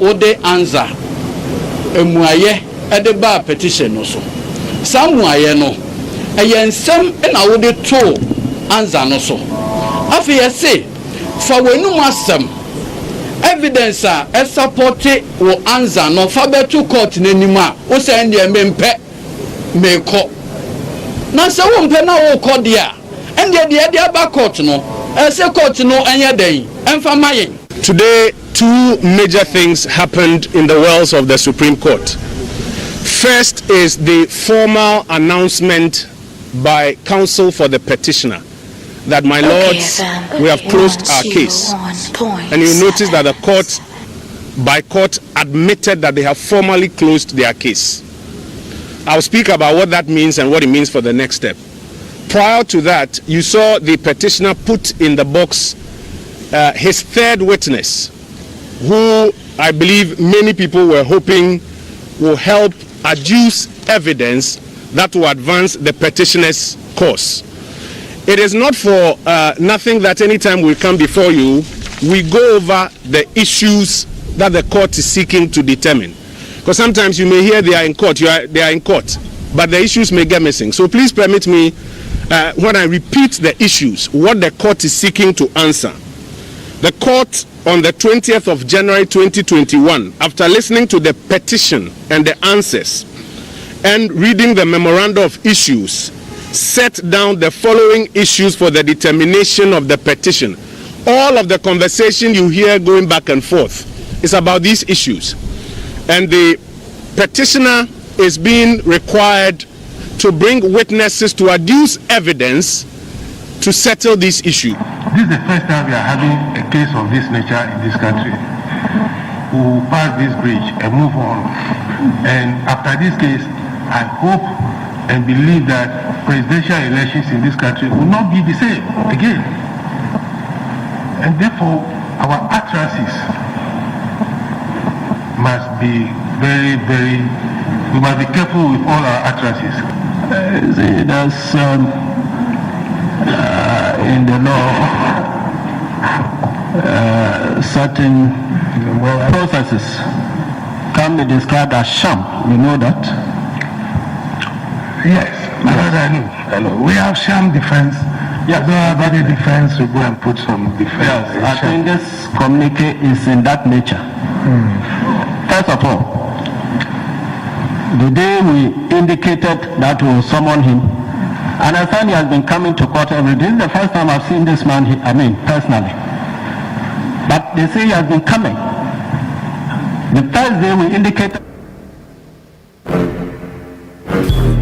ode answer emuaye ede ba petition no so samuaye no eyensem na ode to answer no so AFIA say for wenum asem evidence a support wo answer no fa betu court n'anim a wo say ndie mempe meko na se wo mpe na wo court dia ndie de aba court no say court no enya den emfa maye. Today, two major things happened in the wells of the Supreme Court. First is the formal announcement by counsel for the petitioner that, my lords, we have closed our case. And you notice that the court, by court, admitted that they have formally closed their case. I'll speak about what that means and what it means for the next step. Prior to that, you saw the petitioner put in the box his third witness, who I believe many people were hoping will help adduce evidence that will advance the petitioner's cause. It is not for nothing that anytime we come before you, we go over the issues that the court is seeking to determine. Because sometimes you may hear they are in court, they are in court, but the issues may get missing. So please permit me, when I repeat the issues, what the court is seeking to answer. The court on the 20th of January 2021, after listening to the petition and the answers and reading the memorandum of issues, set down the following issues for the determination of the petition. All of the conversation you hear going back and forth is about these issues. And the petitioner is being required to bring witnesses to adduce evidence to settle this issue. This is the first time we are having a case of this nature in this country. We will pass this bridge and move on. And after this case, I hope and believe that presidential elections in this country will not be the same again. And therefore, our utterances must be we must be careful with all our utterances. In the law, certain processes can be described as sham. You know that? Yes, I know. We have sham defense. Yes, we have any defense. We go and put some defense. Yes, I think this communique is in that nature. First of all, the day we indicated that we will summon him, and I understand he has been coming to court every day. This is the first time I've seen this man, personally. But they say he has been coming. The first day we indicated.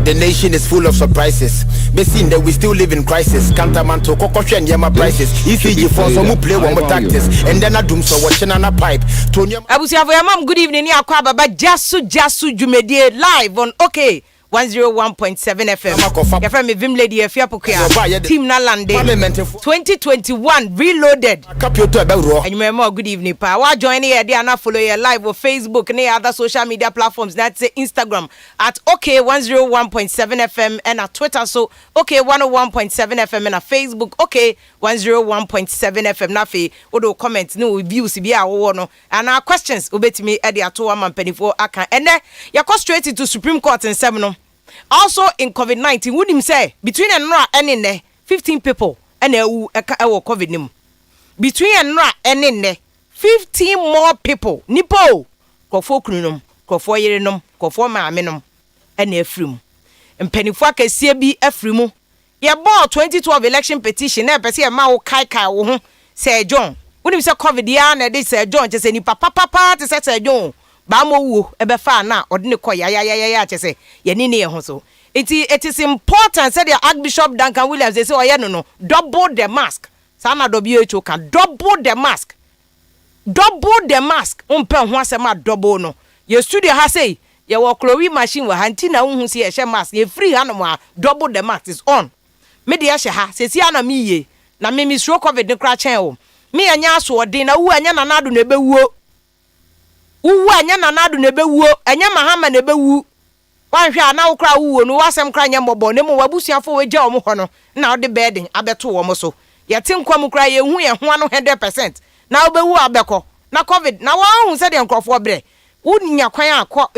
The nation is full of surprises. But seeing that we still live in crisis. Cantaman to Kokosha and Yama prices. ECG for some who play one more tactics. And then I doom so watching on a pipe. Abusia for your mom, good evening. Ya kwa baba Jasu Jumedie live on OK 101.7 FM. Your friend me VIM lady AFIA POKUAA. Team Nalande 2021 reloaded. And you remember good evening pa. Wa join here there and follow your live on Facebook and other social media platforms. That's Instagram at OK 101.7 FM and at Twitter so OK 101.7 FM and at Facebook OK 101.7 FM. Nafi odo comment no views bi a wo no and our questions obetimi e de ato am penifo aka. And then you go straight into Supreme Court in 7 no. Also in COVID-19, would him say between Enra and in there 15 people and COVID nim. Between Enra and in there 15 more people. Nipo Kofo Krunum, Kofo Yerenum, Kofo Mamenum, and Efrim. And Penifaka CB Efrimu. Ya bought 2012 election petition, never see a Mao Kai say John. When him say COVID ya this John just say ni papa to say John. Bamo wu ebe fa na odine ko ya chese ye ni ne ho so it is important say the Archbishop Duncan Williams they say oye no double the mask sana WHO can double the mask umpe ho asema double no ye studio ha say ye wo chlorine machine wa hanti na hu se ye she mask ye free ha no ma double the mask is on me de ye she ha se si ana mi ye na me stroke COVID ne kra chen o me anya so odin na wu anya na nado na ebe wuo uwu anya na nadu na bewuo anya mahama na bewu wanhwe na wo kra wuo no wasem kra nya mbobo ne mo wabusuafo we gya omo ho no na wo de bedding abeto wo mo so ye tinkwam kra ye hu ye ho ano 100% na wo bewu abeko na covid na wa hu se de nkrofo bre unya kwan akọ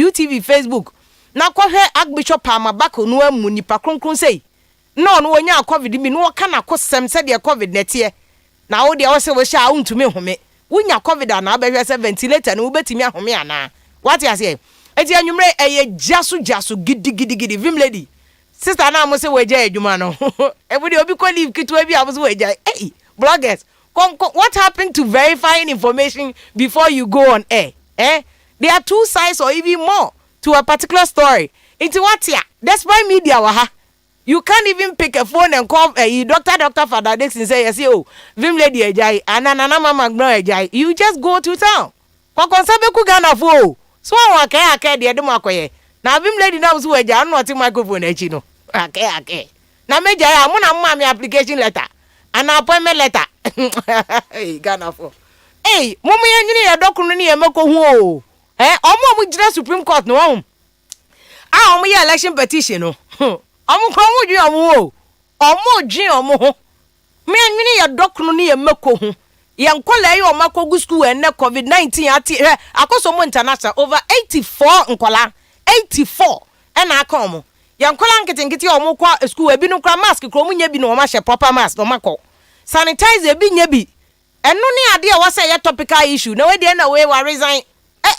UTV Facebook na kwohwe Archbishop Amabako no amu nipa kronkron sei no no wonya covid bi no ka na kosem se de covid netie na wo de wo se wo sha untumi home wonya covid ana abehwe se ventilator no ubetimi ahome ana what you say eti anwumre GYASO gidi Vim lady sister na mo se we gya adwuma no everybody obi ko leave kitwa bi abo se we gya hey bloggers what happened to verifying information before you go on air there are two sides or even more to a particular story. Into what here? That's why media waha. You can't even pick a phone and call Dr. Father Dix and say, oh, Vim lady ejai, anana mama gno ejai. You just go to town. Kwa konsabe ku Ghana fo. So ake de edem akoye. Na Vim lady na so ejai, anu ati microphone echi no. Ake. Na meja ya mo na mma me application letter. Ana appointment letter. Hey, Ghana fo. Hey, mumu yenyi ya dokunu ni emeko hu o. Omo jira Supreme Court no hom. Omo ye election petition no. Omo ko mu dwi omo o. Omo dwi omo ho. Me anwini ya dokunu ni emeko hu. Ye nkola ye omo akogu school enne COVID-19 ati akoso mo international over 84 nkola 84 na aka omo. Ye nkola nketinketi omo kwa school ebi no kra mask kro mu nya bi no omo hye proper mask no makọ. Sanitize ebi nya bi. Enu ni ade a wase ye topical issue na we de na we wa resign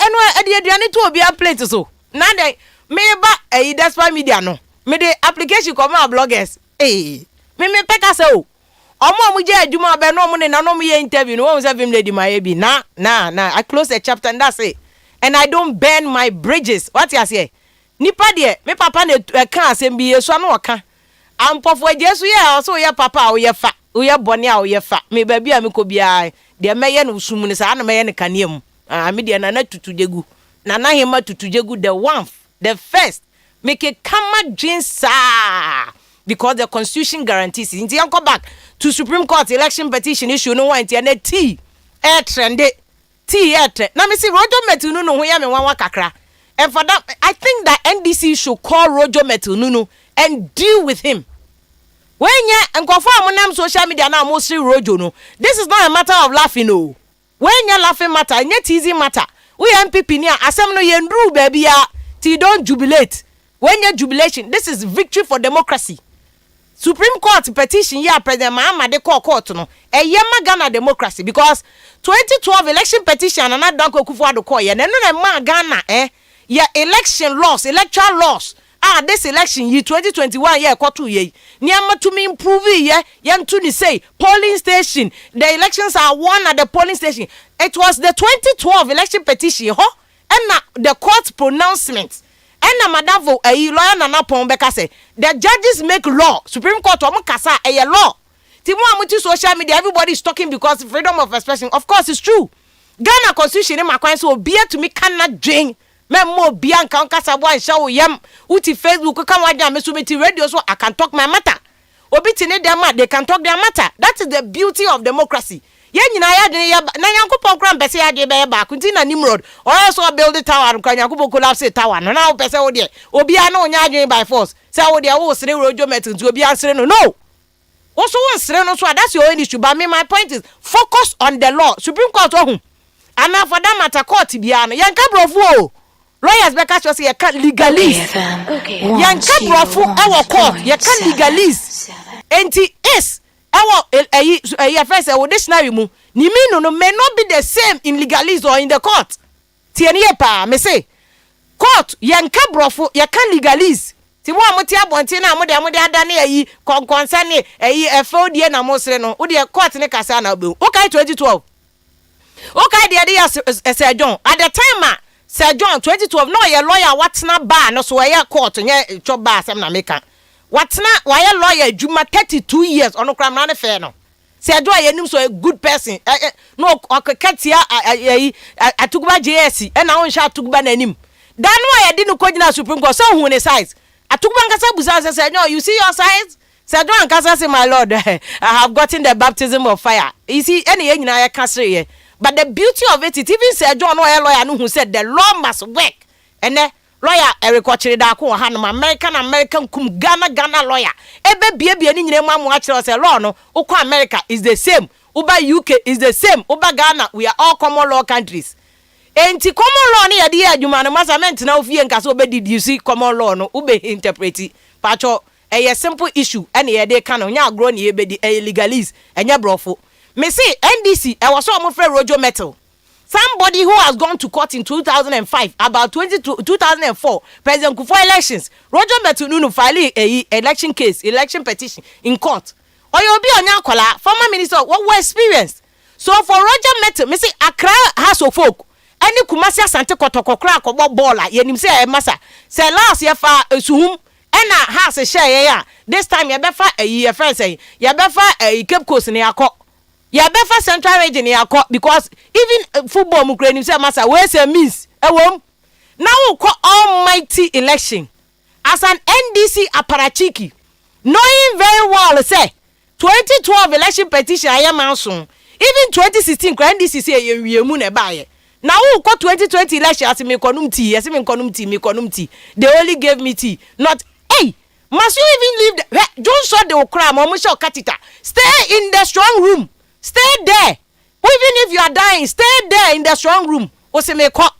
enu ade aduane to obi a plate so na de me ba despite media no me de application come our bloggers me peka se o omo je adwuma be no mo ne na no mo ye interview no we say Vim lady my bi na I close the chapter and that's it and I don't burn my bridges what you say nipa de me papa na kan asem bi yeso na oka ampofo Jesu ye so ye papa o ye fa o ye bone a o ye fa me ba bi a me ko bia de meye no sumu ne sa na meye ne kaneam media na tutujegu na hema tutujegu the one the first make a kama jinsa because the constitution guarantees it. Inti go back to Supreme Court election petition issue no want na T trend T na me see Rojo Metu no ho ya me wan kakra and for that I think that NDC should call Rojo Metu and deal with him. When ya nkofo amonam social media na mo see Rojo no, this is not a matter of laughing no. When you laughing matter, yet easy matter. We MPP near asem no yendru baby ya till don't jubilate. When you jubilation, this is victory for democracy. Supreme Court petition ya President Mahama de court no. Yema Ghana democracy because 2012 election petition and Danko Akufo-Addo call ya no ma Ghana ya election laws, electoral laws. This election year 2021 year quarter year. Niama to me improve ye to ni say polling station. The elections are won at the polling station. It was the 2012 election petition, and the court pronouncement. And Madam lawyer Nana Pombeka say the judges make law. Supreme Court kasa a law. Timo amuti social media, everybody is talking because freedom of expression. Of course, it's true. Ghana constitution in my so be to me cannot drink. Memo bianca nkasa bo ansha yam uti Facebook ka wadja me so meti radio so I can talk my matter obi tine dem they can talk their matter. That is the beauty of democracy. Ye nyina ya dwen ya na yankopon kra mbese ya de be ba kunti na Nimrod or so build the tower kan yankopon collapse tower no na pese wo de obi a na onya adwen by force say wo de wo sere Rojo Metu nti obi ansere no also one sere no so that's your own issue but me my point is focus on the law. Supreme Court ohun and for that matter court bia no yanka brofo lawyers beka cho say you can legalize yanka brofo our court you can legalize enti is our first dictionary mu ni mean no may not be the same in legalize or in the court tienie pa me say court yanka brofo you can legalize ti mo amoti abonte na amode ada na yi konkonsa ne efodie na mo sere no wo de court ne kasa na obe okay 2012 okay the Sir John at the time Sir John 2012 no ye lawyer watna ba no so ye court nye choba asem na meka watna why lawyer juma 32 years ono kra mra ne fe no Sir John ye nim so a good person no okatia atuguba JS e na won sha atuguba na nim dan no ye di no kogina Supreme Court so hu ne size atuguba nkasa buza Sir John you see your size Sir John nkasa say my lord I have gotten the baptism of fire you see any ye nyina ye kasre ye. But the beauty of it, even Sir John lawyer who said the law must work. And then lawyer Eric Ochirida ko Hanum American Ghana lawyer. Ebe bie ni nyire mu amuachire say law no ukọ America is the same. Uba UK is the same. Uba Ghana, we are all common law countries. Enti common law ni yadi adwuma no masament na ofie nka so be you see common law no ube interpreti pacho a simple issue and yade kan nya agro ni ebedi legalize enya brofo me see NDC e was so mo frɛ Rojo Metal, somebody who has gone to court in 2005 about 2004 President Kufuor elections. Rojo Metal nunu file a election case, election petition in court. Oyo bi onya kola former minister what were experienced. So for Rojo Metal me see Accra House of Folk any Kumasi Asante Kotokokra kobo baller yenim say massa say last year fa suhum ena house share ya this time ye befa ye friend say ye befa Cape Coast ne akọ ye befa Central Region ne akọ because even football mu kra nim say massa we say miss ewom now ko almighty election as an NDC aparachiki knowing very well say 2012 election petition ayamanso even 2016 NDC say ye wiemu na baye. Now who got 2020 election as me konum tea, as me konum tea. They only gave me tea. Not hey, must you even leave the don't shot the okra, mama shall cut it. Stay in the strong room. Stay there. Even if you are dying, stay there in the strong room. Ose me call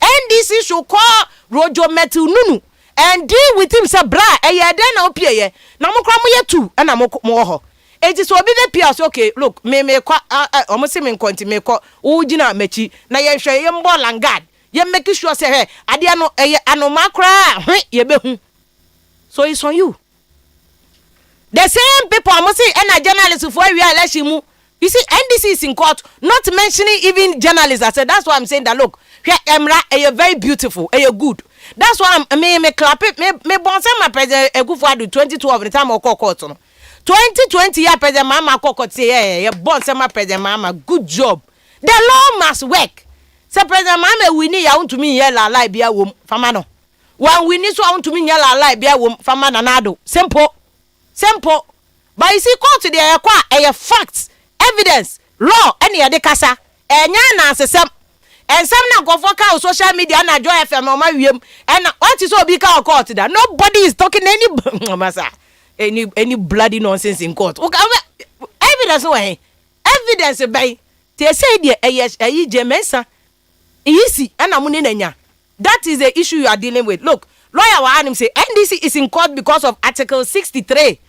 NDC should call Rojo Metal Nunu and deal with him say bra e ya den na opie ye. Na mo kra mo ye tu na mo ho. It is obi the pias okay look me kwa almost me konti me ko ugina mechi na ye hwe ye mbo langard ye make sure say he ade ano anoma kra ye behu. So it's on you. The same people almost say na journalists for we election mu. You see NDC is in court not mentioning even journalists. I said that's why I'm saying that look Emra are very beautiful are good. That's why me clap it me bonse my president Kufuor 2012 the time of court no 2020 year president mama kokot say born say my president mama good job. The law must work. Say president mama we need ya want to me here la lie bia wom fama no. When we need so want to me here la lie bia wom fama nanado. Simple. But you see court there kwa a facts, evidence, law any ade kasa. Enya na asesem. And some na go for ka social media na Joy FM o ma wiem. And what is obi ka court that nobody is talking any masa. Any bloody nonsense in court. Okay, evidence way. Evidence by they say the jemensa easy and amuni nenya. That is the issue you are dealing with. Look, lawyer wa anim say NDC is in court because of article 63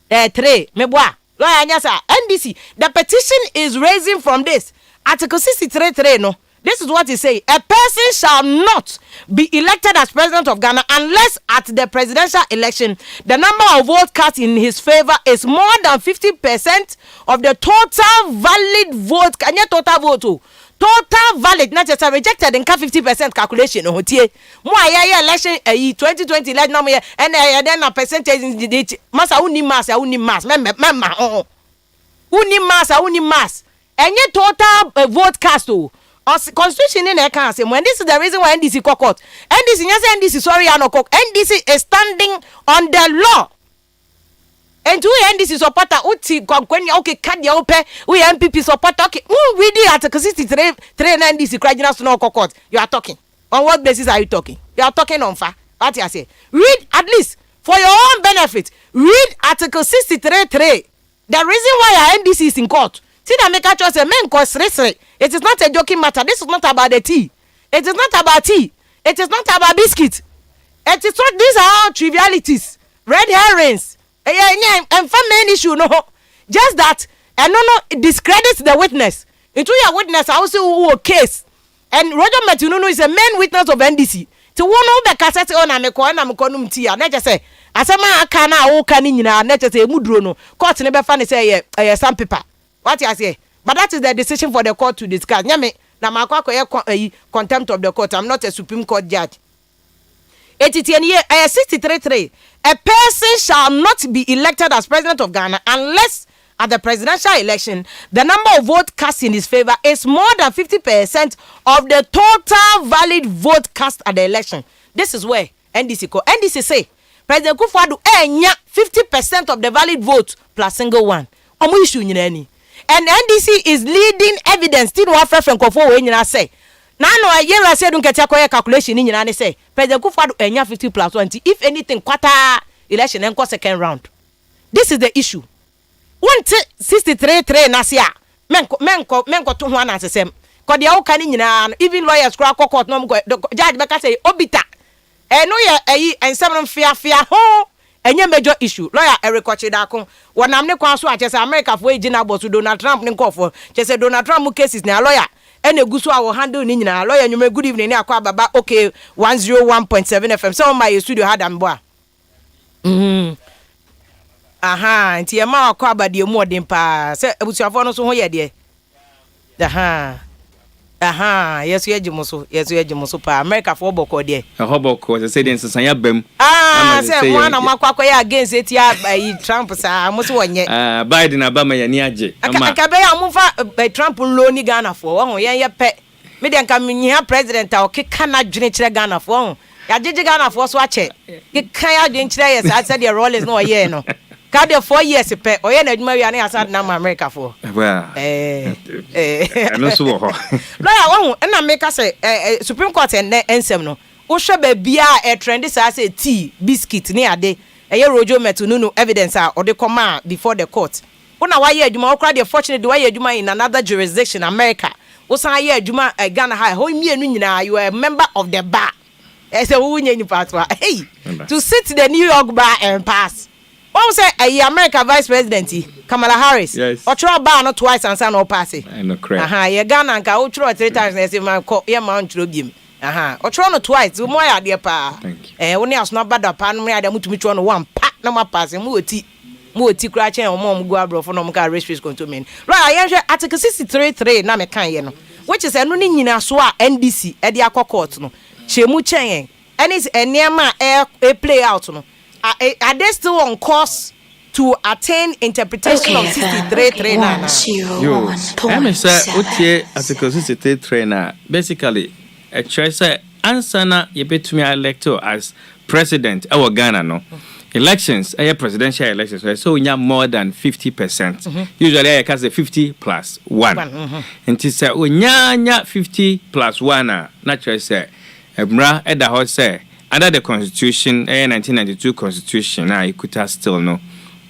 3 meboa. Lawyer nyasa NDC the petition is raising from this article 63 3 no. This is what he say. A person shall not be elected as president of Ghana unless at the presidential election, the number of votes cast in his favor is more than 50% of the total valid vote. Can you total vote? Total valid, not just rejected in 50% calculation. More election 2020 election and then a percentage masa uni mass. Remember, uni mass. And yet total vote cast. Constitution in a can say when this is the reason why NDC court. NDC sorry NDC is standing on the law. And to NDC supporter uti when okay card ya open we MPP supporter okay who read the article 63 NDC crajina no court. You are talking on what basis are you talking? You are talking on fa what you say. Read at least for your own benefit. Read article 63 3 the reason why NDC is in court. See that make a choice a men cause it is not a joking matter. This is not about the tea. It is not about tea. It is not about biscuit. It is not, these are all trivialities. Red herrings. And for main issue no. Just that and no discredits the witness. Into your witness also who case. And Roger Metuno is a main witness of NDC. To one over cassette on a mekonum tea. And just say asama akana o kanina na just say mudro no. Court never funny say some paper. What you say? But that is the decision for the court to discuss. Nyame na makwa contempt of the court. I'm not a Supreme Court judge. 63:3. A person shall not be elected as president of Ghana unless at the presidential election the number of votes cast in his favor is more than 50% of the total valid vote cast at the election. This is where NDC say President Kufuor enya 50% of the valid votes plus single one. Omo issue nyina. And NDC is leading evidence. Still one friend from Kofo we nyina say. Na no aye say don't get calculation ni nyina say. President Kufuor enya 50 plus 20. If anything quarter election and second round. This is the issue. 63 na sia. menko to ho anasesem kodi ya woka ni nyina even lawyers kura court no judge beka say obita no ye ayi ensem no fia ho enye major issue lawyer Eric Ochidakun wonam ne kwan so achese America for ejina bosu Donald Trump ne nkofo chese Donald Trump cases na lawyer ene gusu a wo handle ni nyina lawyer nyume good evening ni akwa baba okay 101.7 FM so my studio hadam boa aha nti e ma akwa abade mu odin pa se abusuafo no so ho ye de yesu yejimuso pa America for boko de hoboko se den sesan ya bam se mo na makwa ya against etia Trump sa mo so wonye Biden abama ya ni age aka be ya mo fa Trump nlo ni Ghana for wo ye pe me de nka mnyia president a okeka na dwene kire Ghana for ya jeje Ghana for so ache ke ya dwene kire yes I said the rollers no ye no ka de 4 years pe oye na adwuma wi na asad na America for well no so ho lawyer wo na make say Supreme Court ensem no wo hwe ba bia trend say say tea biscuit ni ade eye rojo metununu evidence a ode come before the court una wa ye adwuma wo kra de fortunate wa ye adwuma in another jurisdiction America wo san ye adwuma Ghana high ho mienu nyina you are a member of the bar say wo nya ni patwa hey to sit the New York bar and pass. What say America Vice President Kamala Harris? Yes. Ochro bar no twice and say no pass. I know correct. Ye Ghana nka ochro 3 times na say man ko ye man chro biem. Ochro no twice. Mo ya de pa. Woni aso bad pa no ya de mutumi chro no one pa na ma pass mo oti kra chen mo go abrofo no mo ka restrict control men. Right, I hear article 63.3 na me kan ye no. Which is eno ni nyina so a NDC e de akọ court no. Chemu chen and is enema e play out no. Are they still on course to attain interpretation of 63.3 now? I mean, sir, okay, article 63.3 now. Basically, a choice answer na you bet me elector as president our Ghana no. Elections, presidential elections, so we have more than 50%. Usually I can say 50 plus 1. And to say we nya 50 plus 1 na choice say ebra eda ho say under the constitution 1992 constitution you could still know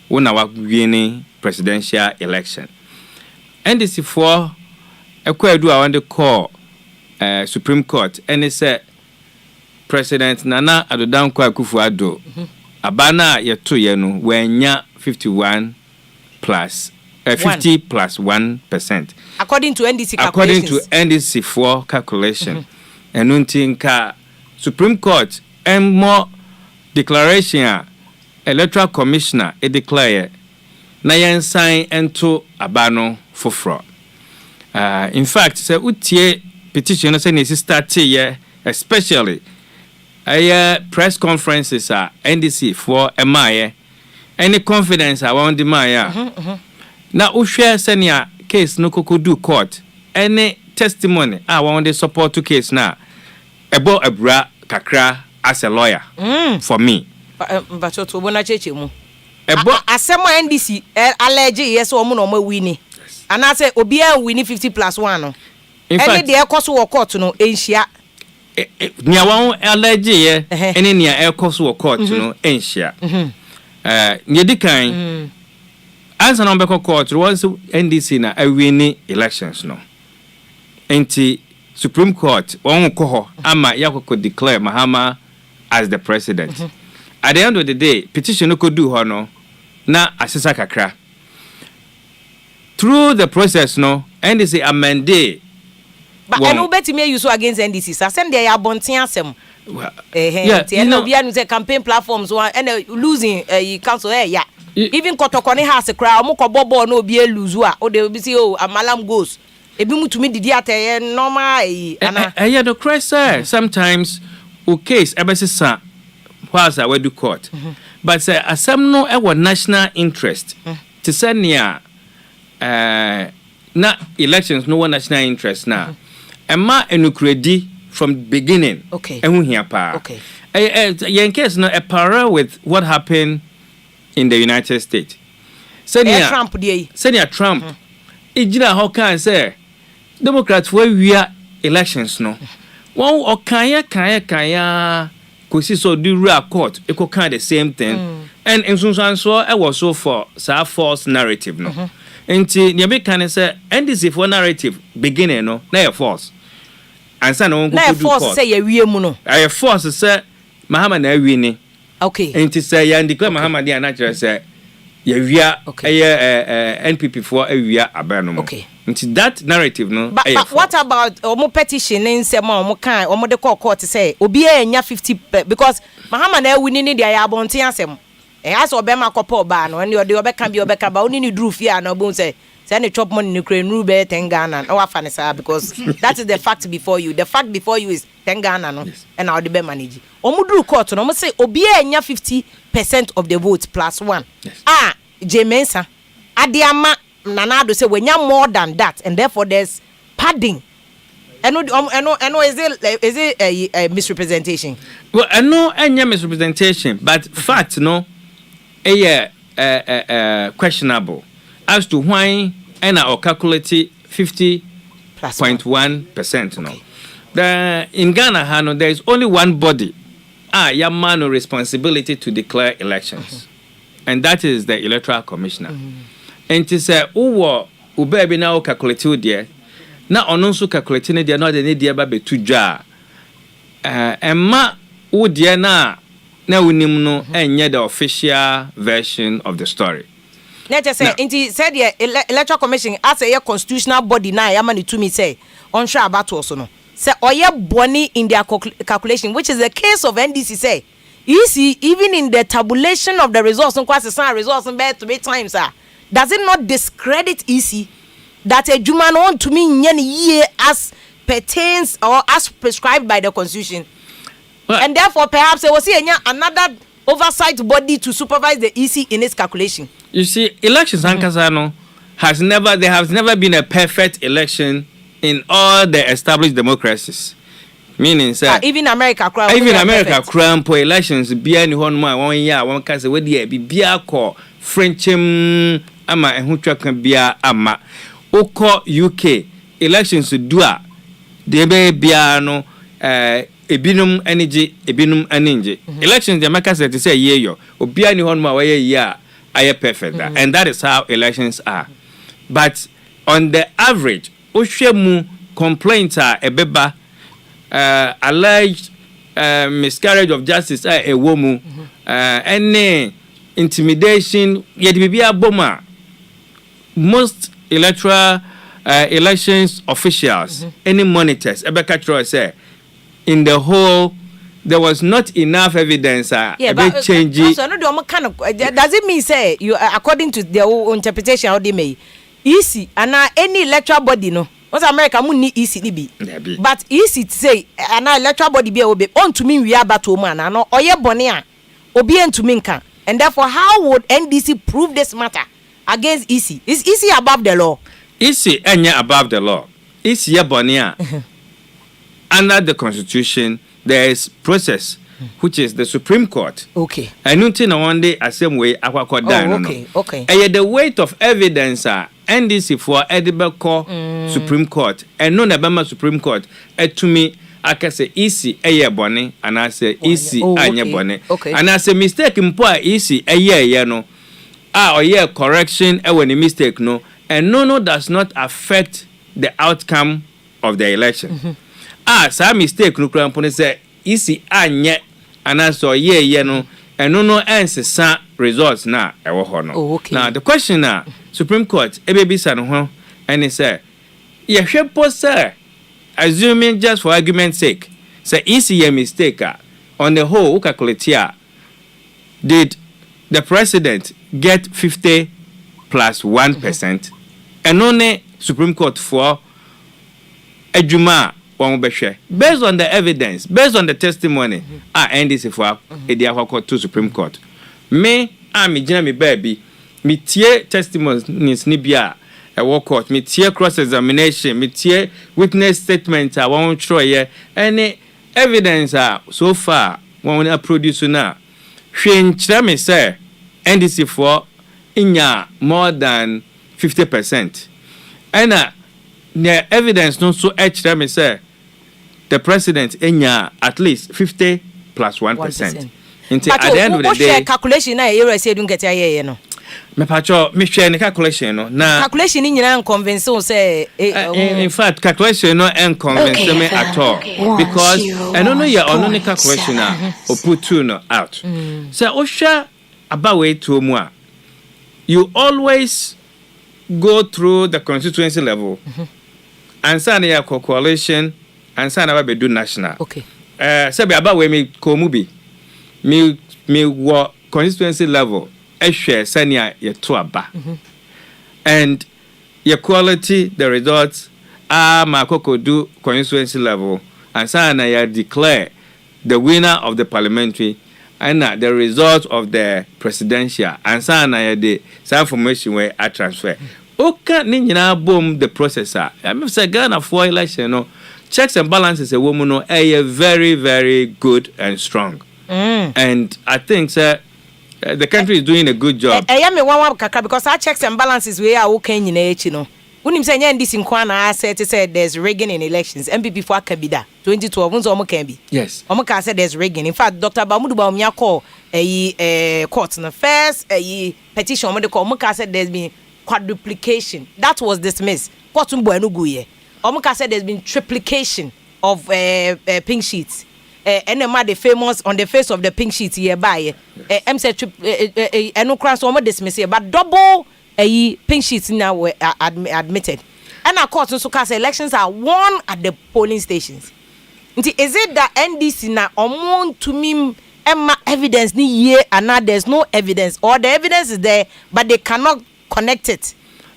when our winning presidential election NDC for do I want to call Supreme Court and they said President Nana Addo Akufo-Addo abana yeto ye no wenya 51 plus 50 plus 1% according to NDC calculations. According to NDC for calculation and untinka Supreme Court and more declaration electoral commissioner declare na yen sign into abano foforo in fact say utie petition say nesi start here especially press conferences NDC for emaye any confidence I want the maya na uhwe senior case no kokodu court any testimony I want the support to case na ebo abra kakra as a lawyer for me but to bona cheche mu ebo asemo NDC allege yes o mu no ma wini ana say obi an wini 50 plus 1 no any de ekoso wo court no enhia nia won allege ye any nia ekoso wo court no enhia nia dikan answer no be court once NDC na awini elections no enti Supreme Court won ko ho ama yakoko declare Mahama as the president. At the end of the day, petition no could do ho no na asesa kakra. Through the process no, NDC amende. But I know better me use against NDC. So send there abontin asem. Yeah, you know, we are campaign platforms one and losing council yeah. Even Kotokone has a crowd, moko bobo no be lose or they will be say oh amalam goes. Ebi mutumi didi ate normal yeah the Christ sir sometimes o case ebesisa whilst we do court but say asem no e national interest to say near na elections no one national interest na ema enukredi from beginning okay ehun hia pa okay in case no a parallel with what happened in the United States senior Trump ejira how can say Democrats were elections no one or kaya kosi so do real court e ko kan the same thing and in so I was so for false narrative no Nti nyabe kan say NDC for narrative beginning no na ye false. Ansa na won na force say ye wie mu no. Aye force say Mahama na wi ni. Okay. Nti say ya ndikwa Mahama dia na kire say ye wia NPP for awia abano mo. Okay. Nti that narrative no but what about omo petition in say ma omo kan omo de court say obi e nya 50 because Mahama na wi ni dia ya abonten asem. As obema kopo ba no ne ode obeka bi obeka ba oni ni duru fia na obun say ne chop money ni kre nru be 10 Ghana no wafa ne say because that is the fact before you. The fact before you is 10 Ghana no and how the be manage. Omo duru court no omo say obi e nya 50% of the vote plus 1. Yes. Jemensa adiama nanado say we nya more than that and therefore there's padding. Eno is it a misrepresentation? Well, no any misrepresentation, but fact no questionable as to why or calculate 50.1% no. Okay. In Ghana there is only one body no responsibility to declare elections. And that is the Electoral Commissioner. And to say baby now calculate there na ono nso calculate ne dia na de ne dia ba betu dwa emma wo dia na wonim no enye the official version of the story. Let us say inti said the Electoral Commission as a constitutional body na ya mani to me say on sure about also no say oye boni in their calculation, which is the case of NDC say you see even in the tabulation of the results on quite some results and better 3 times does it not discredit EC that a Juman want to mean year as pertains or as prescribed by the Constitution? Well, and therefore, perhaps there was another oversight body to supervise the EC in its calculation. You see, elections there has never been a perfect election in all the established democracies. Meaning, sir, even America, for elections, be any 1 year, one can say, where the be French ama and who can be ama. Oko UK elections do de be biano ebinum energy elections the America said to say ye obia ni hon ma wa ye aye perfect and that is how elections are. But on the average ohwemu complaints are ebeba alleged miscarriage of justice a woman any intimidation ye de bibia boma most electoral elections officials, any monitors, Ebeka Troy say, in the whole, there was not enough evidence. But change it. So does it mean say you according to their own interpretation how they may easy and any electoral body no? What's America mun need easy be, but easy to say an electoral body be on to mean we are battle man and or ye bonia obedient to minka, and therefore how would NDC prove this matter against EC? Is EC above the law? EC enya above the law. EC bonia. Under the Constitution, there is process, which is the Supreme Court. Okay. And nothing one day the same way aqua down. Okay. And the weight of evidence NDC for Edinburgh Supreme Court and no Nabama Supreme Court. To me, I can say EC bonny and I say EC anya bonny. Okay. And I say mistake impo EC no. Or correction when a mistake no. And no does not affect the outcome of the election. Some mistake no kran say EC anye and I saw no and no answer some results na ewo ho no. Okay. Now the question na Supreme Court ebebisa no ho and he say ye hwepo sir assuming just for argument's sake say EC a mistake on the whole calculate here did the president get 50 plus 1% and only Supreme Court for ejuma based on the evidence, based on the testimony, NDC for a to Supreme Court. Me, I'm me baby, me tie testimonies nibia a walk court, me tie cross examination, me tie witness statement. I won't try any evidence so far when we produce now. Me say NDC for inya more than 50%, and the evidence no so me say. The president enya at least 50 plus 1%. At the end of the day, calculation na you say don't get no. me pacho me hwe ne calculation no na calculation ni nyina convince say in fact calculation no convince me at all because I don't know your only calculation or put two no out so osha about way to mu a you always go through the constituency level and sign your coalition and sign about do national okay say be about way me ko mu bi me wo constituency level ehwe sania ye to aba and your quality the results are makokodu constituency level and sana ya declare the winner of the parliamentary and the result of the presidential and sana ya the some information where I transfer oka ni nyina bom the processor I mean say Ghana for election no checks and balances a woman no very very good and strong and I think sir the country is doing a good job. I me one kakra because our checks and balances we are okay nyina echi no. Unim say nya ndisi nkwa na asset say there's rigging in elections. MPP for akabida 2012 nzo omo kan bi. Yes. Omo ka say there's rigging. In fact Dr. Bamudu Bawumia call court na first petition omo de call omo ka say there's been quadruplication. That was dismissed. Court mbo enugu ye. Omo ka say there's been triplication of pink sheets. And the famous on the face of the pink sheet here by M said no cross almost dismiss but double pink sheets now were admitted. And of course so cast elections are won at the polling stations. Is it that NDC now among to me evidence ni year and now there's no evidence or the evidence is there but they cannot connect it?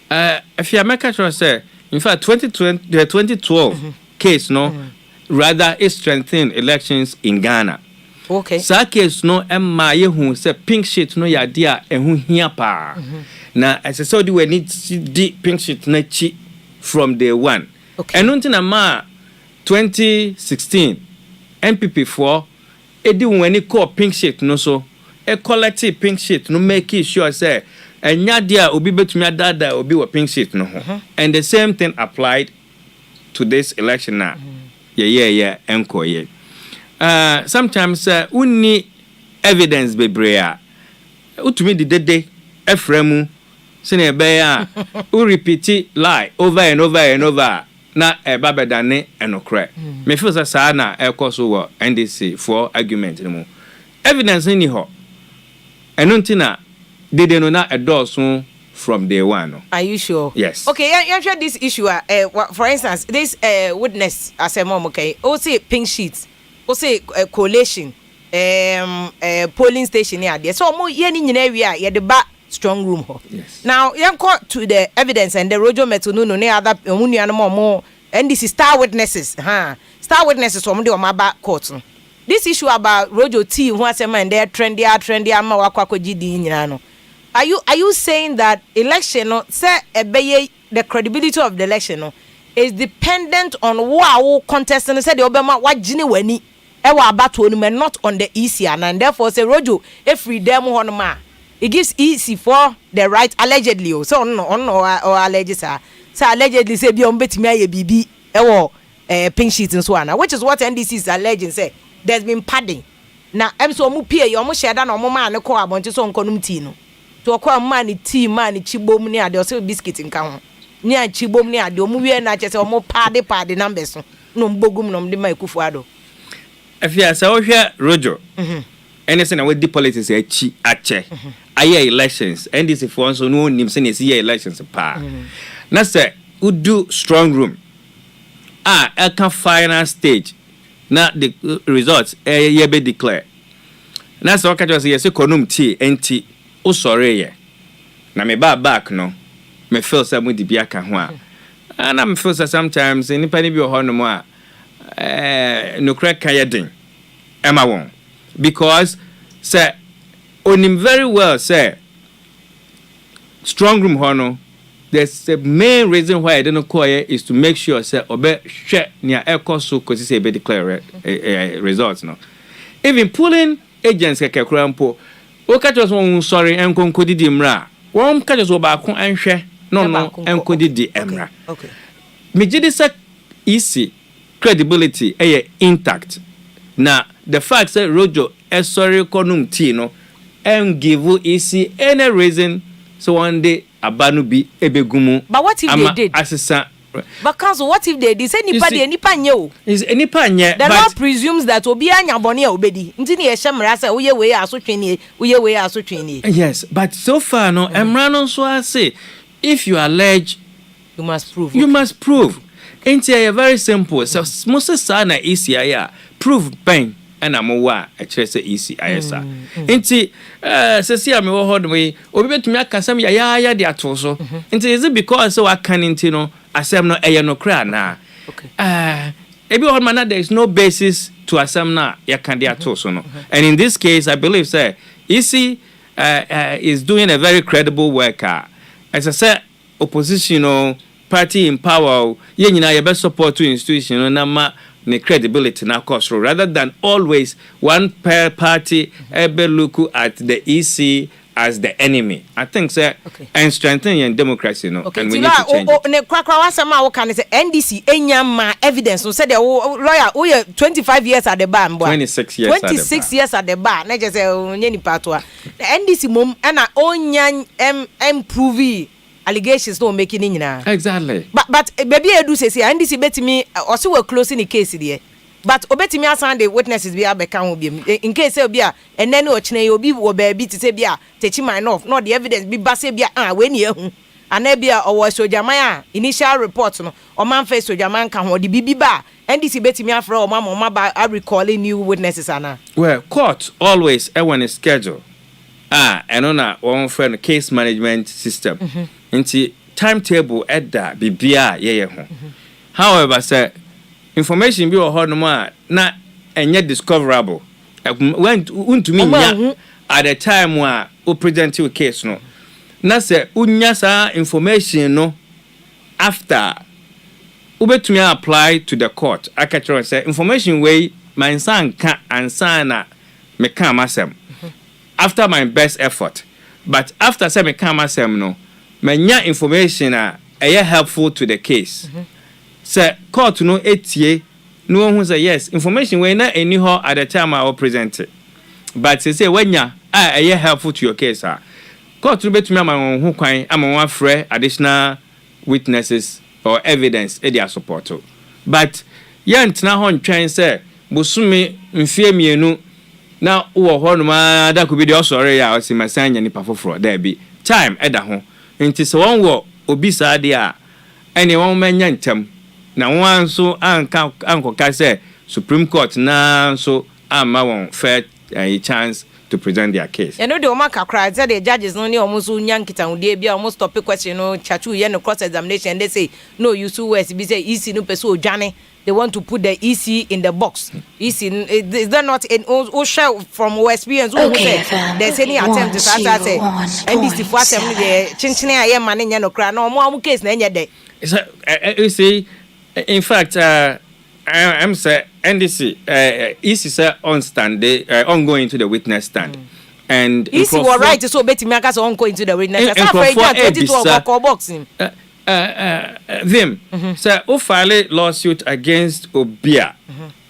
If you make a say in fact 2012 case no rather it strengthen elections in Ghana. Okay. Sa case no emma ye hu say pink sheet no ya dia ehu hia pa. Na as so do we need the pink sheet na chi from day one. Okay. And until na 2016 MPP for edi when e call pink sheet no so e collect pink sheet no make sure say enya dia obi betumi adada obi wa pink sheet no ho. And the same thing applied to this election now. Yeah, enko ye. Sometimes unni evidence bebrea. Utumi di dede efremu sene be ya u repeat lie over and over and over na eba bedane enokre. Me feel say na ekoso wo NDC for argument ni mu. Evidence ni ho. Eno ntina dede no na edoso from day one. No? Are you sure? Yes. Okay, you sure this issue for instance, this witness as a mom, okay, also pink sheets, also collation, polling station here there. So mo ye ni nyina wi a ye de ba strong room ho. Yes. Now, you go to the evidence and the Rojo Metuno no other omunuano more and this is star witnesses, Star witnesses from the Omaba court. This issue about Rojo T who has a man there trendy ama wakwako GD nyina. Are you saying that election no say the credibility of the election no is dependent on who contestant say the Obama what jini weni e wa abato no not on the EC and therefore say Rojo if freedom honma it gives EC for the right allegedly so no or allegedly say allegedly say bi on betimi aye bibi e wo pink sheet and so on which is what NDC is alleging say there's been padding na em so mu pie yo mo sheda na mo ma ne ko abonche so nkonum ti no to kwa man tea man chibom ni ade o se biscuit nka ho ni a chibom ni ade o mu wie na chese o mo pade numbers no mbogum no mde mai kufu ado afia sa o hwe Rojo anything na we di politics achi ache aye elections and this if one so no nim se na see elections pa na say udu strong room e can final stage na the results ye be declare na so ka just yes econom tea enti o sorry ye na me back no me feel say mo di bia ka ho a na me feel say sometimes nipa ni bi o ho no mo a no crack kayedin ema won because say onim very well say strong room ho no there's the main reason why I don't call it is to make sure say obe hwe nia ekoso kosi say be declare results no even polling agents kekekura mpo o ka just won sorry enkonko didi mra won ka just ba ko enhwe no enko didi emra okay me gidi say easy credibility intact na the fact say Rojo sorry konum ti no and give easy any reason so one day abanu bi ebegumu. But what if they did? Asisa. But council, what if they say nipa de nipa nye? Is nipa nye? The law presumes that obi anya boni obedi. Ntini ye shemra say uye we aso twini, uye we aso twini. Yes, but so far no, emra no so say if you allege, you must prove. You must prove. It's very simple. So most sana ECIA prove pain. And I'm aware a trace easy ISA. Inti Cecilia me hold me, or bet me a casam ya de atoso. Inti is it because so I can intino asem no a no cra na. Every old man there is no basis to asem na ya can de atoso no. And in this case, I believe sir, EC is doing a very credible work. As I said, opposition party in power, you know, your best support to institution na the credibility now cost rather than always one party ever look at the EC as the enemy. I think sir, and strengthening democracy and we need to change it. Ne kwakwa wasama wo kan say NDC enyama evidence so say the lawyer we 25 years at the bar 26 years 26 years at the bar na just say onye ni patwa NDC mom na onyan improve allegations no making nyina. Exactly. But baby edu say NDC betimi also we closing the case there. But obetimi asan the witnesses be abeka ho biem. In case say obi a enen o chine obi wo baabi ti say bia techi mine off. No the evidence be ba say bia we ni ehu. Ana bia o sojaman a initial report no o man face sojaman kan ho the bibi ba NDC betimi afra o ma ba recalling new witnesses ana. Well, court always when it's schedule. And on a one friend case management system. Into timetable edda bibia ye ho. However, sir, information be o no more na enye discoverable. When to me at the time where o present your case no. Na say unya sa information no after ubetumi apply to the court. Akatro say information way my son can answer na me kan masem. After my best effort. But after say me kan masem no manya information helpful to the case. Say court no etie no who say yes information we na any ho at the time I will present it. But say when ya helpful to your case court no betumi ama ho kwan ama wan frɛ additional witnesses or evidence e dia support. But yantna ho ntwen say bosumi mfie mienu na wo ho no ma da ko bi de osore ya o si masanya ni pafoforo da bi time e da ho. Nti se won wo obi saade a ene won manya ntam na won so ankoka say Supreme Court na so amma won fair chance to present their case. You know the Omaka cry say the judges no almost nyankita unde bia almost topic question no chachu ye no cross examination they say no you so west be say EC no person ojane. They want to put the EC in the box. EC is there not an share from our experience? Okay, there's any attempt to say NDC for assembly the chinchine aye man no cry no more case na nya dey. You see, in fact, I'm say NDC EC say on stand ongoing to the witness stand. And EC was right so betimi aka so ongoing to the witness stand. After 22 boxing. VIM say o file lawsuit against Obia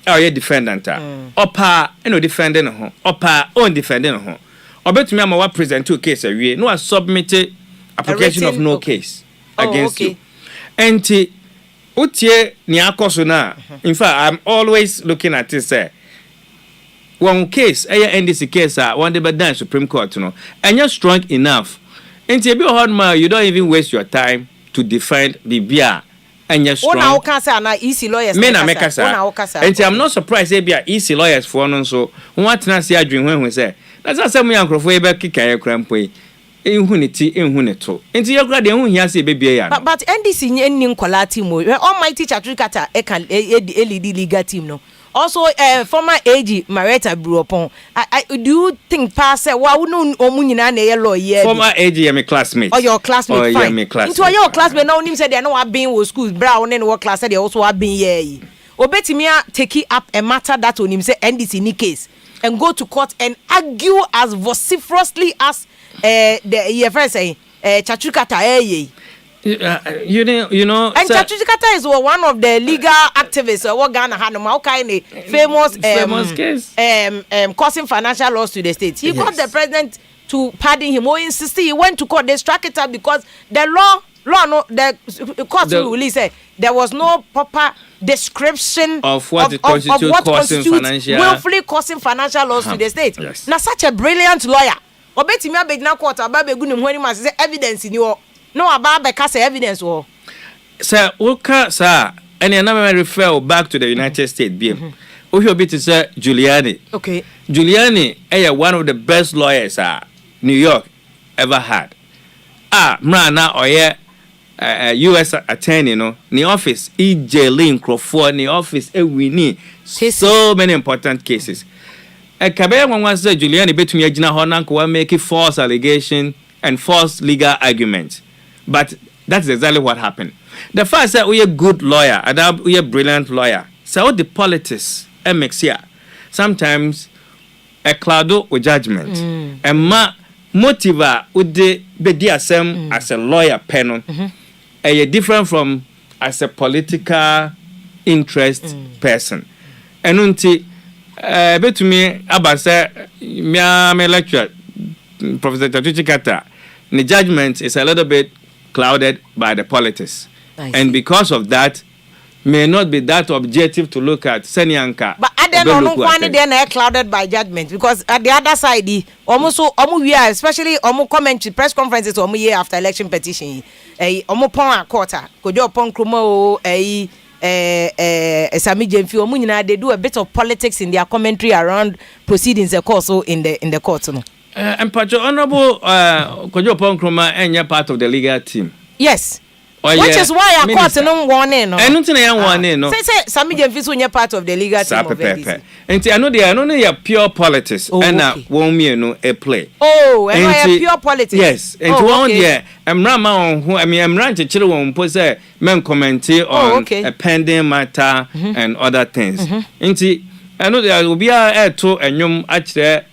or defendant opa no defending ho opa on defending ho obetumi ama wa present to case awie no submit application of no case against you enti utie ni akoso na in fact I'm always looking at this say one case NDC case one dey be done Supreme Court no and you're strong enough enti be hard man you don't even waste your time to defend the beer and you're strong. Ona okasa na EC lawyers. Me na mekasa. Ona okasa. And I'm not surprised say be EC lawyers for no so. What na see adwin when say. Na say me ankrofo e be kika ye krampo yi. Enhu ne ti enhu ne to. Enti ye kra de enhu hia say be bia ya. But NDC nni nkola team o. Almighty Chatrikata e kan lead legal team no. Also, former AG Marietta Bruopon. Do you think pass wa no omunyina na ye lawyer? Former AG my classmate. Or your classmate fine. Yeah, my classmate. Into your classmate now him say they no have been with school bra on what class they also have been here. Obetimi take up a matter that on him say NDC ni case and go to court and argue as vociferously as the first say Chatrikata you know and Chatrikata is one of the legal activists what Ghana had no kind famous case causing financial loss to the state. He got the president to pardon him. Or insisted he went to court. They struck it up because the law no, the court really said there was no proper description of what constitutes willfully causing financial loss to the state. Yes. Now, such a brilliant lawyer. Obeti me abeg na court ababe gu ne ho ani say evidence ni wo. No ababe ka say evidence wo. Sir, Oka sir, and I never refer back to the United States BM. Obi to say Giuliani. Okay. Giuliani is one of the best lawyers New York ever had. Mrana oye US attorney no ni office EJ Crawford ni office we need so many important cases. Kabaya one say Giuliani betumi agina ho na ko make false allegation and false legal arguments. But that's exactly what happened. The first that we a good lawyer, we a brilliant lawyer. So the politics mix here. Sometimes a cloud with judgment. And ma motiva would be asem as a lawyer penal. Different from as a political interest person. And unti bet me abasa me lecture Professor Tatuchi Kata. The judgment is a little bit clouded by the politics. And because of that, may not be that objective to look at Senyanka. But I don't know why they are clouded by judgment, because at the other side, almost especially commentary press conferences year after election petition, pon quarter, kojo pon krumo Sami Jemfi, they do a bit of politics in their commentary around proceedings, also in the court. And Pacho Honorable Kojo Ponkroma and part of the legal team. Yes. Which is why I caught no warning. I don't think warning. No. Say Sami Jemfi part of the legal team of NDC. And I know they are not pure politics. And won't me no a play. Oh, and pure politics. Yes. And one year, I'm Rama who I'm ranching children pose men commenting on a pending matter and other things. And I know there will be a to and you actually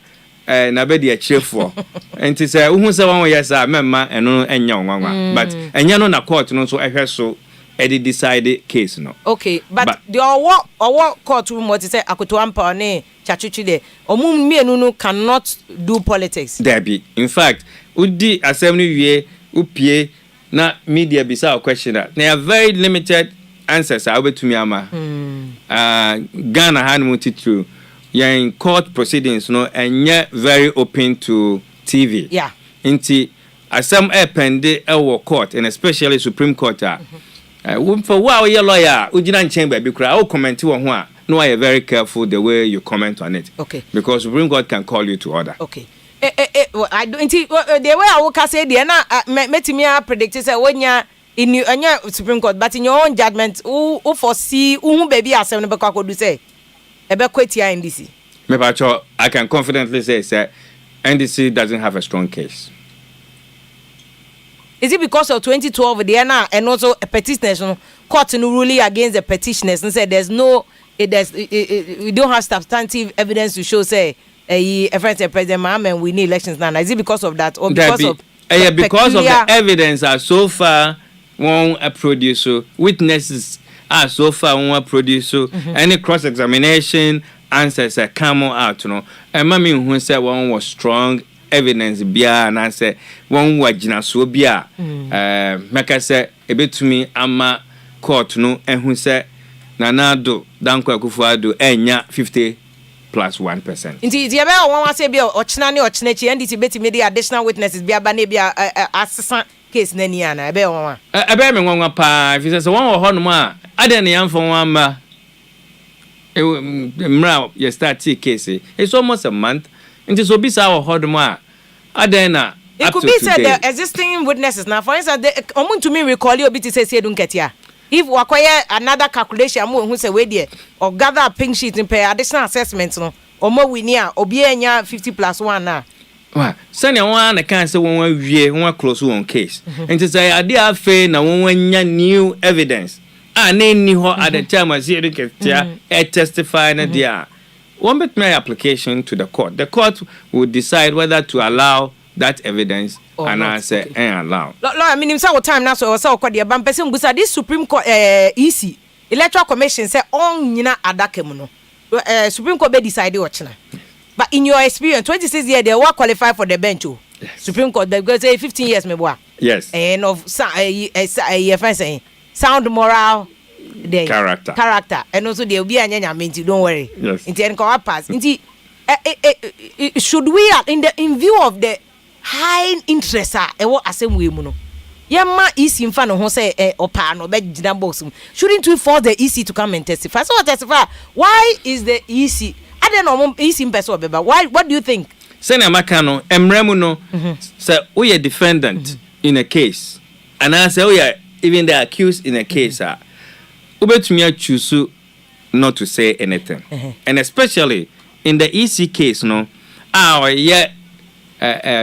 na be de achirefo enti say uhun say won yes memma eno enya nwanwa but enya no na court no so ehwe so e decide case no. Okay, but the owo court room what say akoto ampa ne chachuchu de omum mienu no cannot do politics. There be in fact udi assembly wie upie na media bisa question that they are very limited answers abetumi ama Ghana han mutitru in court proceedings, no, and yet very open to TV. Yeah. Inti some append our court, and especially Supreme Court. For wow, your lawyer, Ujinan Chamber, because I'll comment on one. No, I am very careful the way you comment on it. Okay. Because Supreme Court can call you to order. Okay. I don't think the way I will say the Metimia predicted when you're in your Supreme Court, but in your own judgment, who foresee who baby as seven do say. NDC. I can confidently say NDC doesn't have a strong case. Is it because of 2012 and also a petitioners court ruling against the petitioners and said we don't have substantive evidence to show President Mahama we need elections now? Is it because of that or because of the evidence so far won't produce witnesses so far one produce any cross-examination answers come out and mami who said one was strong evidence bia and answer one was jinaso bia make say ebetumi ama court no and who said nanado danko akufuado enya 50+1%. Indeed, you ever one say bia ochinani ochinachi and it betimi the additional witnesses bia ba bia assistant case nani ana ebe one ebe me nwanwa pa if say one ho no ma ade ne yam fon one ma mra you start case it's almost a month into so bisa ho no ma ade na it could be said the existing witnesses now for instance omun to me recall you bit say don't get here if we acquire another calculation am who say we there or gather a pink sheet in pay additional assessment no omo we near obi enya 50+1 na. Wa sani one na kan say won wie won close one case and say ade afa na won nya new evidence na ni ho at the time as you get testify na dia one bit my application to the court will decide whether to allow that evidence and I say allow I mean him say what time now so ko de ban person gusa this Supreme Court EC Electoral Commission say on nyina adakam no Supreme Court be decide what china. But in your experience, 26 years, they were qualified for the bench. Supreme Court because 15 years me boy. Yes. And of sound moral character and also there will be a nyanya don't worry. Yes. Inti pass. Inti should we in view of the high interest ewo asem we mu no. Yama EC in fan ho say opa no be gina box. Shouldn't we force the EC to come and testify? So testify. Why is the EC? I don't know EC in person beba. Why? What do you think? Send a makano emremu no say we a defendant in a case and I say we are even the accused in a case ubetumi choose not to say anything and especially in the EC case no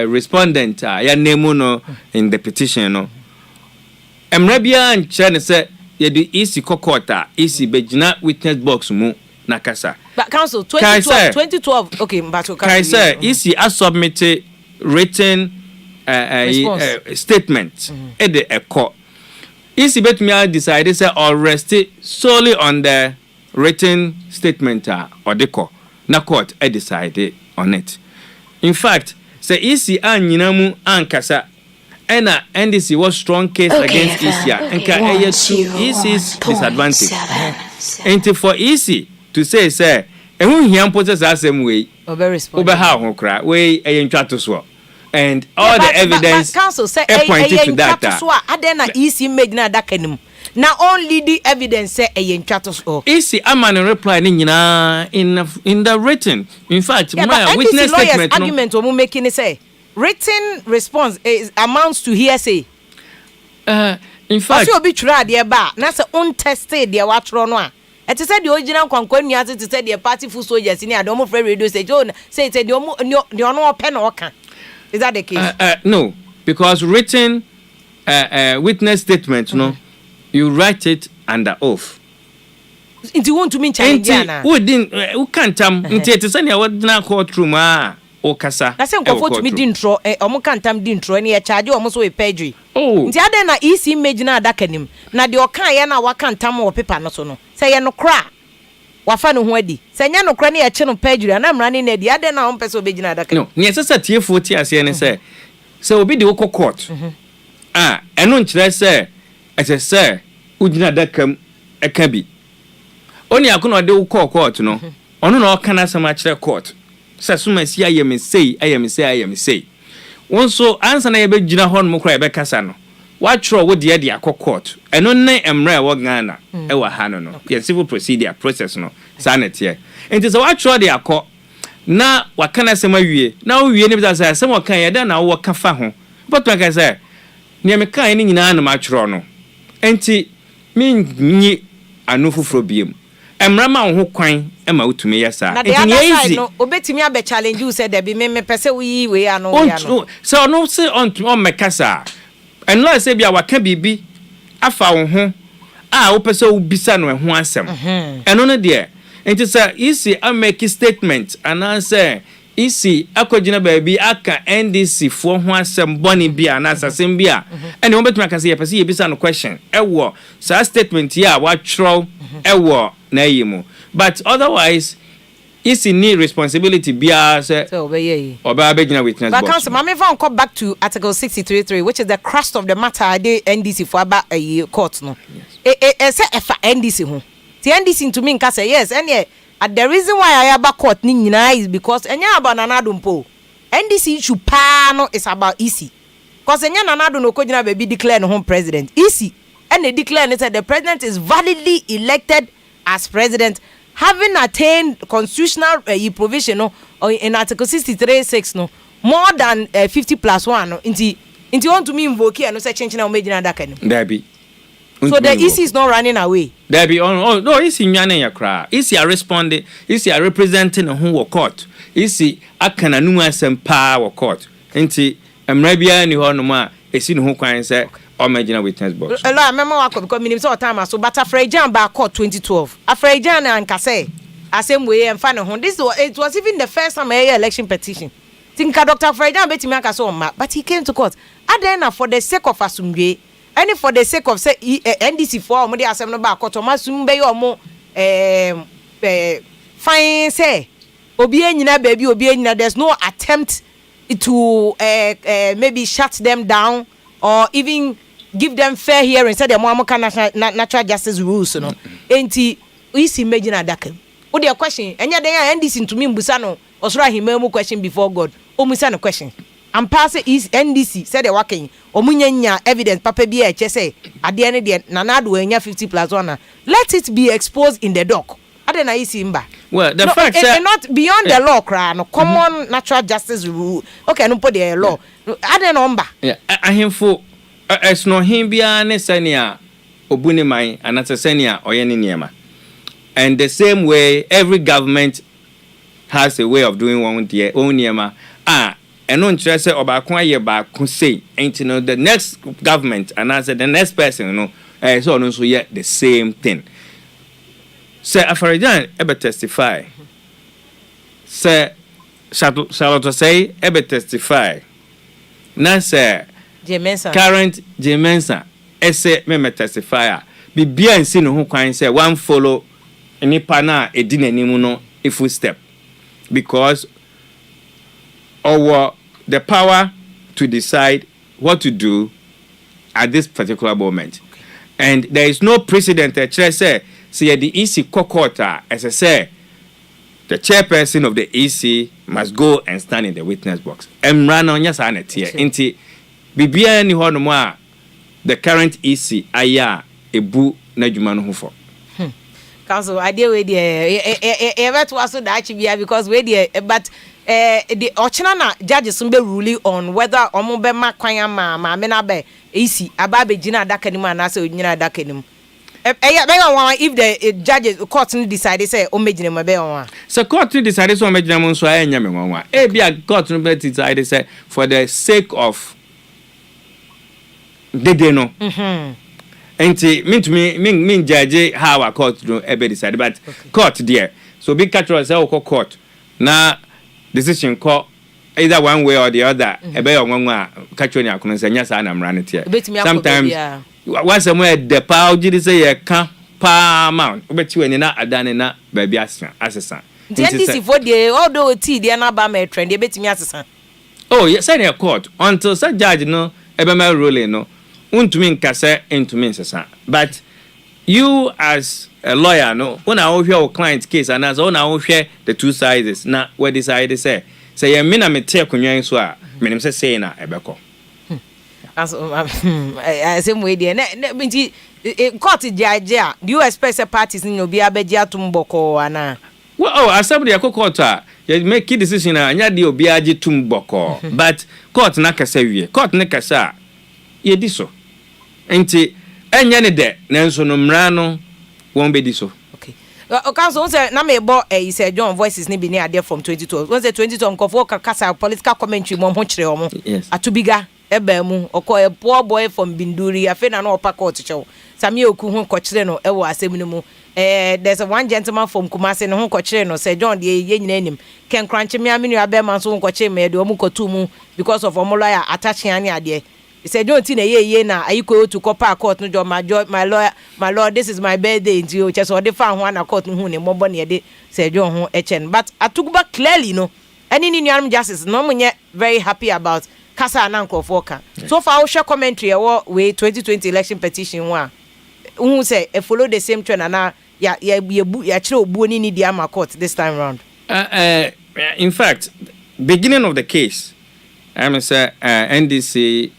respondent ya name no in the petition no emrebia and chane say ye do EC kokota EC begina witness box mu nakasa. But council 2012 okay mbato can say EC has submitted written statement at the court. EC betumi decide say arrest solely on the written statement or the court na court decide on it. In fact say EC anyinamu ankasa ena NDC was strong case against EC enka EC's disadvantage. And for EC to say ehun hiam process asem we obe ha ho kra we eyentwa to so and all the evidence council say pointed to that so adena EC made na dakanim na only the evidence say eyentwa to so EC amana reply ni nyina in the written in fact my witness statement no argument we making say written response amounts to hearsay in fact obi try there ba na say untested there wa tro no a it said the original kwankwan nua it said the party full soldiers in adom free radio station say it the no pen oka. Is that the case? No, because written witness statement no you write it under oath. Inti want to mean challenge na who didn't who can't inti it say na ordinary courtroom okasa na say nkofo to me dintro omo kantam dintro na ye charge omo so we perjury. Oh nti ade na EC image na adaka nim na de okan ye na wakantam wo paper no so no say ye no kra wafa no ho adi say nya no kra na ye che no perjury na mra ne na di ade na on pese obegina adaka no ne sesa tiefo ti ase ne say obi de wo court eno nkire say ese say ugina adaka eka bi oni akono de wo court no ono na okana sama kire court say suma si ayem say wonso ansa na yebe gina hon mo kra yebe kasa no wa tro wo de de akokot eno ne emra wo Ghana e wa ha no ye civil procedure process no sanete enti so wa tro de akọ na wa kana sema wie na wo wie ne bi say sema kan ye da na wo kafa ho but kan say ne me kan ni nyina na ma tro no enti minyi anu fufuro biem emra ma ho kwan e ma utumi yesa enti ne easy no obetimi abe challenge you say there be me pese we anu we anu so no say on mekasa and no say bia waka bibi afa wo ho wo pese wo bisa no ho asem eno no de enti say isi make statement and answer isi akogina baabi aka NDC fo ho asem boni bia na asasem bia ene wo betuma ka say ye pese ye bisa no question ewo sa statement ya wa tro ewo na yimu but otherwise isi need responsibility bia say so obey oba begina witness but council mama if come back to article 63.3 which is the crust of the matter the NDC for about a court no say if NDC ho the NDC to me say yes and the reason why I aba court ni nyina is because enya about nanado mpo NDC issue pa no is about EC because enya nanado no ko gina baby declare no home president EC and they declare that the president is validly elected as president having attained constitutional provision no in article 63.6 no more than 50+1 no inti want to me invoke and no say change na omejina adaka no there be so the EC is not running away there be no EC nyane ya kra EC are responding EC are representing who court EC akana numu asem pa wo court inti emra bia ni ho no ma esi no ho kwan say omejina witness box I remember wa because minimum so time so but afrejan ba court 2012 afrejan na anka say asem we em fa no ho this it was even the first time a election petition tinka Dr. Afrejan betimi aka so ma but he came to court adena for the sake of asumdwe and for the sake of say NDC for omo dey asem no ba court omo asumbe yo fine say obi enyina ba bi obi enyina there's no attempt to maybe shut them down or even give them fair hearing. Said the Moamoka natural justice rules. No, enti we see imagine adaka. What their question? Enya dey NDC to me mbusano. Osura himemu question before God. Omusano question. And pass is NDC said the working. Omunya evidence papa bi e say at the end of the nanadu enya 50+1. Let it be exposed in the dock. Adena isi mba. Well, the fact that not beyond the law, no common natural justice rule. Okay, no put the law. Adena mba. Yeah, ahemfo es no him bia ne senia obuni man anata senia oyeni niema. And the same way every government has a way of doing one their own niema. Eno nkyerɛ sɛ ɔbaako ayɛ baako sei enti no the next government and I said the next person no so ɔno nso yɛ the same thing. Sɛ Afarijan ebe testify sɛ Charlotte say ebe testify na sɛ current Jemensa ese me testify bibia nsi no ho kwan sɛ one follow nipa na edi n'anim no a full step because or the power to decide what to do at this particular moment. Okay. And there is no precedent that say the EC court as I say the chairperson of the EC must go and stand in the witness box. And run on your sanit here. Inti bibia ni ho no mo the current EC aya ebu na dwuma no ho for. Council idea we there ever to also that because we there but the ochina judges will be ruling on whether omo be ma kwan ma me na be isi aba be gina adaka nim and say gina adaka nim if the judges court decide say o megina ma be on so court decide so o megina mo so anya me won e bia court no be decide say for the sake of dede no enti me judge how a court no e be decide but okay. Court there so big catch say o court na decision call either one way or the other ebe onwanwa catch on akono say nya sa na mra ne tie sometimes once more the power did say ye ka pa amount obeti wani na adane na baabi asesa NDC for the although T dey na ba me trend ebetimi asesa oh yes say court until say judge no ebe ma ruling no untumi nkase entumi nsesa but you as a lawyer no when I hear your client case and as when I hear the two sides na we decide say ye me na me tie konwan so a menim say na ebeko as same way there binti court judge do you expect the parties in obi abeji atumboko ana well oh asem the court you make a decision anya de obi agi tumboko but court na kasa wie court na kasa ye di so enti enya ne de nanso no mra no won be di so okay council say na me bo say John voices ni bi ni ade from 2012 won say 2012 nkofo kasa political commentary mo ho kire omo atubiga ebe mu okoye poor boy from Binduri afi na no opa court chew sami oku ho kire no e wo asem no mu there's a one gentleman from Kumasi no ho kire no say John de ye nyina nim ken crunch me aminu abema so ho kire me de omu kotu mu because of omo lawyer attaching ani ade. He said, don't think ye na ayiko to copper court no job my lord this is my birthday into just or the fan one court no ne mobo ne de said John ho echen but atukuba clearly no any new justice no munye very happy about kasa na nkofoka so far we share commentary we 2020 election petition one who say follow the same trend and ya chire obuo ni di ama court this time round in fact beginning of the case I'm say NDC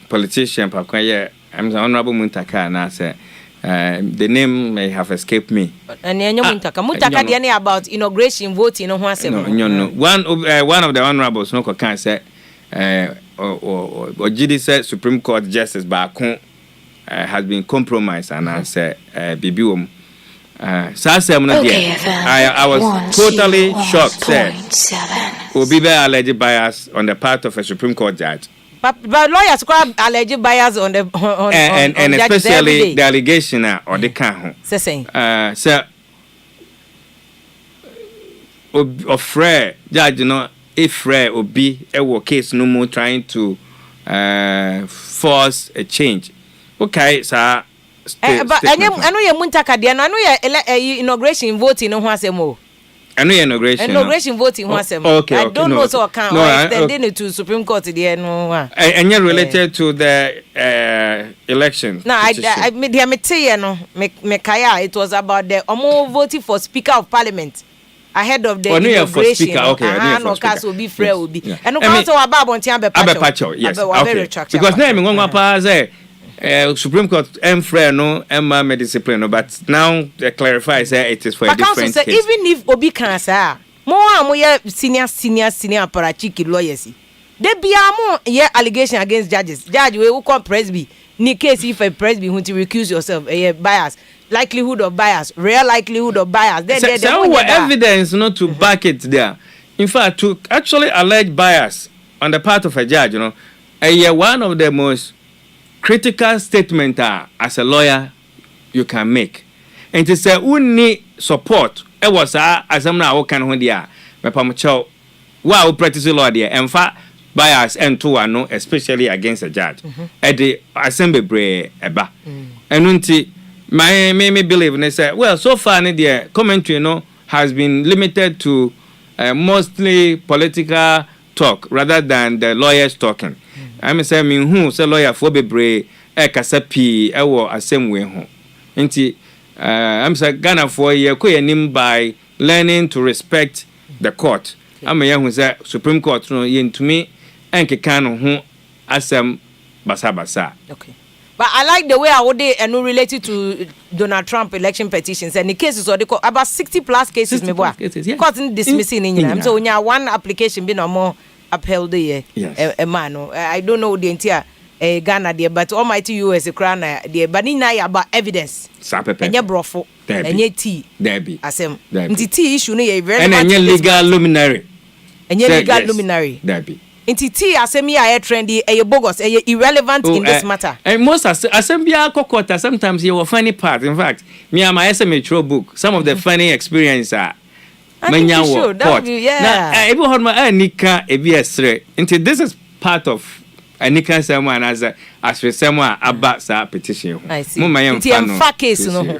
politician POKUAA I'm Honorable Muntaka and I say the name may have escaped me. And Muntaka dey about inauguration voting no one one of the honorables no can say or GD said Supreme Court Justice Bakun has been compromised and I say bibium I was totally shocked. Will be there alleged bias on the part of a Supreme Court judge. But lawyers call alleged bias on the and especially the allegation or the count. So of Frey judge, you know, if Frey will be a case no more trying to force a change. Okay, sir. But I know you Muntaka, I know you inauguration voting no one say more. I know inauguration. Inauguration voting was okay. I don't know so can extending it to Supreme Court there no. And you're related to the election. No, I me kaya it was about the omo voting for Speaker of Parliament ahead of the inauguration. No case will be free will be. And no council about bontia be patcho. Yes. Okay. Because now me ngwa pa say Supreme Court free no emma discipline but now they clarify say it is for a different case. Even if obi can say more senior parachiki lawyers. They be more allegation against judges. Judge we come Presby. Ni case if a Presby who to recuse yourself bias, likelihood of bias, real likelihood of bias. Then evidence not to back it there. In fact, to actually allege bias on the part of a judge, one of the most critical statement as a lawyer you can make. And to say who need support, it was as I'm now can hold there. Wow, practice law there. In fact, bias and two are no, especially against a judge. At the assembly eba. And until my me believe and they say, well, so far the commentary has been limited to mostly political talk rather than the lawyers talking. I'm saying who say lawyer for bebre kasa pi ewo asem we ho. Nti I'm saying Ghana for ye ko yanim by learning to respect the court. I'm who say Supreme Court no yentumi enkeka no ho asem basa. Okay. But I like the way I would and related to Donald Trump election petitions and the cases or about 60 plus cases me boy. Court dismissing in so when you one application be no more upheld there. Yes. A man, I don't know the entire Ghana there, but almighty US crown there. But in about evidence. And your brofo. And your tea. Debbie. Asem. The tea issue no very. And your legal luminary. And your legal luminary. Debbie. Inti tea asemi a trendy bogus irrelevant in this matter. And most assembly kokota sometimes you will funny part. In fact, me and my SMH book, some of the funny experience are. I think you should. Now, everyone my nika estre. Into this is part of a nika someone as with someone about that petition. I see. It's case no.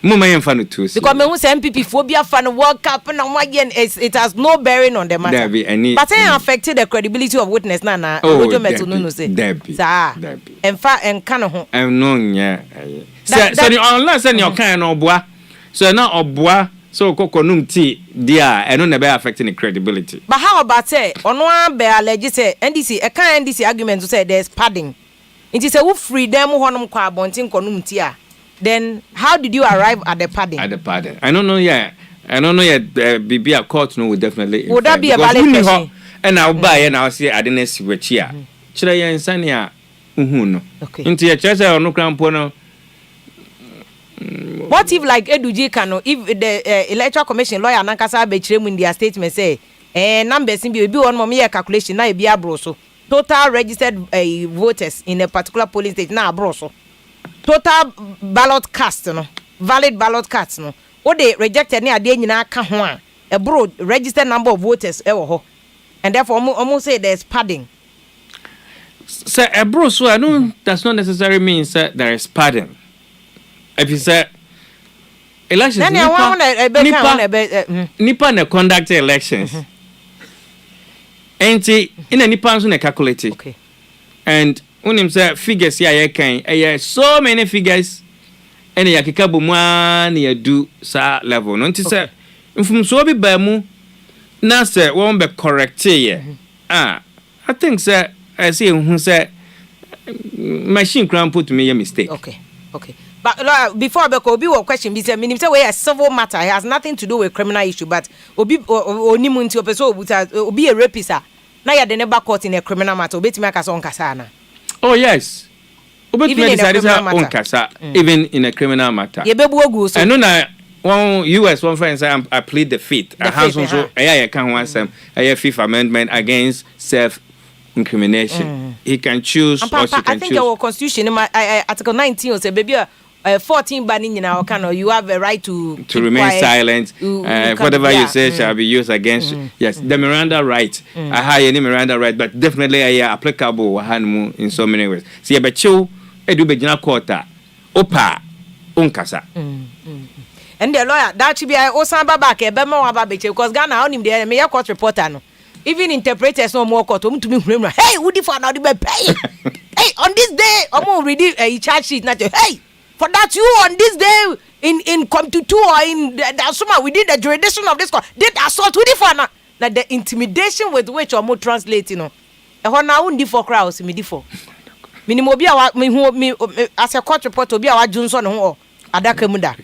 Because me say MPP phobia fan World Cup and it has no bearing on the matter. But it affected the credibility of witness na. Debbie. En fa en kana ho. No nya. So unless your kind of bois. So now oboa so kokonum ti dia and no be affecting the credibility. But how about say on one be allege say NDC a kind NDC argument to say there's padding. It is a who freedom honum kwa bontin konum ti a. Then how did you arrive at the padding? At the padding. I don't know yet. Be a court no will definitely. Would that be a valid question? And I'll buy and I'll say I didn't see which here. Should I insania? Okay. Into your chest or no crampono. What if like Eduji Kano, if the electoral commission lawyer Nankasa Bechrem in their statement say numbers in be one more calculation now be a broso. Total registered voters in a particular polling state now broso. Total ballot cast no valid ballot cast no what they rejected near de nyina ka ho a broad registered number of voters ho and therefore almost say there's padding. So a bro so I don't does not necessarily mean that there is padding. If you say elections nipa na conduct elections enti in nipa so na calculate. Okay. And when him say figures here can so many figures and ya kika bo mu an ya do sa level no nti say mfum so bi ba mu na say won be correct here I think say I see who say machine can put me a mistake. Okay. But before I go be one question be say meaning say we a civil matter it has nothing to do with criminal issue but obi onimu nti opeso obi a rapist na ya de never court in a criminal matter obetimi aka so nkasa na. Oh yes. Even in a criminal matter. Even in a criminal matter. I know that one US one friend say I plead the fifth. I have also I can want some Fifth Amendment against self-incrimination. He can choose or she can choose. I think our constitution article 19 say baby 14 banning in our canon you have a right to remain silent. Whatever you say shall be used against you. Yes, the Miranda right. I have any Miranda right, but definitely applicable in so many ways. See, but you edu be jina quarter opa unkasa. and the lawyer that should be Osamba back a bema wa babe because Ghana on him there me court reporter no even interpreters no more court to me hey who for now the pay hey on this day I'm ready a charge sheet not hey for that you on this day in come to two or in the summer within the jurisdiction of this court did assault who for now the intimidation with which I'm translating no e ho na undi for crowds me di for minimo bia me as a court reporter bia wa junso ne ho adaka mu da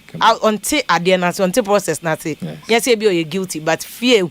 until ade na so until process na say yes e be you guilty but fear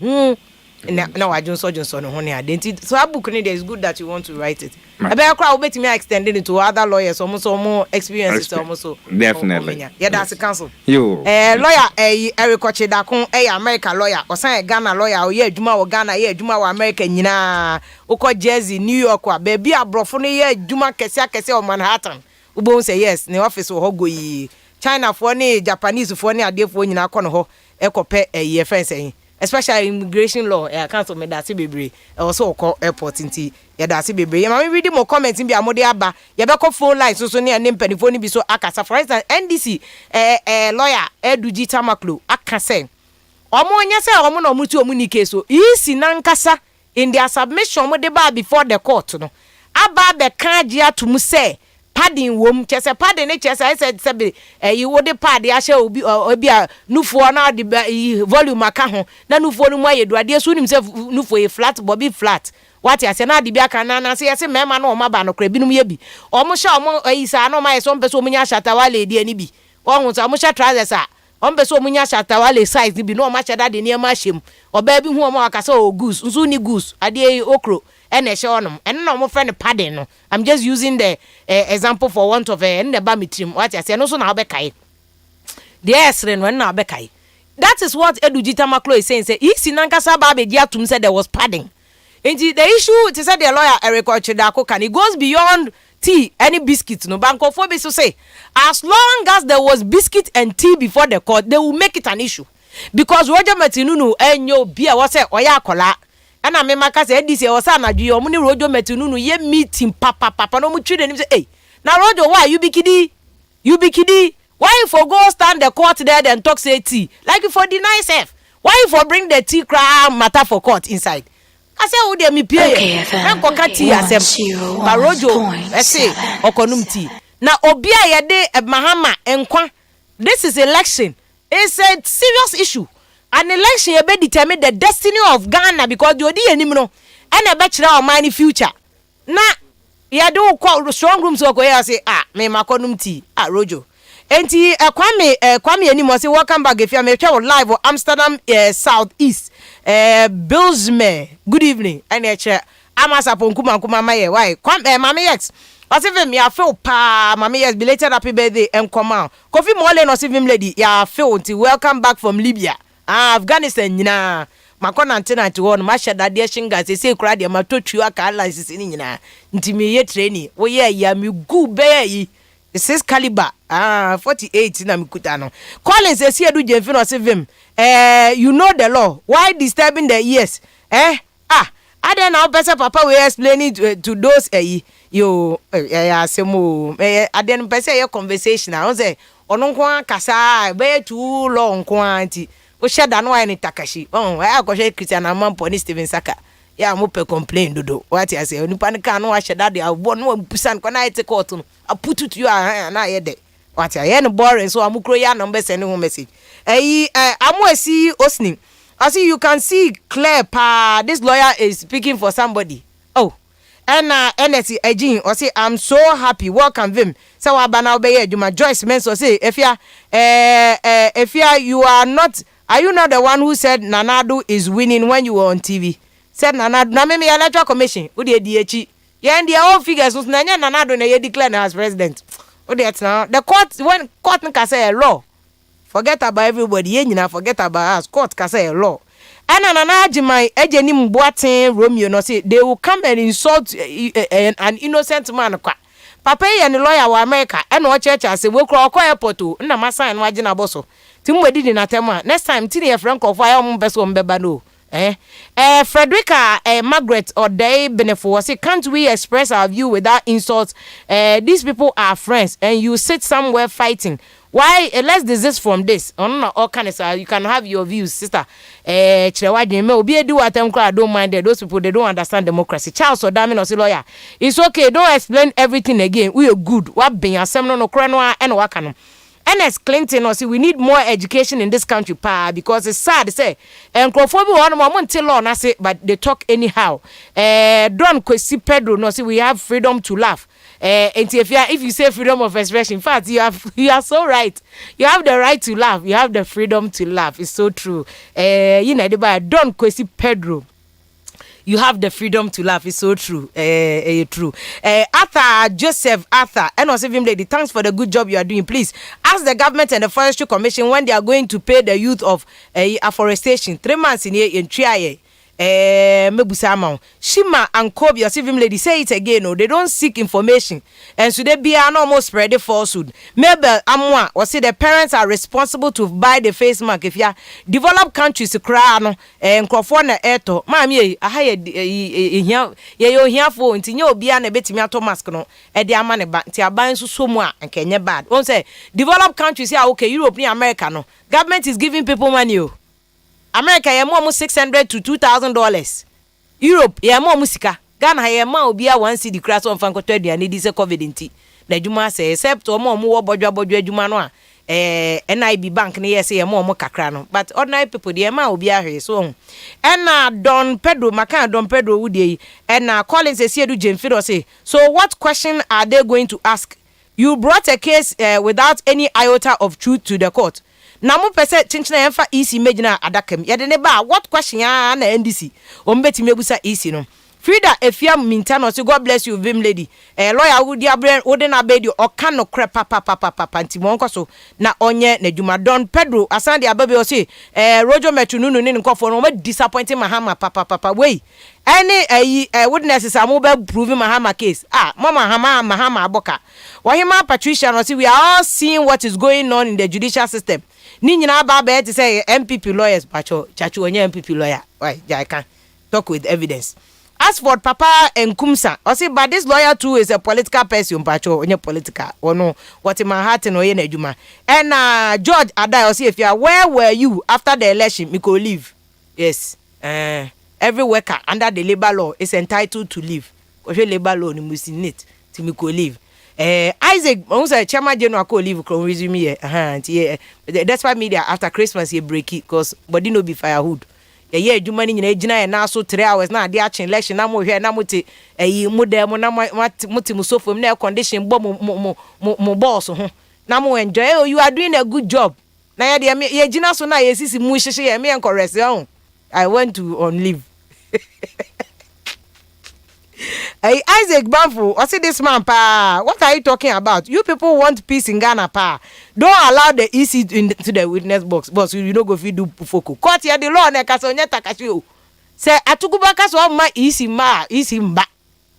na wa junso ne ho ne ade so a book ne there is good that you want to write it e be crowd obetimi extending it to other lawyers almost more experiences almost so definitely yeah that's a counsel you lawyer Eric Ochidakun America lawyer osan Ghana lawyer o ye adwuma wo Ghana ye adwuma wo America nyina ukọ Jersey New York wa baby abrofo ne ye adwuma kese o Manhattan ubon say yes ne office wo go yi China for ne Japanese for ne adefo nyina akọ no ho ekope ye friends especially immigration law council me that bebre also call airport nti ya that bebre ya ma read more comments bi amode aba ya be call phone line so ne mpanifo ni bi so akasa for instance NDC lawyer Eduji Tamaklo akase omo nya se omo no mutu omu ni case so isi nankasa in their submission mo de ba before the court no aba be kan ji atum se padding wom chese padding ne chese I said sebe you wo de pad ya hye obi a nufuo na de volume aka ho na nufuo no mu ayeduade so nim se nufuo e flat bobby flat what ya se na de bi aka na se yese mema na o maba no kra binum ye bi o mo hye o mo ayisa na o ma yeso mpeso o munya shatawale de ani bi o hu so o mo hye trousers a o mpeso o munya shatawale size bi no o ma hye dade ne ma hyem o ba bi hu o ma akasa o goose nso ni goose ade okro ene hye onum ene no mo friend padding no I'm just using the example for want of and the bamitrim what I say no so na obekai the esren when na obekai that is what Eduji Tamaklo is saying say isi nankasa ba be dia tum said there was padding and the issue to say the lawyer Eric Ochidakun can it goes beyond tea any biscuit no banko for be so say as long as there was biscuit and tea before the court they will make it an issue because Roger Matinunu enyo bia what say oya akola ana me maka say this o sa na dwe o muni Rojo Metununu ye meeting papa no mu twede nim say hey na Rojo why you be kidi why you for go stand the court there then talk say tea like you for deny self why you for bring the tea cry matter for court inside I say who dey me pay en ko ka tea asem ba Rojo I say okonum tea na obi a ye de mahama enkwa this is election it's a serious issue. An election will determine the destiny of Ghana because the odi enim no and e be kire o man future na ya do call strong rooms so go here say me makonum tea Rojo enti kwame enim o say welcome back if you me twa live for Amsterdam Southeast Billsme good evening and e che amasa ponkuma maye why kwame mama yes o say vim ya feel pa mama yes belated happy birthday and come out Kofi Mole no say vim lady ya feel until welcome back from Libya Afghanistan nyina makona 1991 ma hye dade shinga se kura de matotu aka alliances ni nyina ntimi ye training wo ye ya mi gu be yi 6 caliber 48 na mikuta no Collins esi edu jemfi no se vim you know the law why disturbing the ears ade na opese papa we explaining to those yo asemo ade no pese ye conversation I say ono nko akasa be too long nko anti o sheda no any takashi I go share Christian Amampo ni Steven Saka ya mo pe complain dodo what I say oni panika no sheda de abo no pusan ko na ite court no aputu to you na ye de what I no boring so amukro ya number send home message amoesi osni I see you can see clear pa this lawyer is speaking for somebody and NSC agin or say I'm so happy welcome Vim so abana obey Juma Joyce Menso say if you are you not the one who said Nanado is winning when you were on TV said Nanado na me electoral commission wo de echi ye and their own figures so na Nanado na ye declare as president wo de now the court when court can say a law forget about everybody ye nyina forget about us court can say a law and Nana Jimai ejeni mboaten Romeo no say they will come and insult an innocent man kwa papa ye ne lawyer wa America and o church say we kro airport o na ma sign wa gina boso ti mwedi di na tema next time ti ne friend of fire mo beso mbeba no Frederica Margaret or Day Benefo say, can't we express our view without insults? These people are friends and you sit somewhere fighting. Why? Let's desist from this. All kind of you can have your views, sister. I don't mind it. Those people, they don't understand democracy. Charles or Damien or lawyer. It's okay. Don't explain everything again. We are good. What being a seminal no crano and wakano. Ernest Clinton or see we need more education in this country, because it's sad to say. And Crawford one moment till on I say, but they talk anyhow. Don Kwesi Pedro no see we have freedom to laugh. And if you say freedom of expression, in fact, you are so right. You have the right to laugh. You have the freedom to laugh. It's so true. You know, Don Kwesi Pedro. You have the freedom to laugh. It's so true. True. Arthur, Joseph Arthur, and also VIM lady, thanks for the good job you are doing. Please ask the government and the Forestry Commission when they are going to pay the youth of afforestation. 3 months in here in Triaye. Mebusama Shima and Kobe, your VIM lady, say it again. No, they don't seek information, and so they be an almost spread the falsehood. Mabel Amwa or say the parents are responsible to buy the face mask. If ya developed countries to cry no and Crawford eto, mammy, I hired here here for until you be an a bit me mask no at the money back to buying so much and Kenya bad. Won't say developed countries here, okay, Europe near America no government is giving people money. America ye more $600 to $2,000. Europe ye more musika. Ghana ye more be a one city crash on Franco and need is a COVID inti. The Juma say except or more bodja Juma no. NIB bank near say more kakrano. But ordinary people the amount will be a so. And Don Pedro Macan Don Pedro Woody and Collins says here to Jane Fido say. So what question are they going to ask? You brought a case without any iota of truth to the court. Namu pese chinchina yemfa EC imagine adakem yede ne ba what question ya na NDC ombeti mebusa EC no Frida Afia Mintano say God bless you VIM lady lawyer wudi abre wode na bedi oka no krepa papa ntimo nko so na onye na djuma Don Pedro asande ababe o say Rojo Metununu ne nkofo no ma disappointing Mahama papa wey any witnesses are mobile proving Mahama case mama Mahama aboka Wahima Patricia no say we are all seeing what is going on in the judicial system. Ni nyina ba ba to say MPP lawyers pacho chachu onye MPP lawyer why I can talk with evidence. As for Papa Nkumsa I say but this lawyer too is a political person pacho onye political or no what in my heart no ye na adwuma and George Adai I say if you are where were you after the election me go leave. Yes every worker under the labor law is entitled to leave because labor law ni must need to me go leave. Isaac, also chairman general ko leave from resume here. That's why media after Christmas you break it because body no be firewood. Yeah, you money in ejina and now so 3 hours now. They are election now more here now muti model mo na muti musofo na condition bo mo boss now mo enjoy. Oh, you are doing a good job. Na ya ejina so na yesisi mu hihye ya me encorrect on. I went to on leave. Hey, Isaac Banfu, I see this man, pa. What are you talking about? You people want peace in Ghana, pa. Don't allow the EC into the witness box. Boss, you don't go feed do foko. Court here the law ne kasonya takashiu. Say atukubaka so ma EC mba.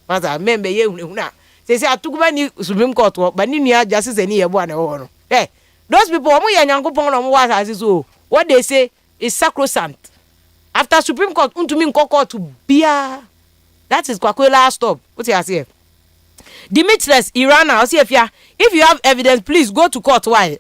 Masa membe ye una. Say atukuba ni Supreme Court but ni nia justice any ye bo na ho. Hey, those people omo ye nyankopon no mo wa so. What they say is sacrosanct. After Supreme Court untumi nkoko to bia. That is Kwakwela stop. What you say? Demetrius Irana, if you have evidence, please go to court. Why?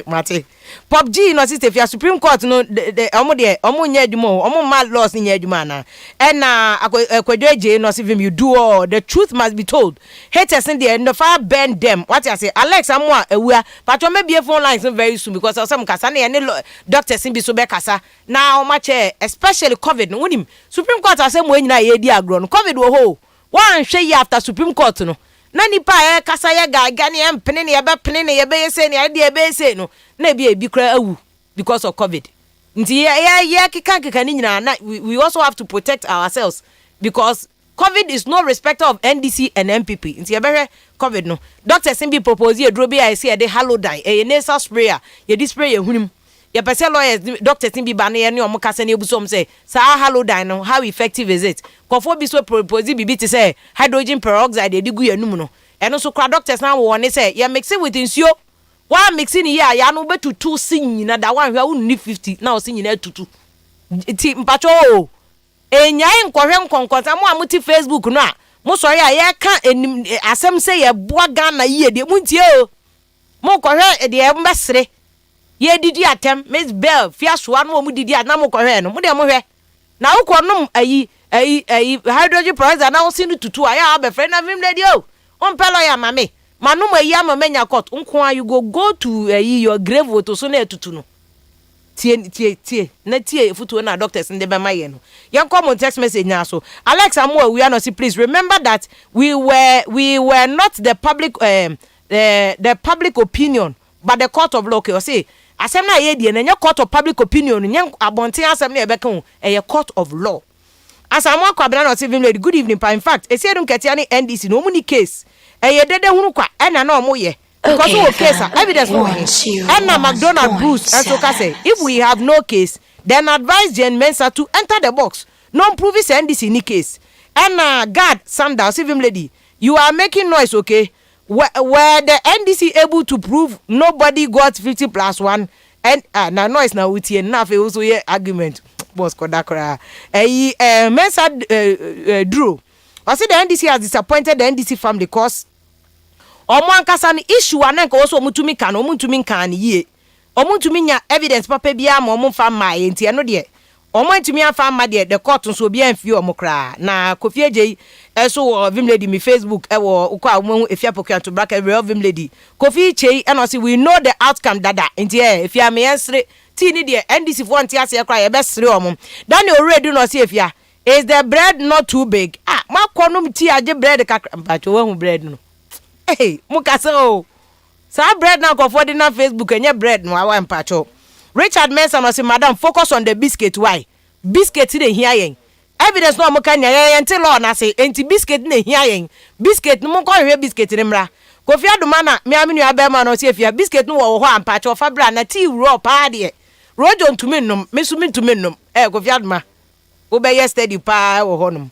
Mate. Pop G no sister if you Supreme Court no the omo nyedimo omo mad laws ni nyeduma na. And akwadwe no VIM you do all the truth must be told. Haters in there no fire bend them. What you say? Alex amwa ewua but you maybe phone lines very soon because some kasa na any doctors in be so be kasa. Now much especially COVID no unim Supreme Court asem we nyina ye di agro no COVID wo ho. One hwe after Supreme Court no. Na nipa kasa ye ga ne empene ne ye be pene ne ye be yese ne ye de be se no na bi ebi kra awu because of COVID. Nti ye kika ni nyina na we also have to protect ourselves because COVID is no respecter of NDC and MPP. Nti ye be COVID no. Doctor Simbi propose ye drobi I say de halodine e nasal sprayer ye di spray ye hunim. Ye pese lawyers Dr. Simbi ba na ye ne omo kasa na ebusom say sa halodine no how effective is it? Kofo bi so propose bibi to say hydrogen peroxide e di gu yanum no. Eno so kwa doctors na wo ne say ye mix it with nsuo. One mixing here ya no betu 2 sin na da one hwa unni 50 na o sin na tutu. ti mpacho enyai nkwohwe nkonkonta mo amuti Facebook no a mo sori a ye ka asem se ye boa Ghana ye de muntie o mo kohwe de ye mbesere ye didi atem Miss Bell fiasoa no mo didi na mo kohwe no mo de mo hwe na wo konom ayi hydrogen peroxide na wo sinu tutu a ya be friend na Vim lady o on pelo ya mame manum ayi amamenya court nko you go to your grave to so na tutu no tie na tie futu na doctors in the bemaye no yan come on text message now so Alex Amoa we are not please remember that we were not the public the public opinion but the court of law okay say asem na ye die na court of public opinion nya abonten asem na ebeka a court of law Asamoah Kwabena no Vim lady good evening pa in fact esiedum ketia ni NDC no mu ni case dede hunu kwa na na omo ye because we case evidence no and na McDonald Bruce and so say if we have no case then advise Jen Mensa to enter the box non prove is NDC ni case and God Sandal Vim lady you are making noise okay where the NDC able to prove nobody got 50+1 and na noise na utie na fe also ye argument boss kodakra Mensa Drew I say the NDC has disappointed the NDC family because omo ankasa no issue ananka wo so omutumi kan omutumi kan ye omutumi nya evidence papa bia ma omo fa ma ye ntia no de omo ntumi afa ma de the court so bia mfi omo kra na Kofi Ejei eso Vim lady mi Facebook wo ukwa omo efia POKUAA to bracket real Vim lady Kofi Ejei and say we know the outcome dada ntia efia me ensre ti ni de NDC for ntia se kra ye be sre omo Daniel already no say efia is the bread not too big ma konum ti age bread kakra mpacho wa hu bread no hey mukasa o sa bread na go for the na Facebook enye bread no awa mpacho Richard Mensa no say madam focus on the biscuit why biscuit dey here yen evidence no mo kan yen till law na say enti biscuit dey here yen biscuit no mo ko hwe biscuit ni mra Kofi Adoma na me aminu abema no say fia biscuit no wo ho ampacho fa bra na tea raw pa de rojo ntumi nnum mesumi ntumi nnum Kofi Adoma wo be yesterday pa wo ho num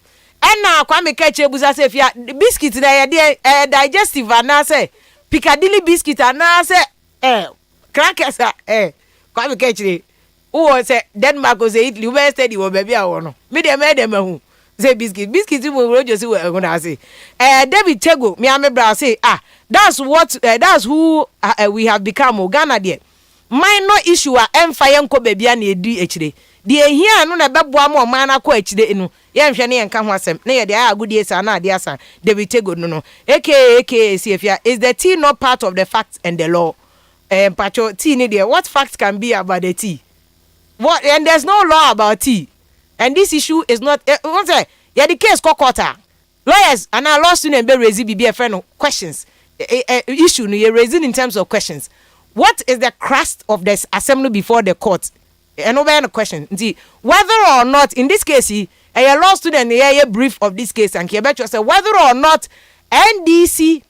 na Kwame Keche buza say fia biscuit na ye de digestive na say Piccadilly biscuit na say crackers Kwame Keche who say Denmark go say Italy we steady wo baby awo no me dem hu say biscuit mo rojo si we go na say David Tego me amebra say that's who we have become Ghana there minor issue emfire nko baby na edi echire de ehia no na beboa ma oman na ko echire enu ye nhwe ne yenka ho asem na ye de agudie sa na ade asa David Tego no aka Siefia is the tea not part of the facts and the law pacho tea ni there what facts can be about the tea what and there's no law about tea and this issue is not what say ye the case kokota lawyers and our law student be raise bibi friend questions issue no you raising in terms of questions what is the crust of this assembly before the court and over the question whether or not in this case a law student a brief of this case and Kebecho say whether or not NDC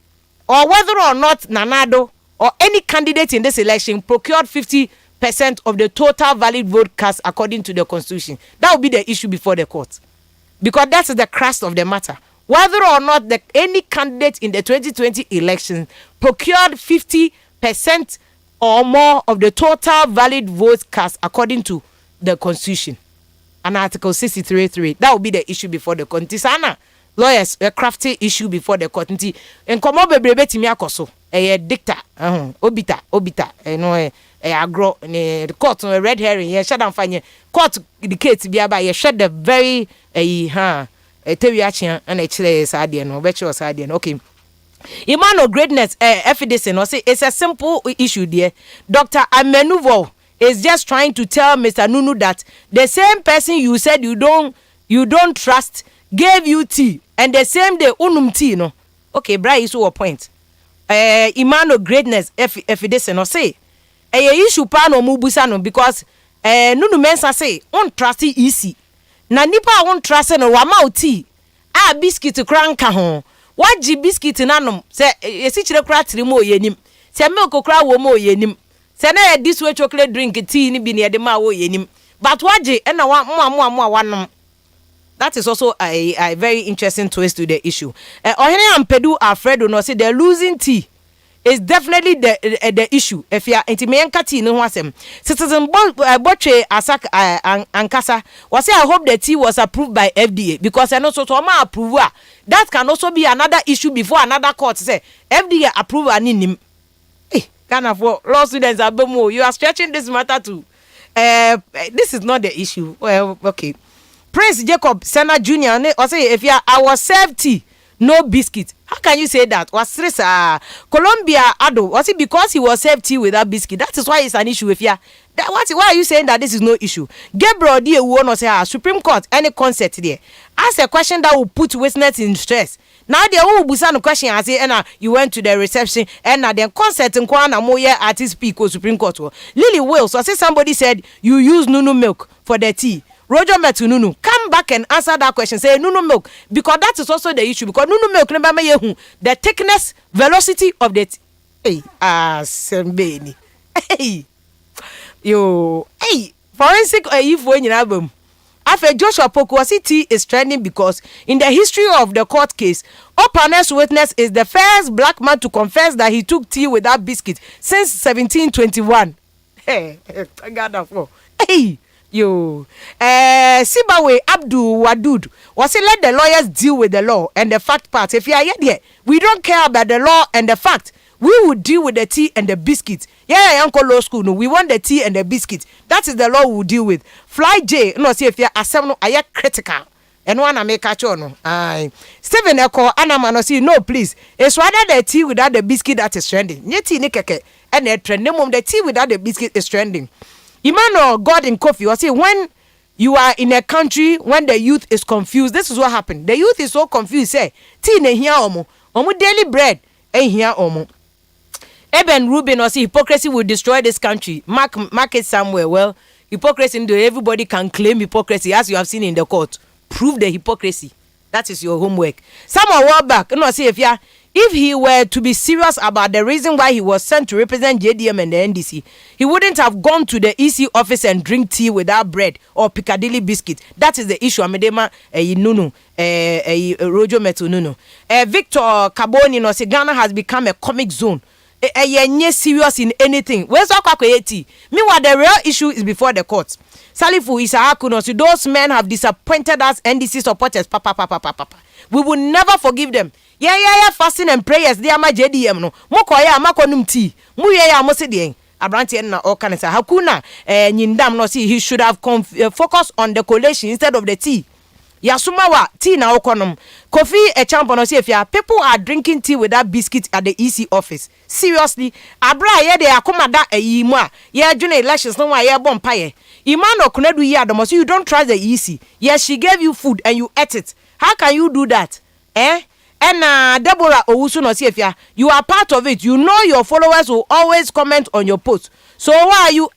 or whether or not Nanado or any candidate in this election procured 50% of the total valid vote cast according to the constitution. That will be the issue before the court because that is the crust of the matter. Whether or not any candidate in the 2020 election procured 50% or more of the total valid votes cast according to the constitution and article 63.3 that will be the issue before the court. Sana lawyers a crafty issue before the court nti enkomo bebrebe timi akoso dicta obita no agro the court red herring ye shada mfanye court the case bi aba ye shed the very tewi achia na chire saade no be chire saade no okay Imano greatness FDC no say it's a simple issue there. Dr. Amenuvo is just trying to tell Mr. Nunu that the same person you said you don't trust gave you tea and the same day unum tea no. Okay, Bra is your point. Imano greatness FDC no say issue pa no mubusa no because Nunu Mensa say on trust easy. Na nipa on trust no wama tea. Biscuit kranka ho. Waji biscuit nanom se esi chire kra trimo yenim se milk kra wo mo yenim se na this way chocolate drink tea ni bi ne de ma wo yenim but waji e na mo wanom. That is also a very interesting twist to the issue. Ohene Ampedu Alfredo no say they're losing tea is definitely the issue. If you are intimayanka tea no wasem. Citizen Boche Asak Ankasa was say I hope the tea was approved by FDA because I know so to ma approve. That can also be another issue before another court say FDA approve and Ghana for law students you are stretching this matter to this is not the issue. Well, okay. Prince Jacob Senna Jr. or say if you are our served tea, no biscuit. How can you say that? Was Colombia Ado was it because he was served tea without biscuit? That is why it's an issue. If you why are you saying that this is no issue? Gabriel D. won say Supreme Court any concert there. Ask a question that will put witness in stress. Now the whole busan question I say you went to the reception and then concert in Kwana Moye artist speak or Supreme Court. Lily Wills or say somebody said you use Nunu milk for the tea. Roger Metununu, come back and answer that question. Say Nunu milk because that is also the issue because Nunu milk the thickness, velocity of the Sembeni. Hey, yo, hey, forensic if when you album. After Joshua POKUAA tea is trending because in the history of the court case, Opaner's witness is the first black man to confess that he took tea without biscuit since 1721. Hey, hey. Yo, Sibawe Abdul Wadud was he let the lawyers deal with the law and the fact part. If you are here, we don't care about the law and the fact. We will deal with the tea and the biscuit. Yeah, Uncle Law School. No, we want the tea and the biscuit. That is the law we will deal with. Fly J. No, see if you are no, I critical. And one I make a no. Aye. Stephen Echo Anamano see no please. It's rather the tea without the biscuit that is trending. Nyeti nikeke and the trending the tea without the biscuit is trending. Emmanuel God in Kofi was say when you are in a country when the youth is confused, this is what happened. The youth is so confused. Say tea ne here omo daily bread here omo. Eben Rubin or say hypocrisy will destroy this country. Mark it somewhere. Well, hypocrisy, everybody can claim hypocrisy as you have seen in the court. Prove the hypocrisy. That is your homework. Someone walk back. No, see if he were to be serious about the reason why he was sent to represent JDM and the NDC, he wouldn't have gone to the EC office and drink tea without bread or Piccadilly biscuit. That is the issue. Amedema Nunu Rojo Metu Nunu. Victor Kaboni no say Ghana has become a comic zone. Serious in anything. Where's tea? Meanwhile, the real issue is before the courts. Salifu Isaakuno, so those men have disappointed us NDC supporters. Papa. We will never forgive them. Yeah, fasting and prayers. They are my JDM no. Mokoya makonum tea. Muya mosidi. Abranti na okanesa. Hakuna nyindam no see he should have focused on the collation instead of the tea. Yasumawa tea na okonom. Kofi champion see if people are drinking tea without biscuit at the EC office. Seriously, abra ye de akoma da mu a ye adwene elections no wa ye bom paye. Imano kunadu ye adomo so you don't trust the EC. Yes, she gave you food and you ate it. How can you do that? And Deborah Owusu no see if you are part of it. You know your followers will always comment on your post. So why are you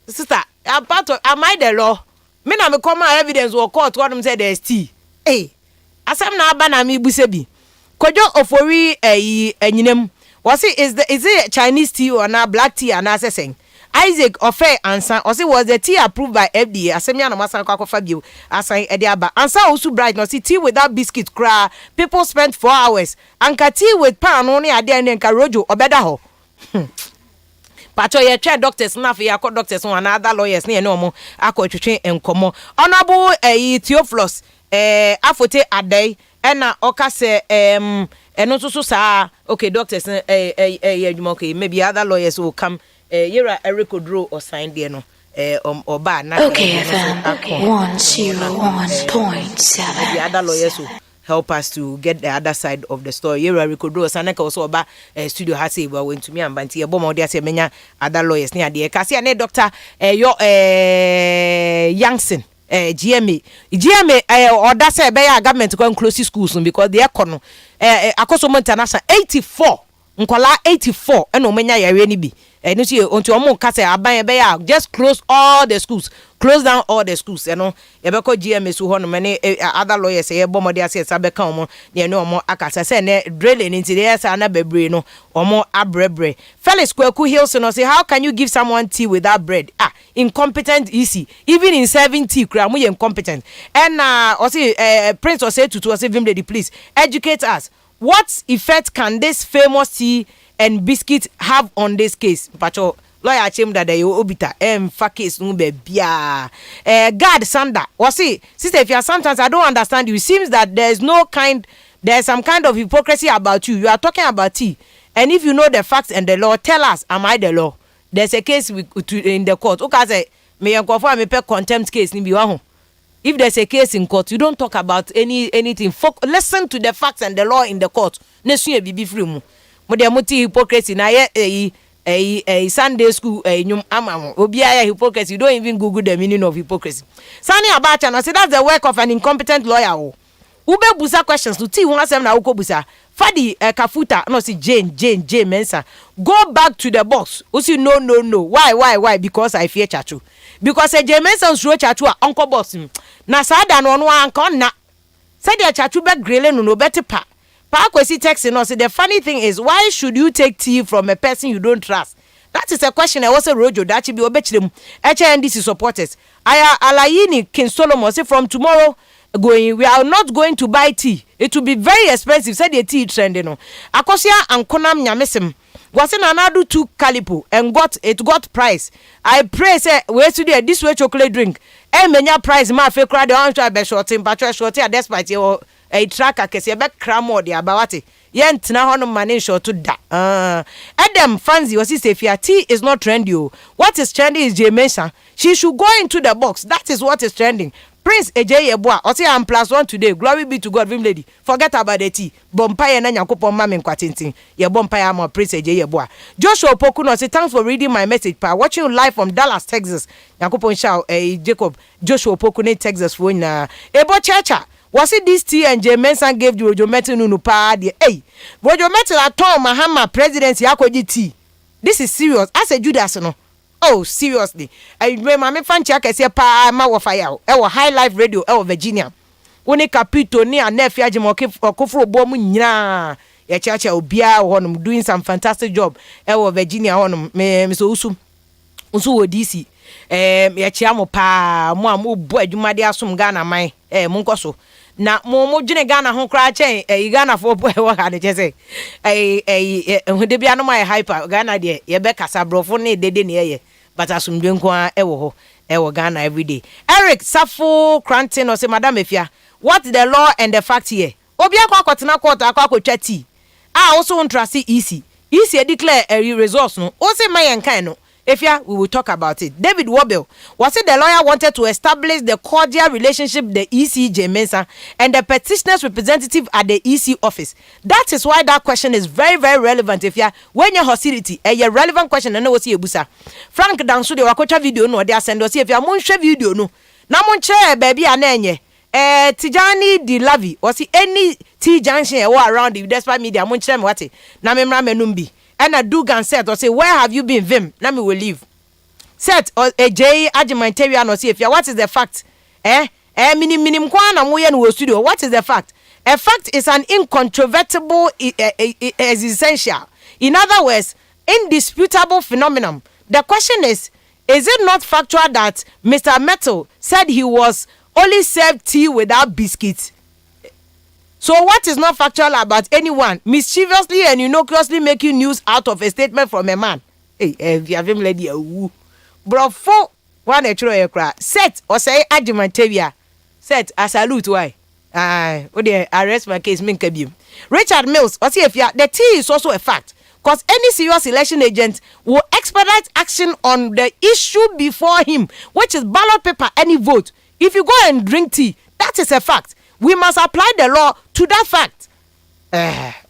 sister, I'm part of am I the law? Me na me come evidence or court what them say there's tea. Asam na aba na me busebi. Kojo ofori enyinem. Was it is it Chinese tea or na black tea and assessing? Isaac Ofe answer or say was the tea approved by FDA? Asemia na masan kwa fabio asan ediaba. Answer also bright no see tea without biscuit cra. People spent 4 hours. Anka tea with pan only ade and nka rojo obeda ho. Pacho ye try doctors na fe yakọ doctors one other lawyers na no mo akọ twetwe enkomo. Honorable Theophilus afote adai ena oka se eno so sa okay doctors okay maybe other lawyers will come Yera Eric Odro or sign there no oba na okay FM 101.7 the other lawyers will help us to get the other side of the story. Yera Eric Odro saneka also oba studio ha say we went to me and banti ebo mo dey say menya other lawyers near there kasi na doctor Youngson GMA order say be ya government go close schools because the economy Akosomo International 84 nkola 84 eno menya yare ni bi no see onto omo kase aban be ya just close all the schools, close down all the schools no e be ko GMA so ho no many other lawyers e bo modi ase sabe kan omo ne no omo akasa se ne drilling into the asa na bebre no omo abrebre Felix Kwaku Hilson no say how can you give someone tea without bread? Incompetent easy even in serving tea kra mo incompetent and o say Prince o say tutu o say VIM lady please educate us. What effect can this famous tea and Biscuit have on this case. Pacho lawyer chem that they obita fa case no be bia. God Sanda. Wasi sister, if you are sometimes I don't understand you. It seems that there's some kind of hypocrisy about you. You are talking about tea. And if you know the facts and the law, tell us, am I the law? There's a case in the court. Okay, say me me pay contempt case ni bi. If there's a case in court, you don't talk about anything. Listen to the facts and the law in the court. Nesu be free mu. Mo de moti hypocrisy na ye Sunday school nyum ama obi aya hypocrisy. You don't even Google the meaning of hypocrisy. Sani Abacha no say that's the work of an incompetent lawyer. Ube busa questions to ti won asem na uko busa. Fadi Kafuta no see Jane Mensa. Go back to the box. Usi no. Why? Because I fear chachu. Because Jane Mensa suro chachu uncle boss him. Na sada no anko na. Said the chachu be grele no better pa. Pa kwesi text no say the funny thing is why should you take tea from a person you don't trust? That is a question I was a rojo that should be obechim. HNDC supporters. Aya alayini King Solomon say from tomorrow we are not going to buy tea. It will be very expensive. Said the tea trend, you know. Akosia and Konam Nyamesem was in another 2 calipo and got price. I pray say where today this way chocolate drink. Menya price ma fe crowd on try be shorting but shorting despite your a tracker kese be cramo de abawate. Yen tina hono mane short to da. Adam Fancy was say if your tea is not trendy. What is trendy is Jamesa. She should go into the box. That is what is trending. Prince Ejeyeboa, I say I'm +1 today. Glory be to God, Vim lady. Forget about the tea. Bompire na nyankopon mame nkwatintin. Ye bompire am Prince Ejeyeboa. Joshua Opoku no say thanks for reading my message. Pa watching you live from Dallas, Texas. Nyankopon shout Jacob Joshua Opoku in Texas for na. Ebo Checha. Was it this tea and J Mensan gave you Rojo Metin no pa de. Hey. Rojo Metin at all Mahama presidency akoji tea. This is serious. As a Judas no. Oh, seriously. I remember me fan check say pa ma wo fire. E wo High Life Radio e wo Virginia. Woni Capito ni Anafia Jimoke okofro bo mu nyina. Ye chacha obia honum doing some fantastic job e wo Virginia honum me so usu wo DC. Ye chia mo pa mo am obo adwuma de asom Ghana man mo nkoso. Na mo dwene Ghana ho kra chen Ghana fo bo e wo ha de chese de bia no my hyper Ghana de ye be kasa brofo ne dede ne ye but asumdwe nko a e wo ho e wo Ghana every day. Eric Safo Cranton or say Madam Afia, what the law and the fact here? Obi akwa court akwa tea. Also on trust EC declare a resource no. O say my kan no. Afia, we will talk about it. David Wobel was it the lawyer wanted to establish the cordial relationship the ECJ Mensa and the petitioner's representative at the EC office. That is why that question is very, very relevant. If you when your hostility a relevant question and no see busa. Frank Dansu de wakocha video no they send us if you mun share video no. Na mun share baby anenye. Tijani di Lavi was any T junction around the despite media mun share what na memra menumbi. And a Dugan said or say, where have you been, Vim? Let me will leave. Set or a J argumentarian or see if you what is the fact? Minim kwana moye no studio. What is the fact? A fact is an incontrovertible is essential. In other words, indisputable phenomenon. The question is it not factual that Mr. Metal said he was only served tea without biscuits? So what is not factual about anyone mischievously and innocuously making news out of a statement from a man? Hey, if you have him lady bro for one a set or say argumentavia set a salute why arrest my case min kabim. Richard Mills or see if the tea is also a fact because any serious election agent will expedite action on the issue before him, which is ballot paper any vote. If you go and drink tea, that is a fact. We must apply the law to that fact.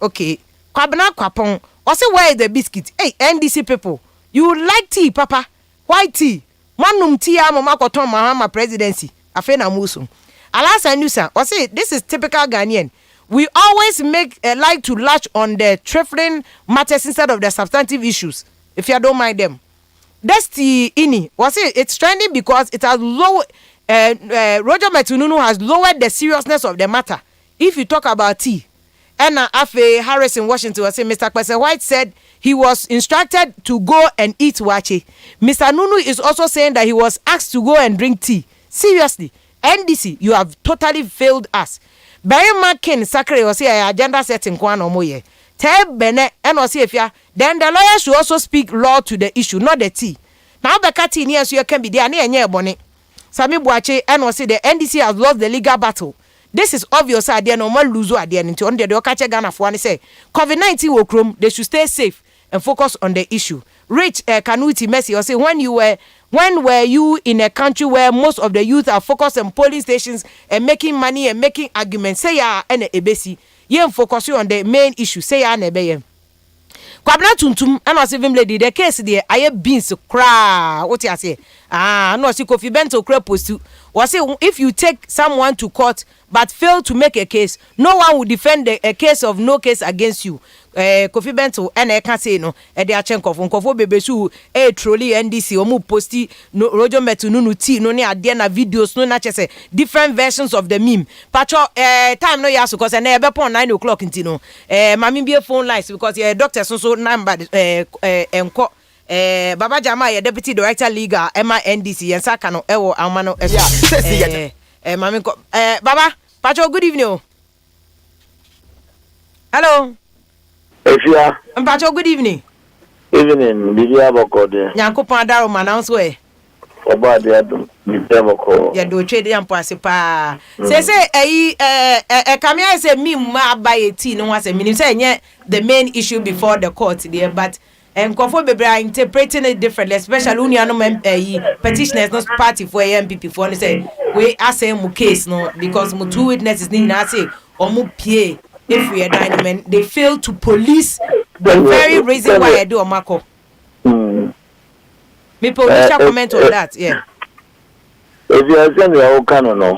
Okay. Kwabena kwapon. Also, where is the biscuit? Hey, NDC people, you like tea, Papa? Why tea? Manum tea mama koton Mahama presidency. Afena musum. Alasa Nusa. Also, this is typical Ghanaian. We always like to latch on the trifling matters instead of the substantive issues. If you don't mind them. That's the ini. It's trending because it has low. Roger Metununu has lowered the seriousness of the matter. If you talk about tea, and AFIA Harris in Washington was saying Mr. Kwesi White said he was instructed to go and eat wache. Mr. Nunu is also saying that he was asked to go and drink tea. Seriously, NDC, you have totally failed us. Barry McKin Sakre was here agenda setting kwan omoye. Tell Bene and was here then the lawyer should also speak law to the issue, not the T. Now the cat in here so you can be there near bonnet. Sami Buache and was say the NDC has lost the legal battle. This is obvious idea no more lose idea into on the catch Ghana for one say COVID-19 will chrome, they should stay safe and focus on the issue. Rich Kanuti Messi or say when were you in a country where most of the youth are focused on polling stations and making money and making arguments? Say ya and ebesi. Yen focus on the main issue. Say ya nebeye. Kwabna tuntum and was even lady the case there aye beans cry. What you say? No see Kofi Bento cry postu. Was say if you take someone to court but fail to make a case, no one will defend a case of no case against you. Kofi Bento and I can say no de achenko nkofo bebesu trolley NDC omu posti no rojo metu nunu ti no ne ade na videos no na chese different versions of the meme patcho time no yaso cause na ebe pon 9 o'clock ntino mami be phone lines because doctor so number enko Baba Jama ye deputy director legal Emma NDC yensa ka no ewo amano mami ko baba patcho good evening. Hello. AFIA. Mpacho, good evening. Evening, Bidia Bokode. Yankopon Adaro announce we. Oba de adum Bidia Boko. Ya do trade yam pass pa. Say Kamia say me ma buy tea no was a meaning say the main issue before the court there but nkofo bebre are interpreting it differently, especially uniano petitioners not party for MPP for say we say mu case no because mu two witnesses ni na say or mu pie. If we are dynamite, they fail to police the very reason why I do a Marco. Me police comment on that, yeah. If you are saying your canon, no,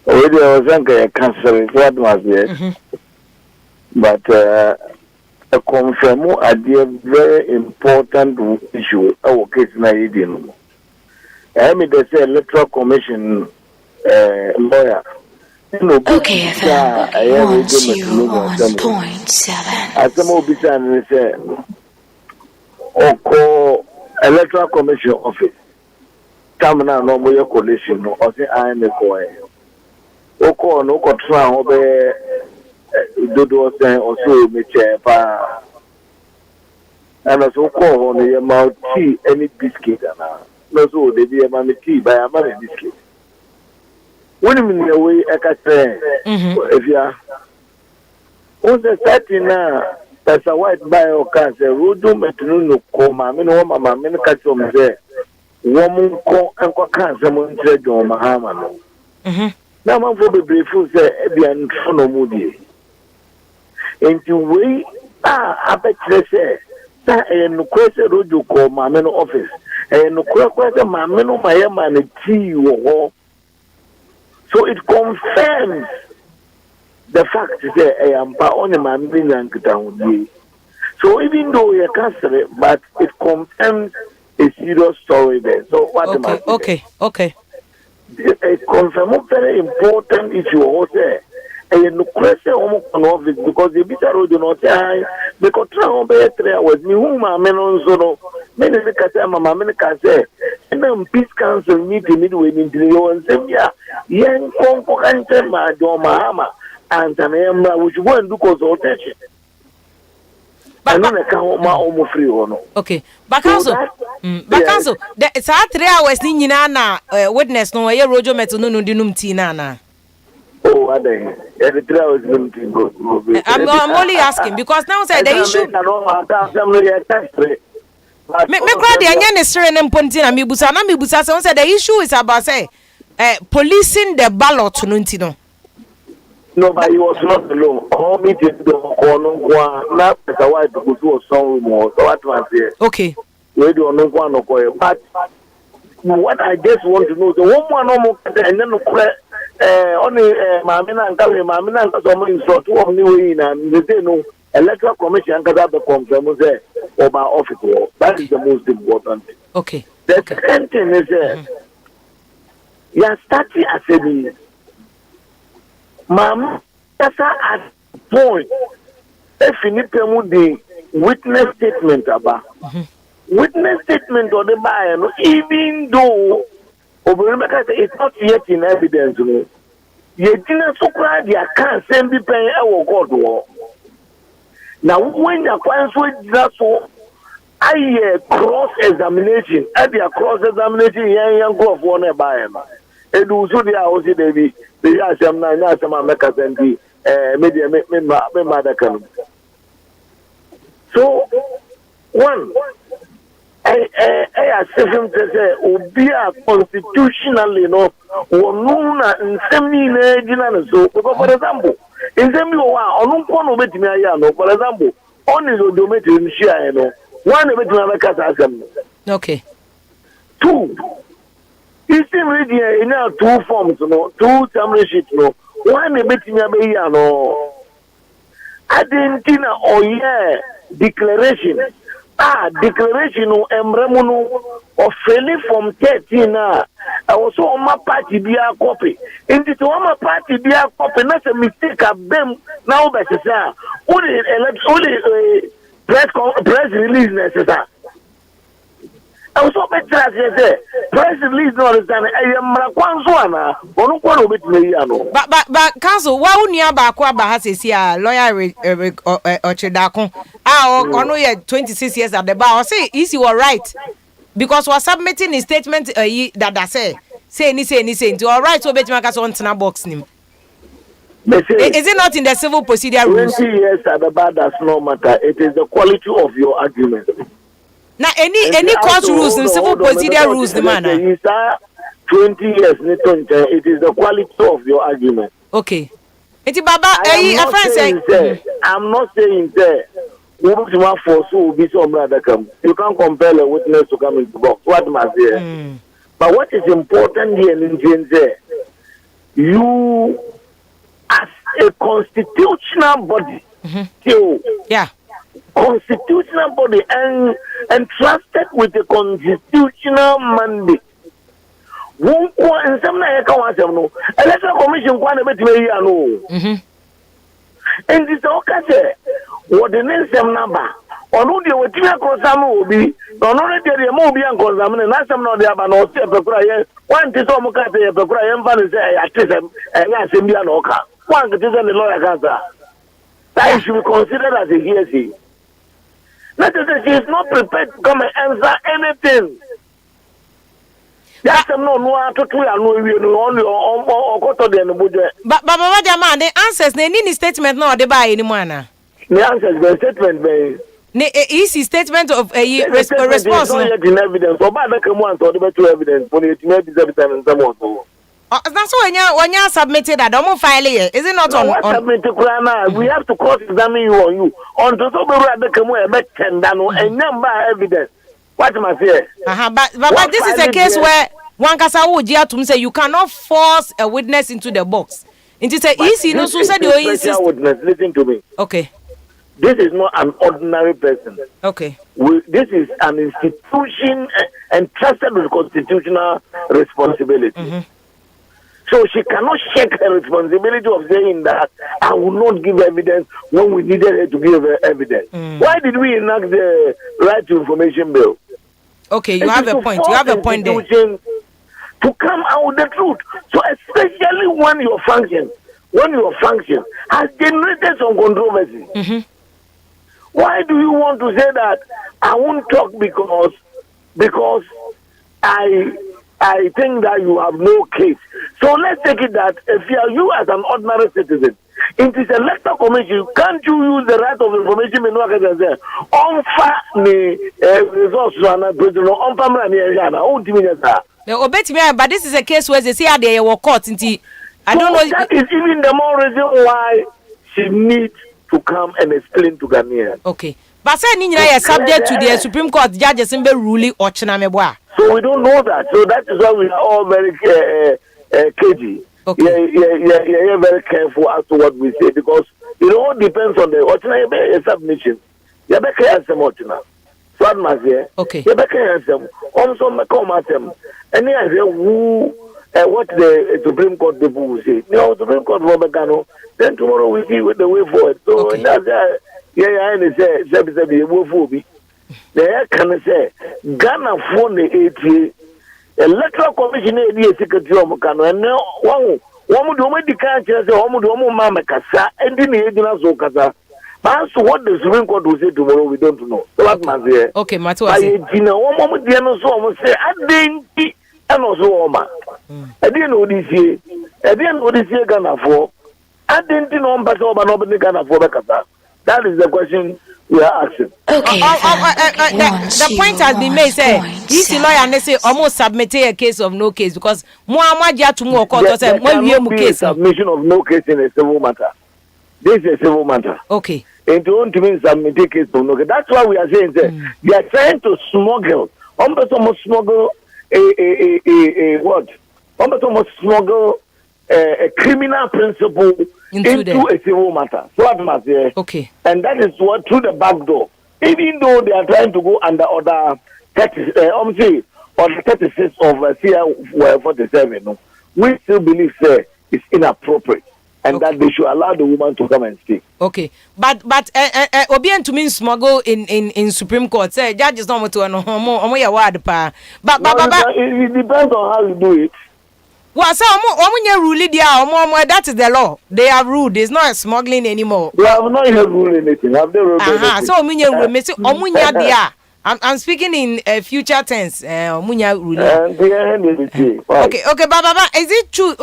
already I was saying cancer is what must be, but a confirm a very important issue. Our case na idin. I mean, they say electoral commission lawyer. Okay, FM 101.7. As the Mobisan say, Oko Electoral Commission Office. Come now, no more coalition, or say I am a boy. Oko no control over Dodo saying or so, Michael. And as Oko on the amount tea, any biscuit, no, so they be a mammy tea by a money biscuit. When in the way I can say, if you are, what's the setting now? That's a white bio cancer, Rudu Metuno coma, Minoma, Minacasum there. Woman call Uncle Cancer Monte John Mahamano. Now, one for the brief say, Ebian Fono Moody. Into way, I bet they say, that and question Rudu call Mamino office, and question Mamino, my man, a tea or. So it confirms the fact that I am only my million down. So even though we are cancer, but it confirms a serious story there. So what am I saying? Okay. It confirms very important issue also. And the question of it because the bitter road do not say because travel by 3 hours. Me whom I mean on so many can say and then peace council meeting midway in the same year. Young Congo and Tema do Mahama and Tanema which won't do consultation. And then I can't almost free or no. Okay, Bakazo, it's 3 hours in Nana witness no way Rojo Metunum dinum Tinana. Oh, are they? Every 3 hours going to go. I'm only asking because now say the issue. Me glad the anya nesere ne mponti na mibusa say the issue is about say policing the ballot no ntino. No, but he was not alone. All meeting the corner na pesa white go to some room so what was there. Okay. We do no go no go but what I just want to know the one no and then only Mamina and Kali Mamina and someone so two of new in and they know electoral commission can have the confirm there over office. That is the most important thing. Okay. The second thing is you are starting as a Mama, that's at point. If you need to the witness statement about witness statement on the buyer, even though it's not yet in evidence. You didn't so cry, you can't send the pen our God war. Now when you are so I cross examination at the cross examination young go of one by him. And also the house baby, the Yasam Nasama Mekasendi, media mother can. So one I him to say, be a constitutionally no, or Nuna in semi so for example, in semi or no bit me for example, only the domain share no. One of it okay. Two. You see, really, in our two forms, no, two summary sheets, no. One of it no. Argentina, oh yeah, declaration. Declaration no emremuno of failing from 13 I was on my party be a copy. Into my party be a copy, not a mistake of them now, but only press release necessary. I was so better press release no understand. I am Mrakwanzwana, or no bit me. But council, why would you back what has here, lawyer or Chedakon? Or 26 years at the bar. Say, is you all right? Because we're submitting a statement that I say anything to all right, so bet my case on Tina box name. Is it not in the civil procedure rules? 20 years at the bar does not matter. It is the quality of your argument. Now, any court rules and civil procedure rules, the man. 20 years, it is the quality of your argument. Okay. I'm not saying that you can't compel a witness to come into the box. What must say? But what is important here in you as a constitutional body, constitutional body and entrusted with a constitutional mandate. Won't go and some electoral commission and this okay what the name some number or no they will tell across some will be no the movie and consumption and that's not the about no say one to some say and say at least and assembly and oka one to the lawyer cancer that should be considered as a hearsay. Not that she is not prepared to come and answer anything. But the answers they need statement no they buy anymore na. The answers the statement by easy statement of a response. No yet evidence. So bad come one so the evidence for it may be and some that's when you submitted that don't file it. Is it not on we have to cross examine you on you. On to so be come and number evidence. What am I saying? But this is a case where one kasa would to say you cannot force a witness into the box. It is a easy no so said you insist. Witness, listen to me. Okay. This is not an ordinary person. Okay. This is an institution entrusted with constitutional responsibility. So she cannot shake her responsibility of saying that I will not give evidence when we needed her to give evidence. Why did we enact the right to information bill? Okay, you have a point. You have a point there. To come out with the truth. So especially when your function has generated some controversy. Why do you want to say that I won't talk because I think that you have no case. So let's take it that if you as an ordinary citizen, it is a electoral commission, can't you use the right of information in what can say? But this is a case where they say they were caught. I don't know. That is even the more reason why she needs to come and explain to Ghanaians. Okay. But say is subject to the Supreme Court judges in the ruling or Chinamebwa. So we don't know that. So that is why we are all very cagey. Okay. Yeah, very careful as to what we say because it all depends on the submission. Yeah, be careful some so I must say. Okay. Yeah, be careful. Also, come at them. Any idea who what the Supreme Court people will say? No, Supreme Court will be then tomorrow we see with the way forward. So that's I say the can say Ghana phone the electoral commission secretary of Kano and one would only declare one would mama kasa and then so kasa But so what the Supreme Court will say tomorrow, we don't know. So what must say? Okay, Matu. You know, one moment the other so say, I didn't, and also Oma. I didn't know this year. I didn't know this year Ghana for. I didn't know but nobody Ghana for the That is the question we are asking. Okay. The point has been made. Say, this lawyer and they say almost submitted a case of no case because Muhammad to more court. There cannot be a submission of no case in a civil matter. This is a civil matter. Okay. And to want to mean submit a case of no case. That's why we are saying that they are trying to smuggle. Smuggle what? Smuggle a criminal principle into a civil matter. So what must say? Okay. And that is what through the back door. Even though they are trying to go under order 36 of CR 47, no, we still believe it's inappropriate and that they should allow the woman to come and speak. Okay. But obien to mean smuggle in Supreme Court. Say judge is not to no word pa. But it depends on how you do it. Well, so rule that is the law. They are ruled. It's not smuggling anymore. We have not even ruled anything. Have they ruled anything? So I'm speaking in future tense. Okay, Baba, is it true?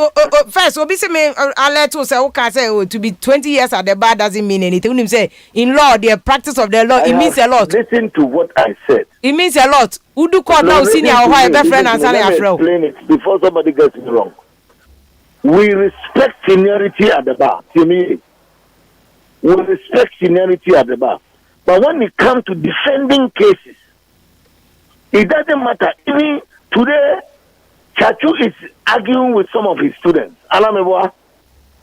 First, obviously, me alert to say, okay, say to be 20 years at the bar doesn't mean anything. When you say in law, the practice of the law, it means a lot. Listen to what I said. It means a lot. Who do call now senior or best friend and son of explain it before somebody gets it wrong. We respect seniority at the bar. To me, we respect seniority at the bar. But when it comes to defending cases, it doesn't matter. Even today, Chachu is arguing with some of his students. So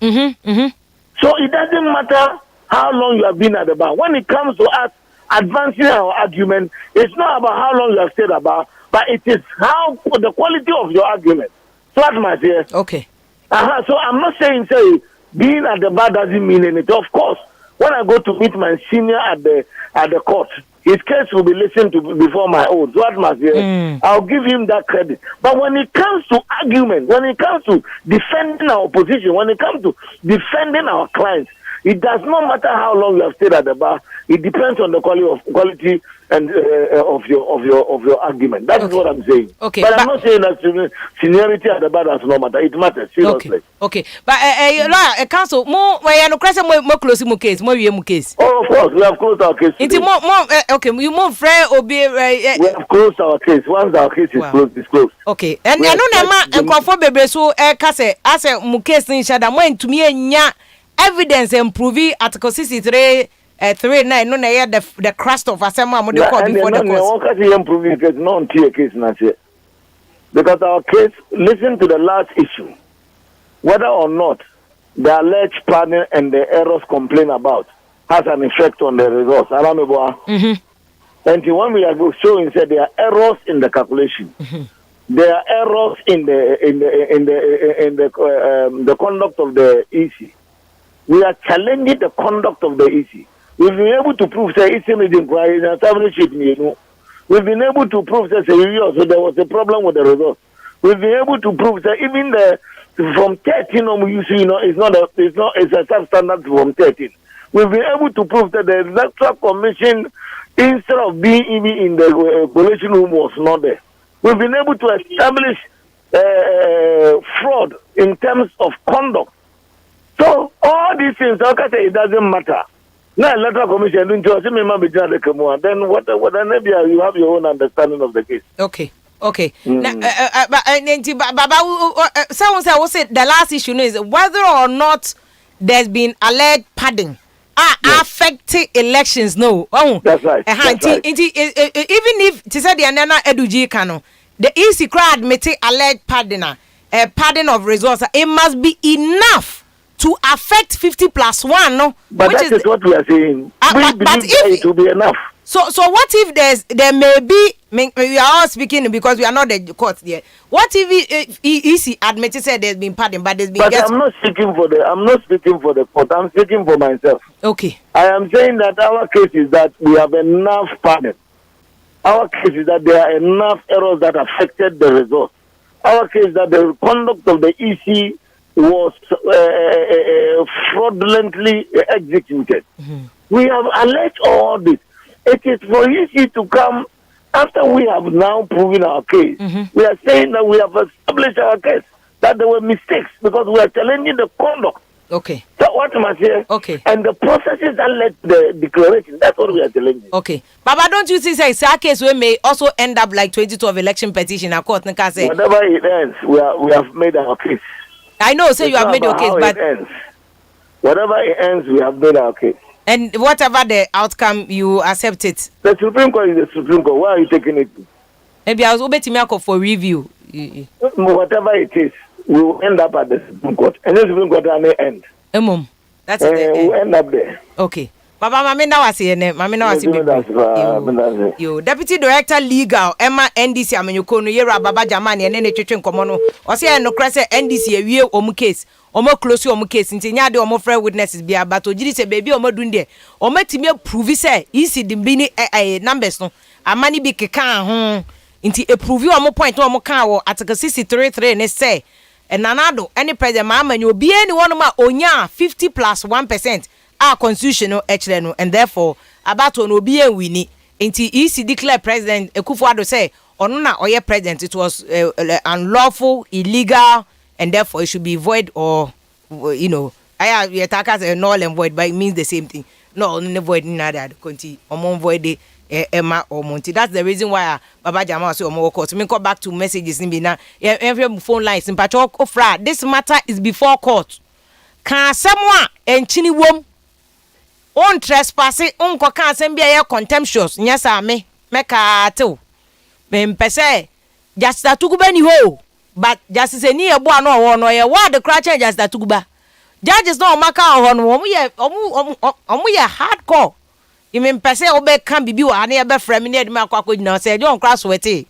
it doesn't matter how long you have been at the bar. When it comes to us advancing our argument, it's not about how long you have stayed at the bar, but it is how the quality of your argument. So that's my say. Okay. So I'm not saying being at the bar doesn't mean anything. Of course, when I go to meet my senior at the court, his case will be listened to before my own. So what must I'll give him that credit. But when it comes to argument, when it comes to defending our position, when it comes to defending our clients, it does not matter how long you have stayed at the bar. It depends on the quality and of your argument. That is what I'm saying. Okay, but I'm not saying that seniority at the bar does not matter. It matters seriously. Okay. But counsel, more close more case, more case. Oh, of course, we have closed our case. It's more okay. You more fair or be we have closed our case. Once our case is closed, it's closed. Okay. And I know na ma for bebe so kase as a case in shada mo ntumi enya evidence improving article 63 39 no na the crust of asema mo dey call before the court. Because improving case not until a case na say. Because our case, listen to the last issue. Whether or not the alleged pattern and the errors complained about has an effect on the results. And when we are showing said there are errors in the calculation. There are errors in the conduct of the EC. We are challenging the conduct of the EC. We've been able to prove that EC made inquiry and established it. We've been able to prove that there was a problem with the results. We've been able to prove that even from 13 it's a substandard from 13. We've been able to prove that the electoral commission, instead of being even in the collation room, was not there. We've been able to establish fraud in terms of conduct. So all these things, it doesn't matter. Now, electoral commission then what? Maybe you have your own understanding of the case. Okay. Baba, someone said the last issue is whether or not there's been alleged padding affecting elections. No, that's right. Even if to say the Nana Eduji Kano, the EC crowd admitted alleged padding, padding of results, it must be enough to affect 50+1, no? But that is what we are saying. We believe it will be enough. So what if there may be? We are all speaking because we are not the court there. What if EC admitted said there's been padding, but there's been? But I'm not speaking for the court. I'm speaking for myself. Okay. I am saying that our case is that we have enough padding. Our case is that there are enough errors that affected the results. Our case is that the conduct of the EC was fraudulently executed. We have alleged all this. It is for EC to come after we have now proven our case. We are saying that we have established our case, that there were mistakes because we are challenging the conduct. Okay. So what am I saying? Okay. And the processes that led to the declaration, that's what we are challenging. Okay. Baba, don't you think that case we may also end up like 2012 election petition at court? Whatever it ends, we have made our case. I know, say you have made your case, but whatever it ends, we have made our case. And whatever the outcome, you accept it. The Supreme Court is the Supreme Court. Where are you taking it to? Maybe I was waiting for review. Whatever it is, we will end up at the Supreme Court. And the Supreme Court will end. That's it. We'll end up there. Okay. Baba, Mami now was here. Mami now was here. You Deputy Director Legal Emma NDC Amenyuko no yera Baba Jamani and then the church komo no. O say no krese NDC awie omu case. Omo close omu case nti nya de omo frɛ witnesses bia but ogiri se baby omo dun de. Omo timi prove say isi di bini numbers no. Amani bi keka ho. Nti prove omo point no omo kan wo article 633 ne say enanado any president ma amanyo obi ani wonu ma onya 50 plus 1%. Our constitutional no, and therefore about no be a winnie. Until EC declare President Ekufuado say Onuna or president it was unlawful, illegal, and therefore it should be void or I have attack as a null and void, but it means the same thing. No, only void nada conti or void Emma or Monty. That's the reason why Baba Jama say more court. Me go back to messages in Bina. Every phone lines in Patrol Ofra. This matter is before court. Can someone and chini wom on trespassing on cocan send be a contemptuous. Yes, I me ka too. Me pese just that to go beni ho. But just say near one or one or what the cratch just that to go ba. Judges no maka on omu ye hardcore. You mean pese obe can be wa na be frame near me akwa na say John class wete.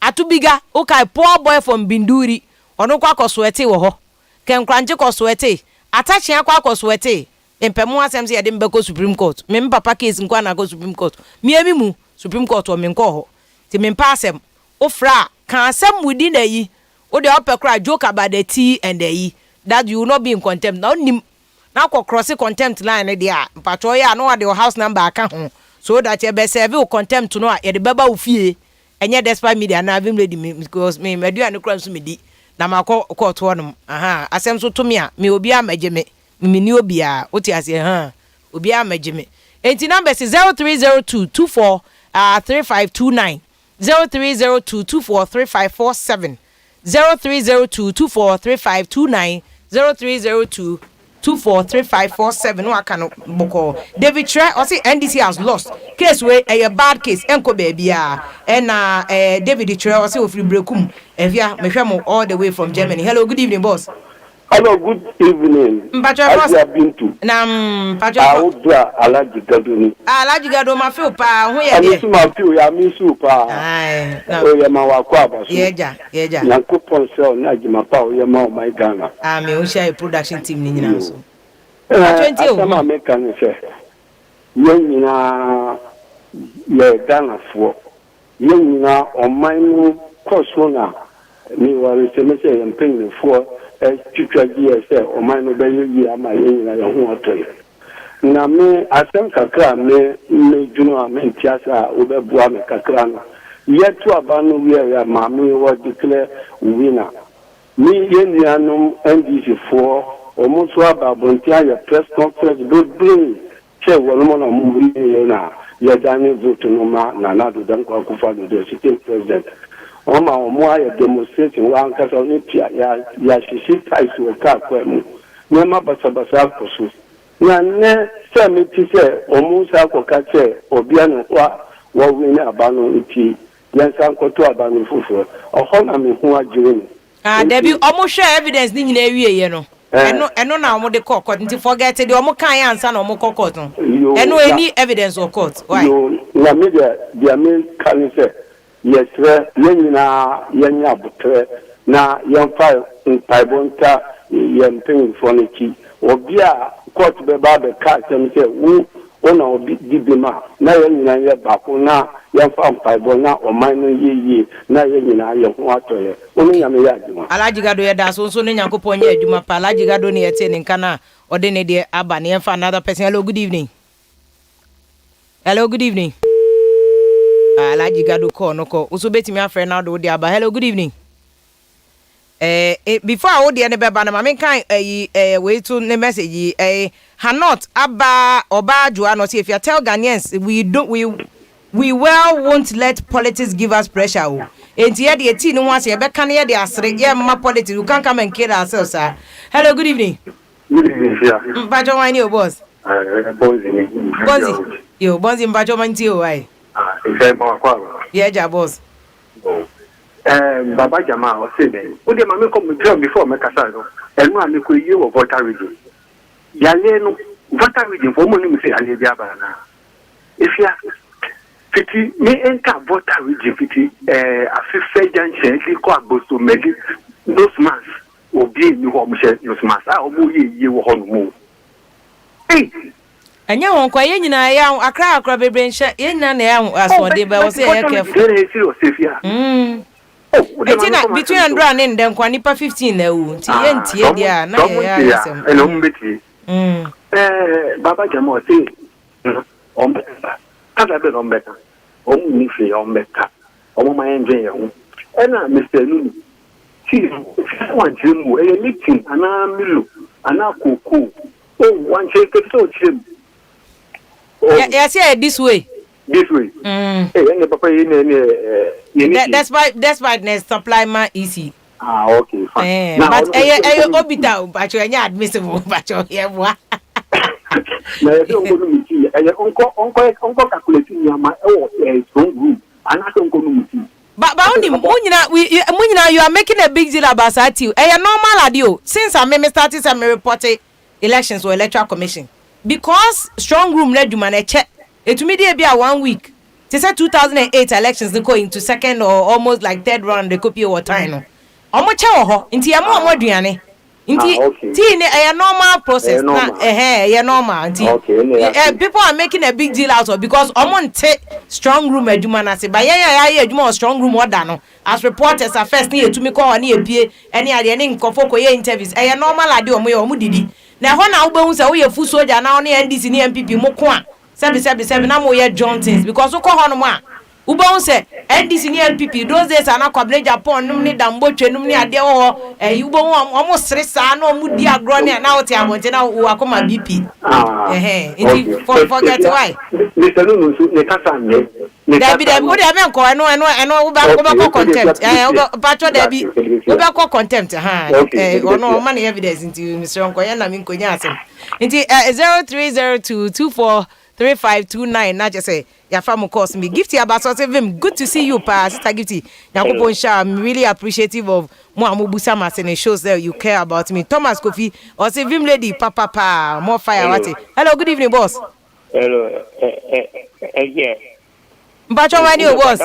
Atubiga okay poor boy from Binduri ono kwa koswete wo ho. Ken kranje koswete. Atachi akwa koswete. Empemu asem se yade mbeko Supreme Court. Me papa case nkwa na go Supreme Court. Me emi mu Supreme Court o me nko ho. Ti me pa asem ofra kan asem within a yi. O de opekra joke about the tea and the yi. That you will not be in contempt. Now nim na ko cross contempt line there. Patro ya no the house number aka ho. So that you be serve contempt no a ye de baba ofie. Enye despite media na vim lady me because me medua no kra so me di. Na ma court wonum. Aha asem so to me a me obi amaje me. Mini obia oti ase obia magime enti number is 030224 3529 0302243547 0302243529 0302243547 no aka no boko David Tre o say NDC has lost case wey a bad case enko baabia na David Tre o say ofri brekum evia mehwemo all the way from Germany. Hello, good evening boss. Hello, good evening. As you have been to. Audra Alaji Gadoni. Alaji Gado ma feel pa ho ye de. Ami ma feel ya mi su pa. Ai. O ye ma wa kwa ba so. Yeja. Yankopon se o na jima pa o ye ma o my Ghana. Me o share production team ni nyina so. Asama me kan se. Ye nyina ye Ghana fo. Ye nyina o man mu koso na ni wa se me se en pen fo. GYASO o man no be yi ama yin na ho otoy na me asem kakra me juno am tiasa o be bua me kakra no yetu aba no we ya ma me wo declare winner me yenianum NDC for o mo so aba bontia ya press conference do bring che wo no na mu ye na ya dani vote no ma na do dan kwa kufa do sitting president Oma omoa demonstrating one kasa ni pia ya shishi tais wo ka kwemu nyama basabasa koso na ne se mi ti se omusa akoka che obia no kwa wo wini abano nti yansan koto abano fufu oho na me hu agire ni debi omo share evidence ni nyina ewie ye no eno na omo de court nti forget the omo kan ansa na omo court no eno any evidence of court why na me dia me kan se yes yenina yenya butre na yemfa mpaibonta yempin foniki obia court be ba be ka tem se wu When I'll be Dibima, now you're back now, young farm fiber now, or minor ye, now you're water. Only I'm a yard. Alajigado da so so nenya ko ponye adwuma pa alajigado ne yete ne kana ode ne de aba ne fa another person. Hello, good evening. Hello, good evening. Alajigado call no call. Uso betimi afre na do de aba. Hello, good evening. Before I hold the end beba na ma kan wait to the message Hanot aba oba jua no if you tell Ghanaians we well won't let politics give us pressure. Enti ye de eti no wase ye be kan ye de asre ye ma politics we can come and kill ourselves sir. Hello, good evening. Good evening, yeah. Bajo wani o boss. Bonzi. Yo bonzi mbajo manti o wai. Ife mo kwa. Yeah, ja boss. Baba Jama or say then. Would the mammy come before Mekasano? And one make you of voter region. Yaleno, voter region for money, say Aliabana. If you have 50 may enter voter region, 50 a 50 junction, he called Bosto make it those months will be new home share those months. I will move you on move. Hey. And you won't quite in a young Accra baby, in an hour as one day, but I was saying, between and run in them quanipa 15 now. TNT, yeah, no, Baba Jamo say, on better. As I bet on better. On me, on better. On my engine. And Mr. Nunu. See, one Jim, a meeting, and I'm Milu, and I'm cuckoo. Oh, one shake it so Jim. Yes, yeah, this way. This way. That's why next supply ma easy. Okay, fine. But obita but you are admissible but you here wa. Na you go no meeting. Uncle calculating your my strong group. And I don't go no meeting. But only munyina you are making a big deal about that you. Normal adio. Since I me started some reported elections or electoral commission. Because strong room led you man a check. It me dey be a 1 week. They said 2008 elections they go into second or almost like third round they copy over time. Omo che ho nti ya mo aduane. Nti ti ne a normal process na ya normal nti people are making a big deal out of because omo nte strong room adwuma na se ba ya adwuma strong room order no as reporters are first na etumi call na epie ene ade ne nkofo ko ye interviews ya normal ade omo didi na ho na wo be hu se wo ye fu soldier na ono NDC ne MPP mo ko a 7 na mo ye Johnsons because wo ko ho no mo a wo be hu se NDC ne MPP those days ana kwable Japan num ne dambo twenum ne ade wo wo be hu omo sere sa na omo di agro ne na wo te abonte na wo akoma BP forget why Mr. Nunu ne kasa ne Debi wo de me nko eno wo ba ko contempt patro debi wo ba ko contempt ono man evidence nti Mr. Nko ya na mi nkonya asem nti 0302243529 na je say ya fam course me gift ya ba so say VIM good to see you pa sister gifty yakopon sha I'm really appreciative of mo amobusa masene shows that you care about me Thomas Kofi or say VIM lady papa more fire what hello good evening boss hello yeah Mbacho wani o boss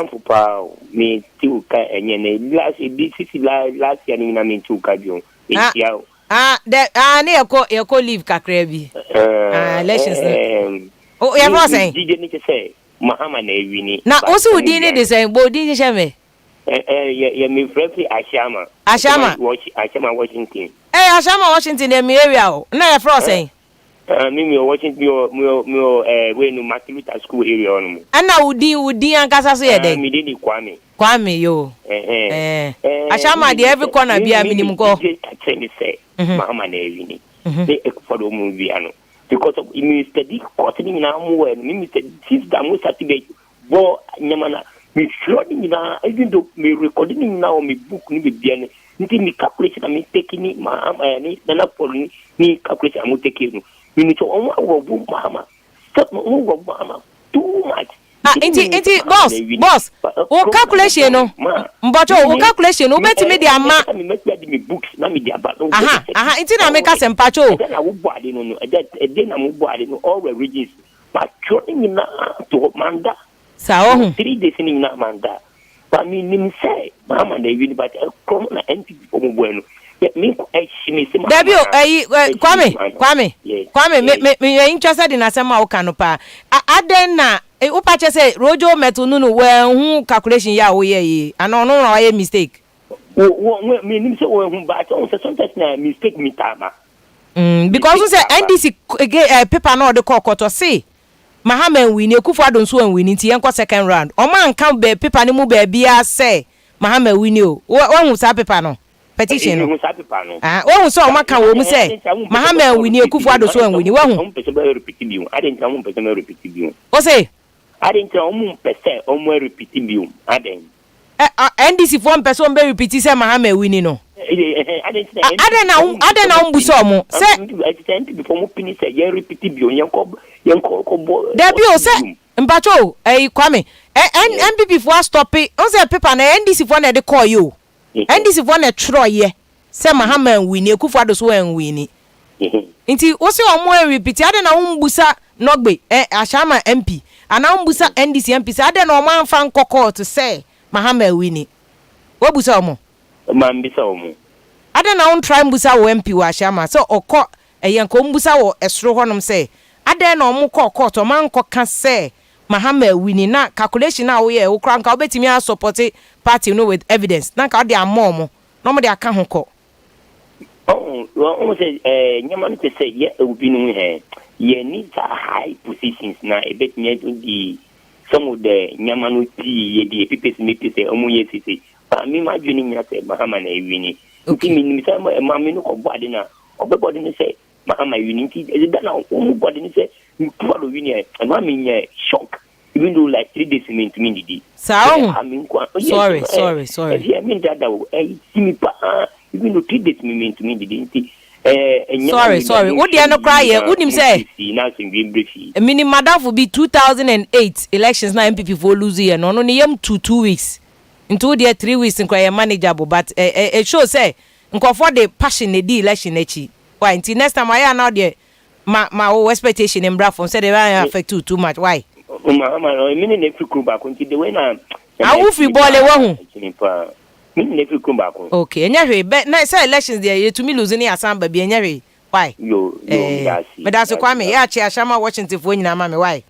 me tiuka enye ne last year ni na me tiuka bio ne yako leave kakra bi elections oh ya boss eh DJ ni say Mahama na ewini na o si udi ni de say bo di ni sheme ya me friendly Ashama Washington Ashama Washington e mi area o na ya fro say me watching we no Martin Luther School area on. Ana udi ankasa so ye den. Me dey Kwame yo. Ashama dey every corner bia minimum go. Say mama na ewini. Dey ekufo movie ano. Because of me study course ni na mo we me study since that mo Saturday bo nyamana me flooding na even though me recording na on me book ni be bia ni nti me calculation me take ni ni na for ni calculation am take ni you to on wo mama stop wo mama too much inti boss o calculation no mbocho o calculation no beti me dia ma me books na me dia ba inti na make sempacho na wo boade no na mo boade no all the regions but training na to manda sa o 3 days ni na manda but me nim say mama na wi ni but come na NPP for mo bueno me interested in asema o kanopa aden na upa che say rojo metu nunu we hu calculation ya wo ye ana no na mistake me nim say we hu ba so sometimes na mistake me tama because we say NDC paper na the court to say Mahama win Akufo Addo nso win nti yenko second round o man kan be paper ni mu ba bia say Mahama win o hu sa paper no petition no hu so o man kan wo mu say Mahama win Akufo Addo so win wo hu o say I didn't tell you percent or more repeating you. I didn't. NDC form person be repeat say Mahama win no. I don't know busomo. Say before mo finish say you repeat you yanko there be o say mpacho Kwame MPP for stop it. On say paper na NDC for na dey call you. NDC for na tro ye. Say Mahama win Akufo Addo so win. Nti o say o mo repeat I don't know busa nogbe ashama MP. Ana mbusa NDC MP say ade na o man fan kokko to say Mahama wini wo busa omo man bisa omo ade na on try mbusa wo MP wa shama so okọ eyenko mbusa wo esro honom say ade na omo kokko to man kokka say Mahama wini na calculation na wo ye wo kra nka obetimi a support party no with evidence na nka ode amomo no mo de aka ho ko o say nyama no say ye obi no he ye need high positions na a bit near to the some of the nyamanu tea the people make say omo ye say but me ma dwini nya say Mahama na wini nti me say ma me no ko body na obebody ni say Mahama wini nti e da na omo body ni say follow wini e ma me nya shock even though like 3 days me did sorry I mean that see me pa even though 3 days me did nti sorry what dey no cry here who nim say mini madam for be 2008 elections na MPP for lose here no ni yam 2 weeks into there 3 weeks in cry manageable but it show say nko for the passion the election echi why until next time I now there my expectation in Bradford said they affect you too much why Mahama me ne free crew back until the way na I will free ball e wo hu me never come back. Okay, anyway, but na say elections there you to me losing here asamba bi anyway. Why? Yo, but that's Kwame, ya chi ashama Washington for nyina ma me why?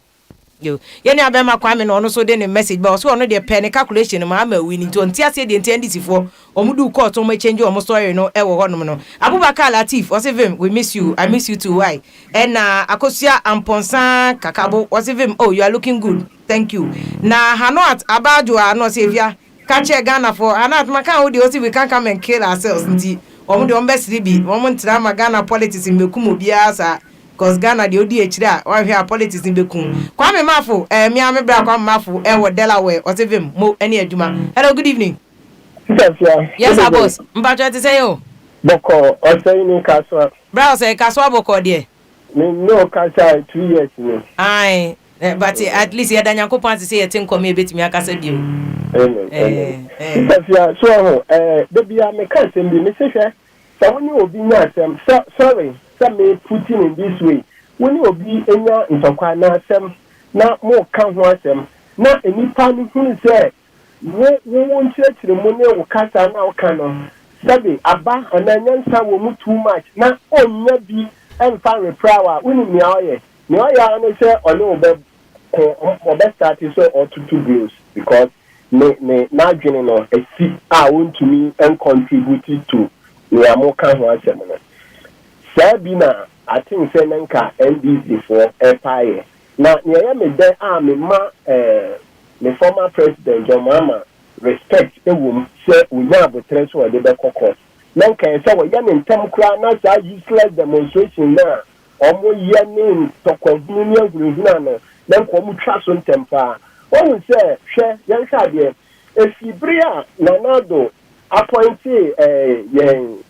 Yo, ye ni abema Kwame no so dey message but so no dey pen calculation Mahama win to ntia say dey NDC for omudu court o ma change o mo story no e wo honom no. Abubakar Latif o say VIM we miss you. I miss you too why? And Akosia Amponsan Kakabo o say VIM oh you are looking good. Thank you. Na Hanot Abadua no say via catch Ghana for Hanot Makan we also we can come and kill ourselves nti omo de ombesri bi omo ntra ma Ghana politics mbekum bia sa cause Ghana de odi echire a wa hwe politics mbekum Kwame Mafo mi ame bra Kwame Mafo wo Delaware o se VIM mo ene adwuma. Hello, good evening. Yes boss mbacho te say yo boko o say ni kaso bra say kaso boko de no kaso 2 years ni ai but at least ya danyankopon say ye tin come ebetimi akasa bio so the bia me can say me say so when you obi nya asem sorry some me putting in this way when you obi enya ntokwa na asem na mo kan ho asem na enipa no hu say wo nchire mo ne wo kasa na wo kan no sabi aba ananyansa wo mu too much na onya bi emfa reprawa uni mi aye no say ono obe start so or to blows because me na dwene no esi a want to me and contribute to we are more kan ho asem no sabi na I think say nanka NDC for empire na ye me den a me ma the former president John Mahama respect ewum say unya abotre so de be kokos nanka say we ya me ntam kura na sa useless demonstration na omo ye ni tokogunu ni aguruguna no nanka omo twa so ntempa won say hwe yan sha de efibria nanado appointee yen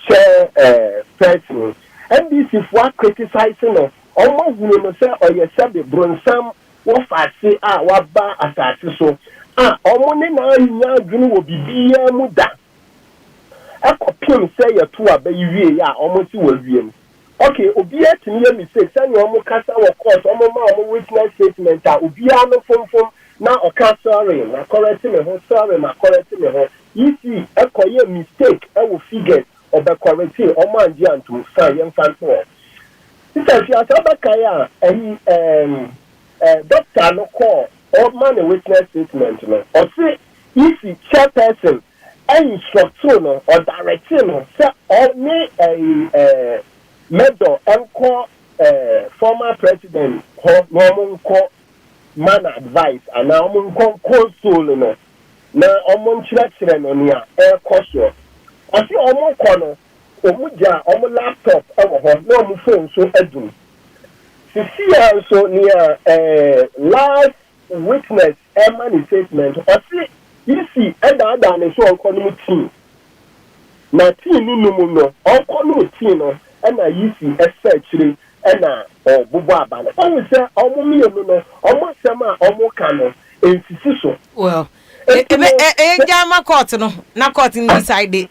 chair person NDC for criticizing no omo hunu no say oyesebe bronsam wo faase a waba asase so omo ne na anya adwunu wo bibia mu da ekopim say ye to abayiwie ya omo ti wawie okay obi atimi ye mistake say omo kasa wo court omo ma omo witness statement a obi ano fomfom na oka sorry na correct me ho sorry na correct me ho if ekoye mistake e wo figure obekoreti omanji antu san yem fan for sister fi asabakaya doctor no call or man witness statement no or say if the chairperson instruct no or direct no say or me medal and former president no call man advice and now call soul no na ọmọ nkyerẹkyerẹ no nia ẹkọ ọsị ọmụ nkọ no ọmụ gya ọmụ laptop ẹwọ hɔ na ọmụ phone so edum sisi ya nso nia live witness ẹma ni statement ọsị isi ẹdaada ne so ọkọ no mu tii na tii no num no ọkọ no mu tii no ẹna yisi ẹsẹ akyire ẹna ọbụbụ aba no ọmụ sẹ ọmụ mmienu no ọmụ asẹm a ọmụ ka no nsisi so. Well. Jama court no na court in this side.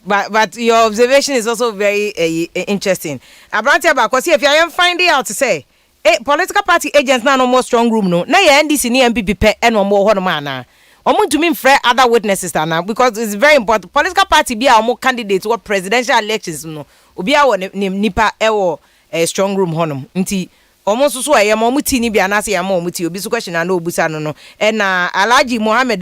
But your observation is also very interesting. Abrantia because if you are finding out to say political party agents now no more strong room no. Na your NDC ni MPP pe and no more hono na. Omo to mean free other witnesses now because it's very important. Political party be our more candidates or presidential elections no. Obi a nipa ewo strong room hono. Nti almost so I am muti ni bia na se am muti obi so question na obusa no no na Alhaji Mohammed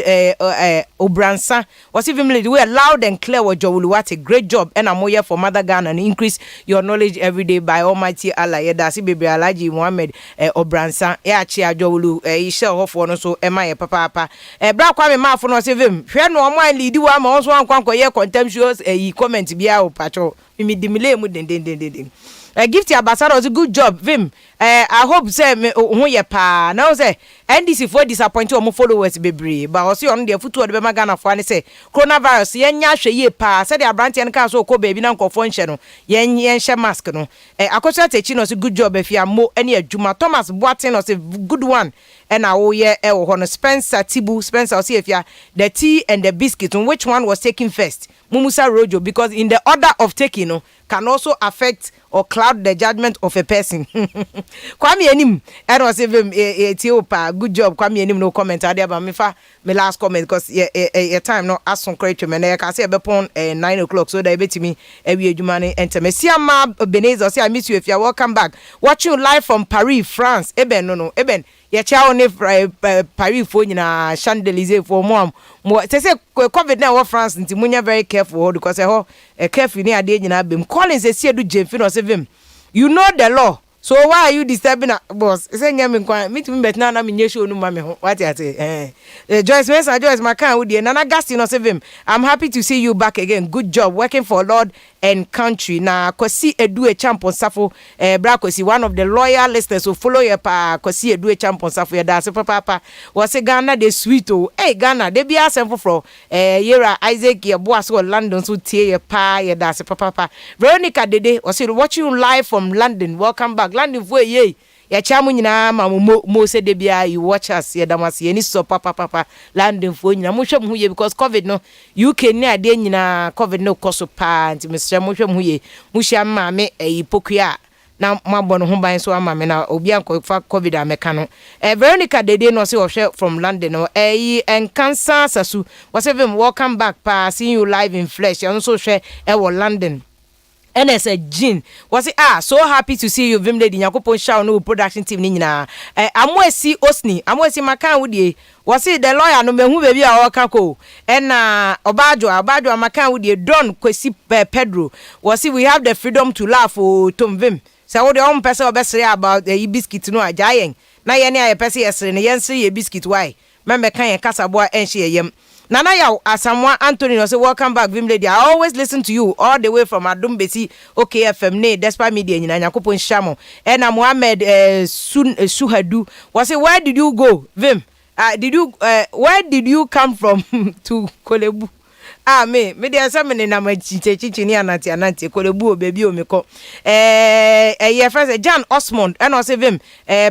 Obransa was even lady we loud and clear what what a great job and am here for mother Ghana and increase your knowledge every day by Almighty Allah ya da si baby Alhaji Mohammed Obransa ya chi ajowulu ise hofo no so e ma papa bra kwa me ma fo no se VIM hwe no omo lead wa ma onso ankwanko ye contemptuous comment bia o pacho mi dimile mu den gift ambassador was a good job VIM I hope say who ye pa now say NDC for disappointed omo followers bebre but o see on the futu de be magana fo ani say coronavirus ye nya hwe ye pa say the brand en ka so ko baby na nkofo nhye no ye nhye mask no akoso techi no so good job afia mo ene adwuma Thomas Boatin no say good one and wo ye e wo no Spencer o see afia the tea and the biscuit which one was taken first Mumusa Rojo because in the order of taking no can also affect or cloud the judgment of a person. Kwame enim and was even Ethiopia good job Kwame enim no comment ade about me fa me last comment because your time no ask some credit me na ka say be pon 9 o'clock so that betimi ewie adwuma ne enter me siama Beneza say I miss you if you are welcome back watching live from Paris France eben no eben ye chawo ne Paris fo nyina Champs-Élysées for mo say COVID na wo France nti munya very careful because careful ni ade nyina bem Collins say edu Jemfi no say VIM you know the law so why are you disturbing boss say nyame nkwan meet me bet na me nyesho no ma me ho what you say Joyce Makan wo die Nana Gasti no say VIM I'm happy to see you back again good job working for Lord and country na Kosi Edu Champion Safo bra Kosi one of the loyal listeners who follow your pa Kosi Edu Champion Safo ya da se papa was say Ghana the sweet oh Ghana they be asem for yera Isaac ye boas so London so tie ye pa ya da se papa Veronica Dede was watching you live from London welcome back London for ye ya chamu nyina ma mo se de bia you watch us ya damas ye ni so papa London for nyina mo hwem hu ye because COVID no UK ni ade nyina COVID no koso pa nti mesre mo hwem hu ye mo hia ma me POKUAA na mabo no ho ban so ama me na obi anko fa COVID ameka no Veronica Dede no se o hwe from London no and cancer sasu was even welcome back pa seeing you live in flesh and so hwe e wo London and as a Jean was it so happy to see you VIM lady Yakopon show no production team ni nyina amwesi Osni amwesi Makan wudie was it the lawyer no mehu baby a waka ko na obajo Makan wudie Don Kwesi Pedro was it we have the freedom to laugh o Tom VIM so what the own person obesere about the biscuit no ajayen na ye ne ayepese yesere ne yensere ye biscuit why membe kan ye kasabo enhye yem Nana ya Asamoah Anthony no say welcome back VIM lady I always listen to you all the way from Adumbesi OKFM ne Despa Media nyina Yakopon Shamo and Mohammed Suhadu was say where did you go VIM where did you come from to Kolebu me dey asem na machichi ni ananti Kolebu baby o me ko your friend Jan Osmond and also VIM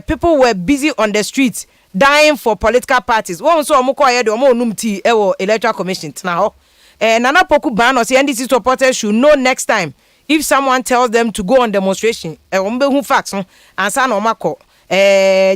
people were busy on the streets dying for political parties. One so omoko aye de omo onum ti e wo electoral commission tna ho. Nana POKUAA no say NDC supporters should know next time if someone tells them to go on demonstration. Ombe hu facts no ansa na omako.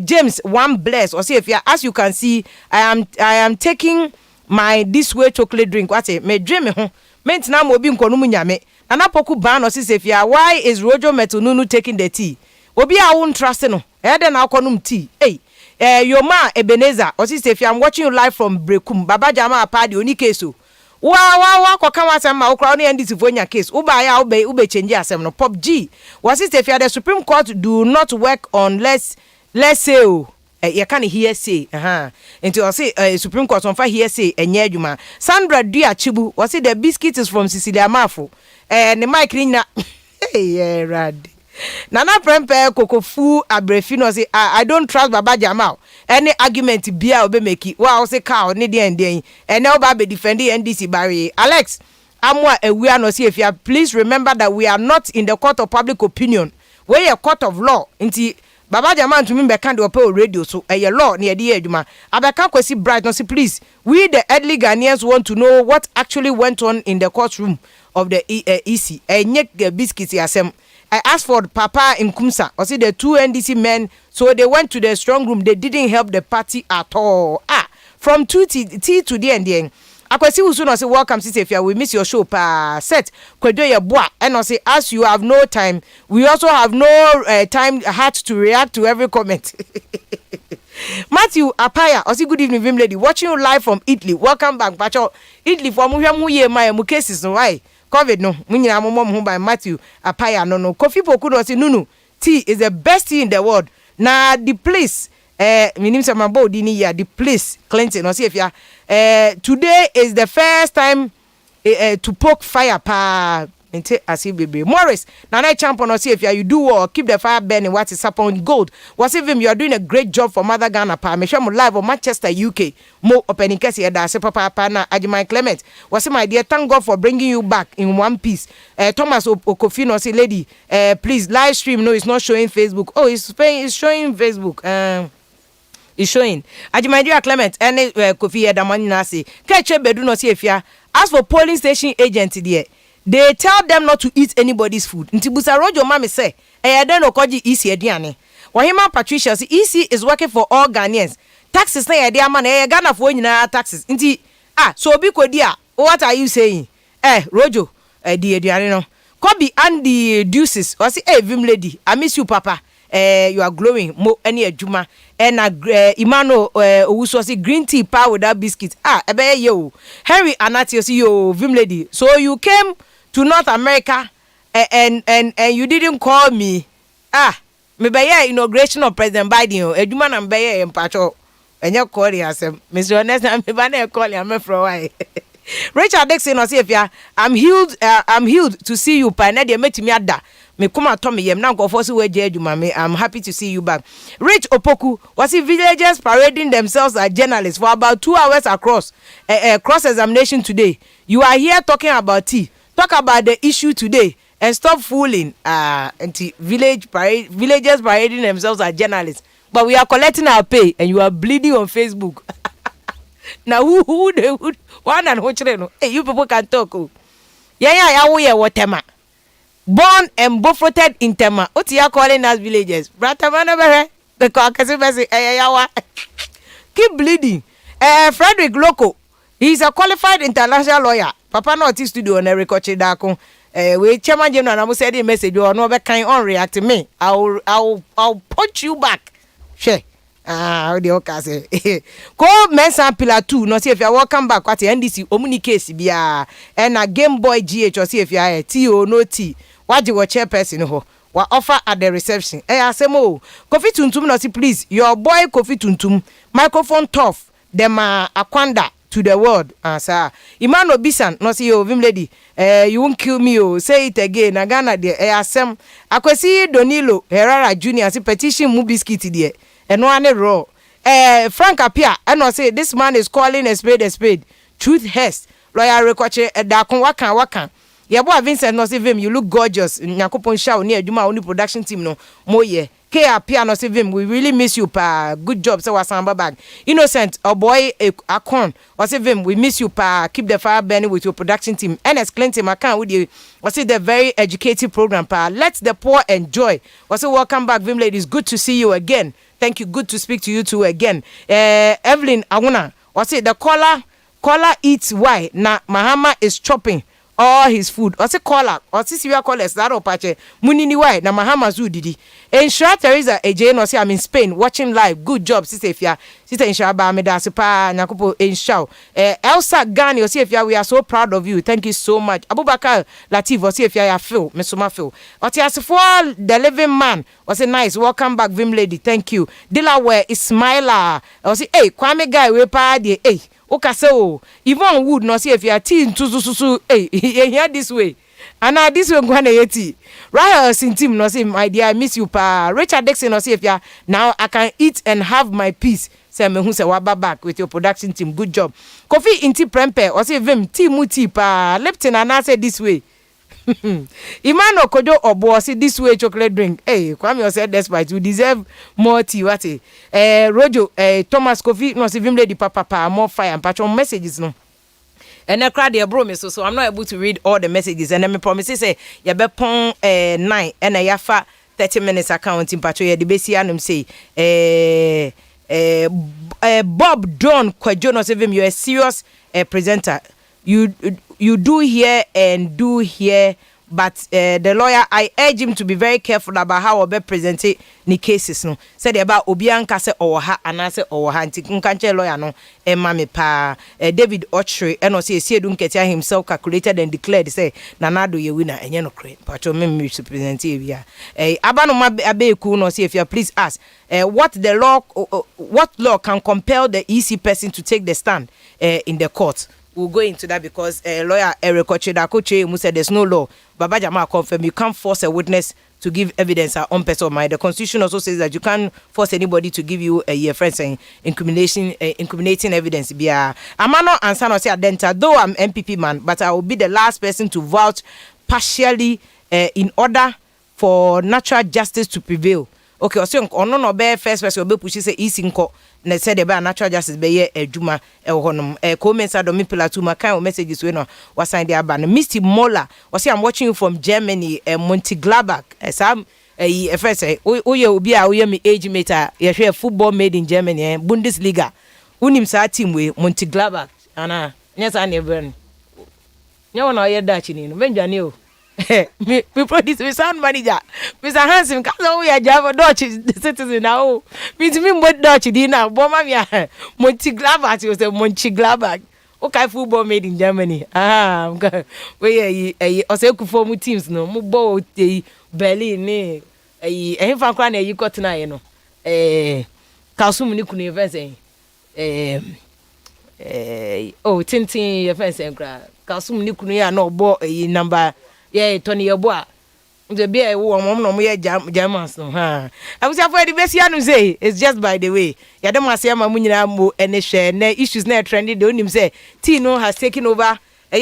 James one bless or say if you as you can see I am taking my this way chocolate drink. What say? Me dream me ho. Me ntina mo bi nkonu mu nyame. Nana Poku ban osi sefia. Why is Rojo Metununu taking the tea? Obi a won trust no. E de na akonum tea. Hey. Yoma Ebenezer osi sefia. I'm watching you live from Brekum. Baba Jama apadi oni keso. Wa kwa kama asema okra no ndisi fonya case. Uba ya ube change asem no. Pop G. Wasi sefia the Supreme Court do not work unless let's say you can hear say into say Supreme Court on hear say enye adwuma. Sandra Dua Chibu was say the biscuit is from Cecilia Mafo ne mic ni na hey rad Nana Prempe Kokofu Abrefi no say I don't trust Baba Jamal any argument bia obe make wa say cow ne dey and now ba be defend NDC Barry Alex amwa ewia no say if you please remember that we are not in the court of public opinion, we are court of law. Inti Baba Jaman to me be kind of radio so a law near the eduma. Abeka kwesi bright no say please. We the elderly Ghanaians want to know what actually went on in the courtroom of the EC. Nyek biscuits yasem. I asked for Papa in Kumsa. I see the two NDC men, so they went to the strong room. They didn't help the party at all. From 2 T to the end. Akwesi usu no say welcome Sisefia, we miss your show pa set kwedo ye boa and no say as you have no time, we also have no time heart to react to every comment. Matthew Apaya osi good evening Vim lady watching you live from Italy. Welcome back Pacho Italy for mu ye my mu cases no why COVID no mu nyina mo by Matthew Apaya no Kofi Poku no say nunu tea is the best tea in the world. Na the place minim sama body ni ya the place Clinton no see if ya today is the first time to poke fire pa ente asi baby Morris na champion no see if you do well keep the fire burning what is upon gold was if you are doing a great job for Mother Ghana pa me share live on Manchester UK mo opening case here da se papa na Ajimai Clement was my dear thank God for bringing you back in one piece. Thomas Okofi no say lady please live stream no it's not showing Facebook. Oh it's showing Facebook. Is showing. Ajimadia Clement and Kofi Edamani Nasi. Catch bedu no see if ya. As for polling station agent there, they tell them not to eat anybody's food. Ntibusa Rojo mama say, don't okoji EC ediane. Wahima Patricia say EC is working for all Ghanaians. Taxes na edia man Ghana for nyina taxes. Nti so bi kodia. What are you saying? Rojo di ediane no. Kobi and the deuces. Or say Vim lady, I miss you papa. You are glowing mo any adwuma and Imano owuso say green tea power without biscuit ebe yo Henry Anati say yo Vim lady so you came to North America and you didn't call me me be here inauguration of President Biden adwuma na be here mpacho enye call yasem Mr. Honest na me ba na call am for why Richard Dixon no say if ya I'm healed to see you pa na de metimi ada me kuma to me yem na go for so we adwuma me I'm happy to see you back. Rich Opoku was the villagers parading themselves as journalists for about 2 hours across cross examination today. You are here talking about tea. Talk about the issue today and stop fooling villagers parading themselves as journalists. But we are collecting our pay and you are bleeding on Facebook. Now who one and who hey you people can talk. Yeah we are whatever. Born and buffeted in Tema. What you are calling us villagers? Bratamana the Caucasus keep bleeding. Frederick Loco. He is a qualified international lawyer. Papa no tis studio on Eric Ochidako. We chairman general and I said a message or no kind on react to me. I'll punch you back. She. How the oka say. Call Mensa Pillar 2. No see if you are welcome back. What the NDC omuni case bia and a Game Boy GH or see if you are T or no T. What you watch person ho? What offer at the reception? Asemo. Kofi Tuntum no see please. Your boy Kofi Tuntum. Microphone tough. Them Akwanda to the world. Sir. Imano Bisan no see you Vim lady. You won't kill me. Oh, say it again. Nagana de. Asem. Akwesi Donilo Herrera Jr. See petition mu biscuit there. And one raw. Frank Apia. And I say this man is calling a spade. Truth hurts. Lawyer Rekoche Dakon Wakan. Yabo Vincent no say Vim, you look gorgeous. Nyakopon Shaw near Juma only production team no moye. K Apia no say Vim, we really miss you pa. Good job, so wasamba bag. Innocent or boy Akon. Or say Vim, we miss you pa. Keep the fire burning with your production team. NS Clinton Macan with you. Or say the very educative program pa. Let the poor enjoy. Or say welcome back, Vim ladies. Good to see you again. Thank you. Good to speak to you too again. Evelyn Awuna. Or say the caller Caller eats why na Mahama is chopping all his food. Or say caller, or see we are callers that opache. Munini why na Mahama zu didi. Ensure Teresa AJ no say I'm in Spain watching live. Good job, sister Afia. Sister Ensure ba me da sepa nyakopo Ensure. Elsa Gani or say Afia, we are so proud of you. Thank you so much. Abubakar Latif or say Afia ya feel, mesoma feel. Oti asifo the living man. Was say nice. Welcome back, Vim lady. Thank you. Delaware Ismaila. Or say hey, Kwame guy we pa de hey. Okaso Yvonne Wood no see if you are teen to hey here this way and now this way gwana yeti Rahel Sintim no say my dear I miss you pa Richard Dixon no see if you are now I can eat and have my peace say me who say waba back with your production team good job Kofi Inti Prempe or say Vim Timuti pa Lipton and I say this way Imano Kojo Obo say this way chocolate drink. Hey, Kwame said despite you deserve more tea. What Rojo Thomas Kofi no say Vim lady papa more fire and patron messages no. And I cried their bro me so I'm not able to read all the messages and then me promise say ya be pon 9 and I yafa 30 minutes accounting patron ya the besi anum say Bob Don Kwajo no say Vim you a serious presenter. You do here and do here, but the lawyer, I urge him to be very careful about how Obe presented the cases. No, said about Obianka say oha and I say oha. Anti kunkanche lawyer no, mami pa David Ochre and also say Dunketia himself calculated and declared say Nanado ye winner and you know create. But you me to present here. Abano ma abeku no say if you please ask what law can compel the EC person to take the stand in the court. We'll go into that because lawyer Eric Ochedakoche who said there's no law. Baba Jama confirm you can't force a witness to give evidence on person of mind. The Constitution also says that you can't force anybody to give you a friend saying incriminating evidence. Amano Ansano say Adenta, though I'm MPP man, but I will be the last person to vouch partially in order for natural justice to prevail. Okay, so ono no be first person be push say isinko na said the natural justice be ye adwuma e honom comments are do me pillar 2 my kind of messages we no was sign the ban Misty Mola was say I'm watching you from Germany Montegladbach some first say oye obi a oye me age meter ye hwe football made in Germany Bundesliga unim sa team we Montegladbach ana nyesa na ebren nyawo na oye Dutch ni no benjane o me produce me sound manager Mr. Hansen cause we are Java Dutch citizen now me to me what Dutch di now but ma me Montegladbach you say Montegladbach okay football made in Germany we ose kufo mu teams no mu ball Berlin ni fa kwa na yi got na ye no Kasum ni kunu events tintin ye fence nkra Kasum ni kunu ya no bo number yeah, Tony Yeboa. The beer woman no more Germans no ha. I was afraid the best you say it's just by the way. Ya don't must say mamunyina mo any share issues na trendy don't him say Tino has taken over.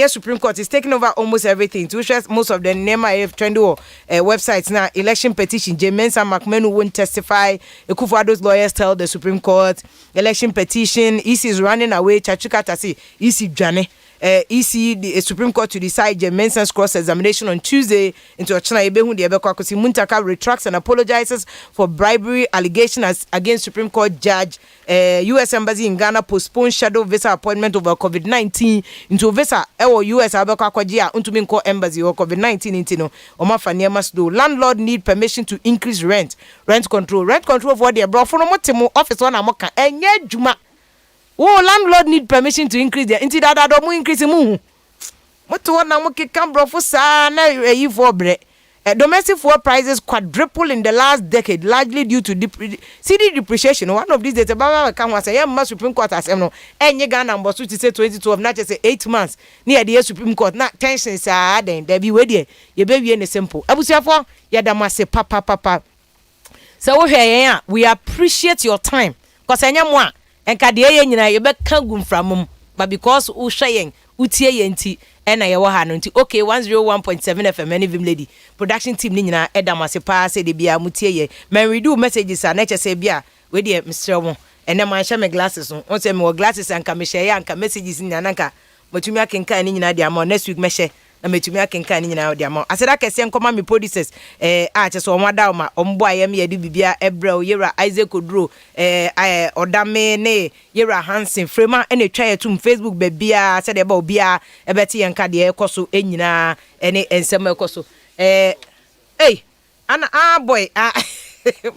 Supreme Court is taking over almost everything. To share most of the NEMA trendy websites now. Election petition. Jemensa McMenu won't testify. Ekufuado's lawyers tell the Supreme Court. Election petition. EC is running away. Chachuka Tasi. EC Jane. EC the Supreme Court to decide Jemensa's cross-examination on Tuesday into Ochana Ebehu the Ebekwakusi Muntaka retracts and apologizes for bribery allegations against Supreme Court Judge. U.S. Embassy in Ghana postponed shadow visa appointment over COVID-19 into visa U.S. Abekwakwajia Untuminko Embassy or COVID-19 into Omafania must do. Landlord need permission to increase rent control for the bro for no more office one amoka enye juma. Oh, landlord need permission to increase their into that do increase mu. What to one amoke can bro for sa na e for bre. Domestic fuel prices quadrupled in the last decade, largely due to CD depreciation. One of these days, Baba can was a Supreme Court as no. Any Ghana number to say 2012, not just 8 months near the Supreme Court. Not tensions are then there be ready. Your baby in a simple. Abusiafo, Yadamase papa. So here we appreciate your time. Cause anyamwa and Kadia you be kangum from but because Ushayen, Utie Yenti. And I okay 101.7 FM any Vim lady production team ni nyina edamase pa say de bia mutie ye man we do messages and nature say bia we dey Mr. Won and man share my glasses on say me glasses and ka me share and ka messages ni nanka matumi akenka ni nyina de am next week me share na metumi akenkan ni nyina odi ama aseda kese nkoma me producers a cheso omada ma ombo ayem ye di bibia ebrel yera Isaac Oduro odame ne yera Hansen frema ene twa yetum Facebook bebia sede ba obia ebeti yenka de ekoso enyina ene ensem ekoso hey ana boy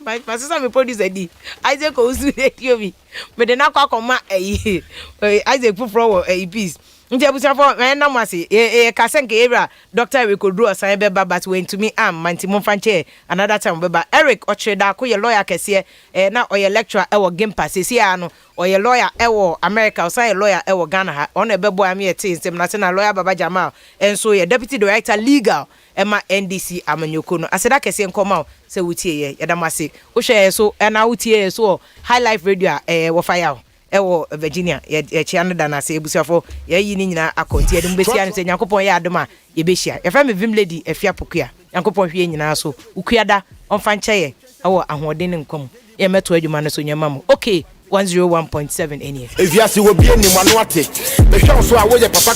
my sister me producer di Isaac Ozu etiobi me de na kwa koma Isaac fufro peace nti abusia for na mwase kasenke era Dr. Eric Oduro asan beba but when to me manti monfanche another time beba Eric Ocheda ko ye lawyer kese na oye lecturer e wo Gimpa sesi ano oye lawyer e wo America osan ye lawyer e wo Ghana ha on ebebo am ye tin sem na se na lawyer Baba Jamal enso ye deputy director legal ema NDC amanyoko no aseda kese nkoma se wutie ye yadamase wo hwe so na wutie so High Life Radio wo fire ewo Virginia ye chiano da na se ebusiafo ye yi ni nyina akonti edum besia no se Nyankopon ye adoma ye behia ye fa me Vim Lady afia POKUAA Nyankopon hwie nyina so ukuada onfa nche ye ewo ahoden ne nkom ye meto adwuma no so nyama mo okay 101.7 enie eviase wo bie ni mano ate be hwe so a wo ye papa